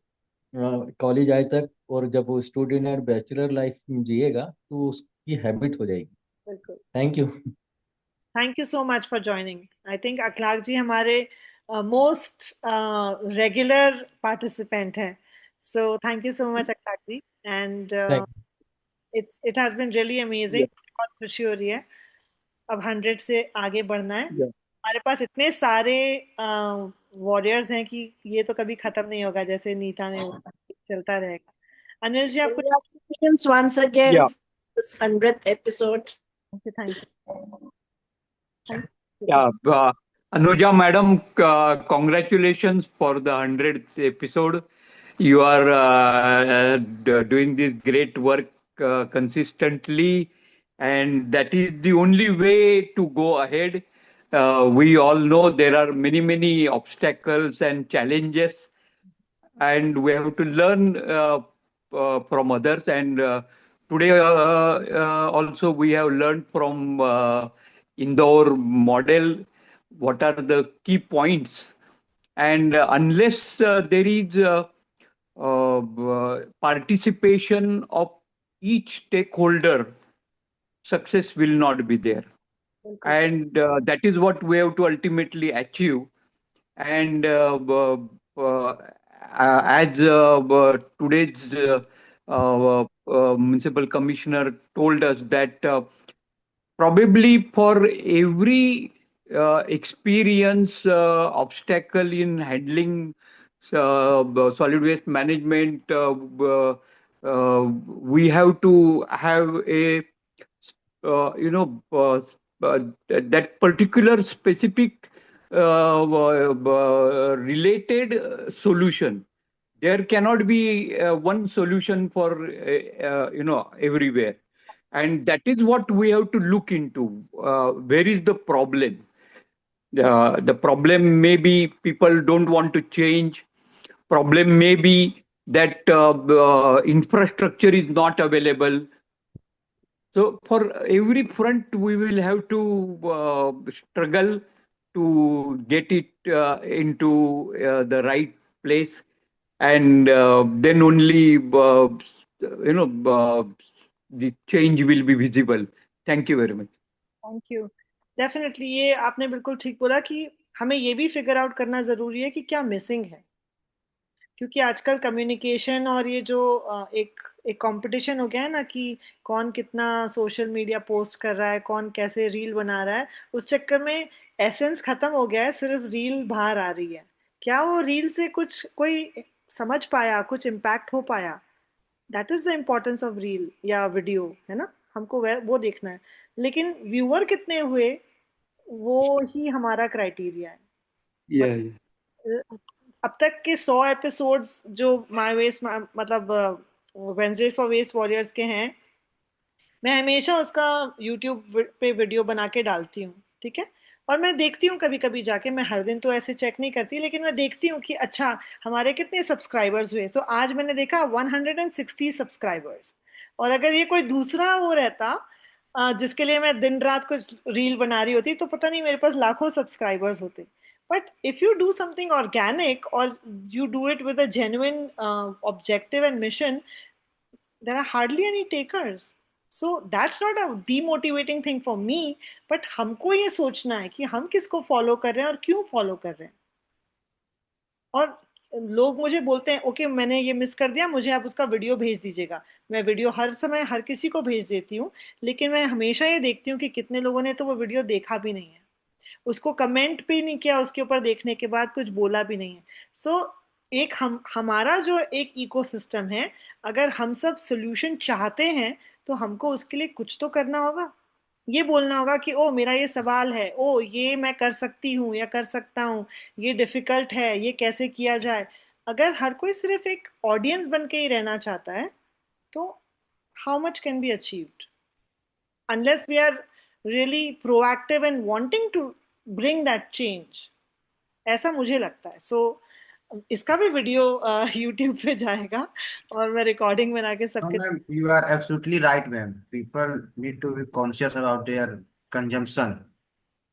कॉलेज आए तक, और जब वो स्टूडेंट बैचलर लाइफ में जिएगा तो उसकी हैबिट हो जाएगी। बिल्कुल. Thank you. Thank you so much for joining. I think Akhlaq ji हमारे मोस्ट रेगुलर पार्टिसिपेंट हैं. So thank you so much Akhlaq ji. And thank it has been really amazing. बहुत खुशी हो रही है. अब 100 से आगे बढ़ना है. यू। हमारे पास इतने सारे वॉरियर्स हैं कि ये तो कभी खत्म नहीं होगा, जैसे नीता ने बोला, चलता रहेगा. अनिल जी, आप कुछ? Congratulations once again Yeah, for this 100th episode. Thank you. yeah. Anuja madam, congratulations for the 100th episode. You are doing this great work consistently, and that is the only way to go ahead. We all know there are many obstacles and challenges, and we have to learn from others. And today also we have learned from Indore model what are the key points. And unless there is participation of each stakeholder, success will not be there. And that is what we have to ultimately achieve. And as today's municipal commissioner told us that probably for every experience obstacle in handling solid waste management, we have to have a that particular specific related solution. There cannot be one solution for everywhere, and that is what we have to look into. Where is the problem? The problem may be people don't want to change. Problem may be that infrastructure is not available. So for every front, we will have to struggle to get it into the right place, and then only the change will be visible. Thank you very much. Thank you. Definitely ये आपने बिल्कुल ठीक बोला कि हमें ये भी फिगर आउट करना जरूरी है कि क्या मिसिंग है, क्योंकि आजकल कम्युनिकेशन और ये जो एक एक कंपटीशन हो गया है ना, कि कौन कितना सोशल मीडिया पोस्ट कर रहा है, कौन कैसे रील बना रहा है, उस चक्कर में एसेंस खत्म हो गया है, सिर्फ रील बाहर आ रही है. क्या वो रील से कुछ कोई समझ पाया, कुछ इम्पैक्ट हो पाया, that is the importance of reel या वीडियो, है ना। हमको वो देखना है, लेकिन व्यूअर कितने हुए वो ही हमारा क्राइटेरिया है। या अब तक के 100 एपिसोड्स जो माय वेस्ट मतलब वेंसडेज फॉर वेस्ट वॉरियर्स के हैं, मैं हमेशा उसका यूट्यूब पे वीडियो बना के डालती हूँ, ठीक है। और मैं देखती हूँ कभी कभी जाके, मैं हर दिन तो ऐसे चेक नहीं करती, लेकिन मैं देखती हूँ कि अच्छा हमारे कितने सब्सक्राइबर्स हुए। तो आज मैंने देखा 160 सब्सक्राइबर्स। और अगर ये कोई दूसरा वो रहता जिसके लिए मैं दिन रात कुछ रील बना रही होती, तो पता नहीं मेरे पास लाखों सब्सक्राइबर्स होते। But if you do something organic और you do it with a genuine objective and mission, there are hardly any takers. So that's not a demotivating thing for me, but हमको ये सोचना है कि हम किसको फॉलो कर रहे हैं और क्यों फॉलो कर रहे हैं। और लोग मुझे बोलते हैं ओके मैंने ये मिस कर दिया, मुझे आप उसका वीडियो भेज दीजिएगा। मैं वीडियो हर समय हर किसी को भेज देती हूँ, लेकिन मैं हमेशा ये देखती हूँ कि कितने लोगों ने तो वो वीडियो देखा भी नहीं है, उसको कमेंट भी नहीं किया, उसके ऊपर देखने के बाद कुछ बोला भी नहीं है। सो एक हमारा जो एक इकोसिस्टम है, अगर हम सब सोल्यूशन चाहते हैं तो हमको उसके लिए कुछ तो करना होगा। ये बोलना होगा कि ओ मेरा ये सवाल है, ओ ये मैं कर सकती हूँ या कर सकता हूँ, ये डिफिकल्ट है, ये कैसे किया जाए। अगर हर कोई सिर्फ एक ऑडियंस बन के ही रहना चाहता है तो how much can be achieved unless we are really proactive and wanting to bring that change, ऐसा मुझे लगता है। सो इसका भी वीडियो यूट्यूब पे जाएगा और मैं रिकॉर्डिंग बना के No, सबके। ma'am, you are absolutely right, ma'am. People need to be conscious about their consumption.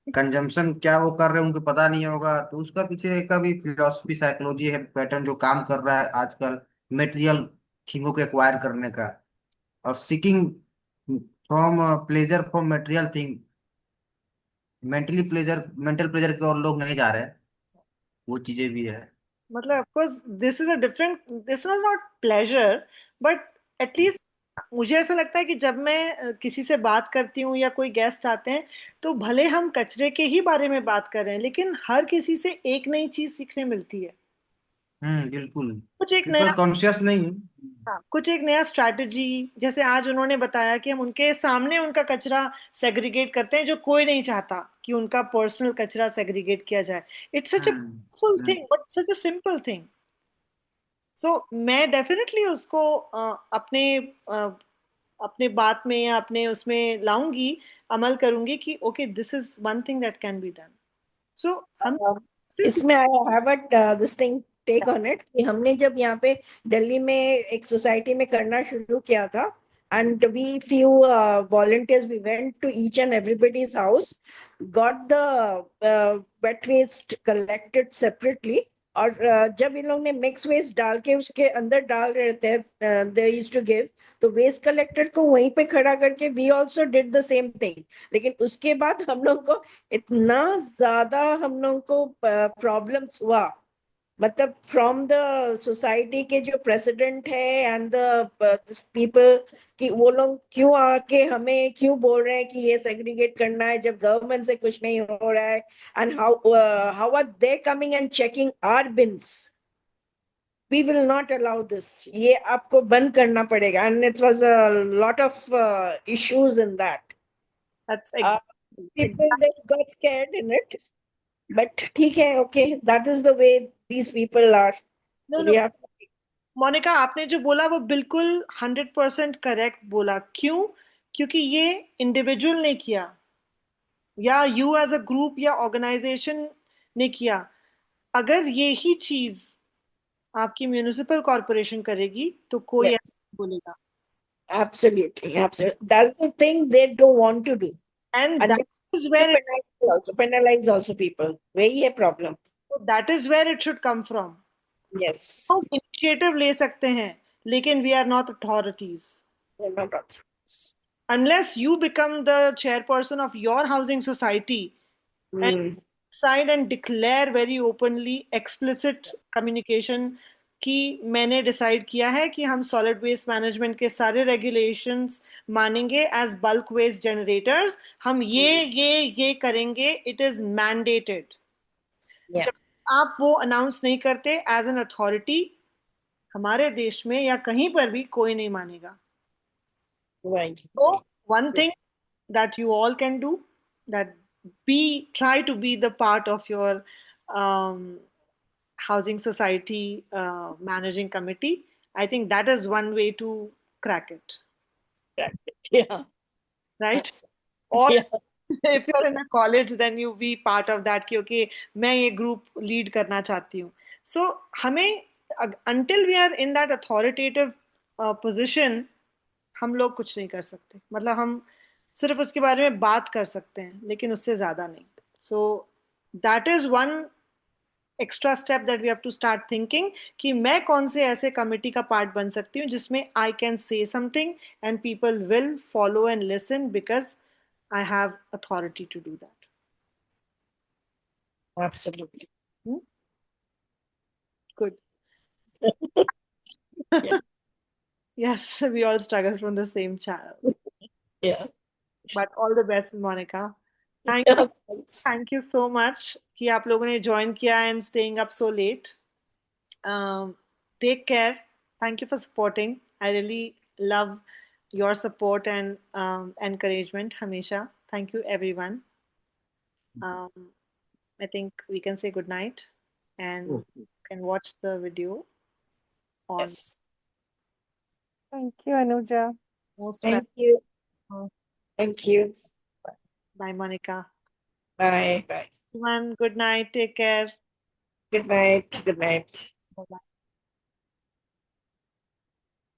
Consumption क्या वो कर रहे हैं उनको पता नहीं होगा, तो उसका पीछे का भी फिलोसफी साइकोलॉजी है, पैटर्न जो काम कर रहा है आजकल मेटेरियल थिंगों को एक्वायर करने का, और seeking from pleasure from material thing, mental pleasure की ओर लोग नहीं जा रहे हैं, वो चीजें भी है। मतलब of course this is a different, this was not pleasure, but at least मुझे ऐसा लगता है कि जब मैं किसी से बात करती हूँ या कोई गेस्ट आते हैं, तो भले हम कचरे के ही बारे में बात कर रहे हैं, लेकिन हर किसी से एक नई चीज सीखने मिलती है। बिल्कुल। कुछ एक पीपल नया, कॉन्शियस नहीं है। हाँ, कुछ एक नया स्ट्रैटेजी, जैसे आज उन्होंने बताया कि हम उनके सामने उनका कचरा सेग्रीगेट करते हैं, जो कोई नहीं चाहता कि उनका पर्सनल कचरा सेग्रीगेट किया जाए। It's such a full hmm. Thing but such a simple thing. So मैं डेफिनेटली उसको अपने बात में या अपने उसमें लाऊंगी, अमल करूंगी कि okay this is one thing that can be done. So हम इसमें I have this thing take on it कि हमने जब यहाँ पे दिल्ली में एक सोसाइटी में करना शुरू किया था, and we few volunteers, we went to each and everybody's house, got the wet waste collected separately, और जब इन लोग ने मिक्स वेस्ट डाल के उसके अंदर डाल रहे थे, दे यूज्ड टू गिव, तो वेस्ट कलेक्टर को वहीं पे खड़ा करके we also did the same thing. लेकिन उसके बाद हम लोग को इतना ज्यादा हम लोग को प्रॉब्लम्स हुआ, मतलब फ्रॉम द सोसाइटी के जो प्रेसिडेंट है एंड द पीपल, कि वो लोग क्यों आके हमें क्यों बोल रहे हैं कि ये सेग्रीगेट करना है जब गवर्नमेंट से कुछ नहीं हो रहा है, and how are they coming and checking our bins. We will not allow this. ये आपको बंद करना पड़ेगा, and it was a lot of issues in that. That's People just got scared in it, but ठीक है, okay, that is the way these people are. No, So no. we have Monika आपने जो बोला वो बिल्कुल 100% करेक्ट बोला। क्यों? क्योंकि ये इंडिविजुअल ने किया या यू एज अ ग्रुप या ऑर्गेनाइजेशन ने किया। अगर ये ही चीज आपकी म्यूनिसिपल कॉरपोरेशन करेगी तो कोई yes, ऐसा नहीं बोलेगा। absolutely, absolutely. That's the thing they don't want to do, and and that is they where penalize also people. वही है problem. It should come from. Yes. हम इनिशिएटिव ले सकते हैं, लेकिन we are not authorities. They're not authorities. Unless you become the chairperson of your housing society and decide and declare very openly explicit communication कि मैंने डिसाइड किया है कि हम सॉलिड वेस्ट मैनेजमेंट के सारे रेगुलेशंस मानेंगे एज बल्क वेस्ट जनरेटर्स, हम ये करेंगे, इट इज मैंडेटेड। Yeah. जब आप वो अनाउंस नहीं करते एज एन अथॉरिटी, हमारे देश में या कहीं पर भी कोई नहीं मानेगा. Right. So one thing that you all can do, that try to be the part of your um, housing society managing committee. I think that is one way to crack it, Yeah. right? Absolutely. Or Yeah. if you're in a college, then you be part of that कि okay, मैं ये group lead करना चाहती हूँ. So हमें until we are in that authoritative position, हम लोग कुछ नहीं कर सकते. मतलब हम सिर्फ उसके बारे में बात कर सकते हैं, लेकिन उससे ज्यादा नहीं. So that is one extra step that we have to start thinking कि मैं कौन से ऐसे कमिटी का पार्ट बन सकती हूँ जिसमें I can say something and people will follow and listen because I have authority to do that. Absolutely. Good. Yeah. Yes, we all struggle from the same channel. Yeah. But all the best, Monica. Thank Yeah. you. Thanks. Thank you so much कि आप लोगों ने join किया and staying up so late. Take care. Thank you for supporting. I really love your support and encouragement, Hamisha. Thank you, everyone. I think we can say good night and Okay. can watch the video on Yes. Thank you, Anuja. most Thank you. welcome. Thank you. Bye, Monica. Bye. Bye. Everyone, good night. Take care. Good night. Good night. Bye-bye.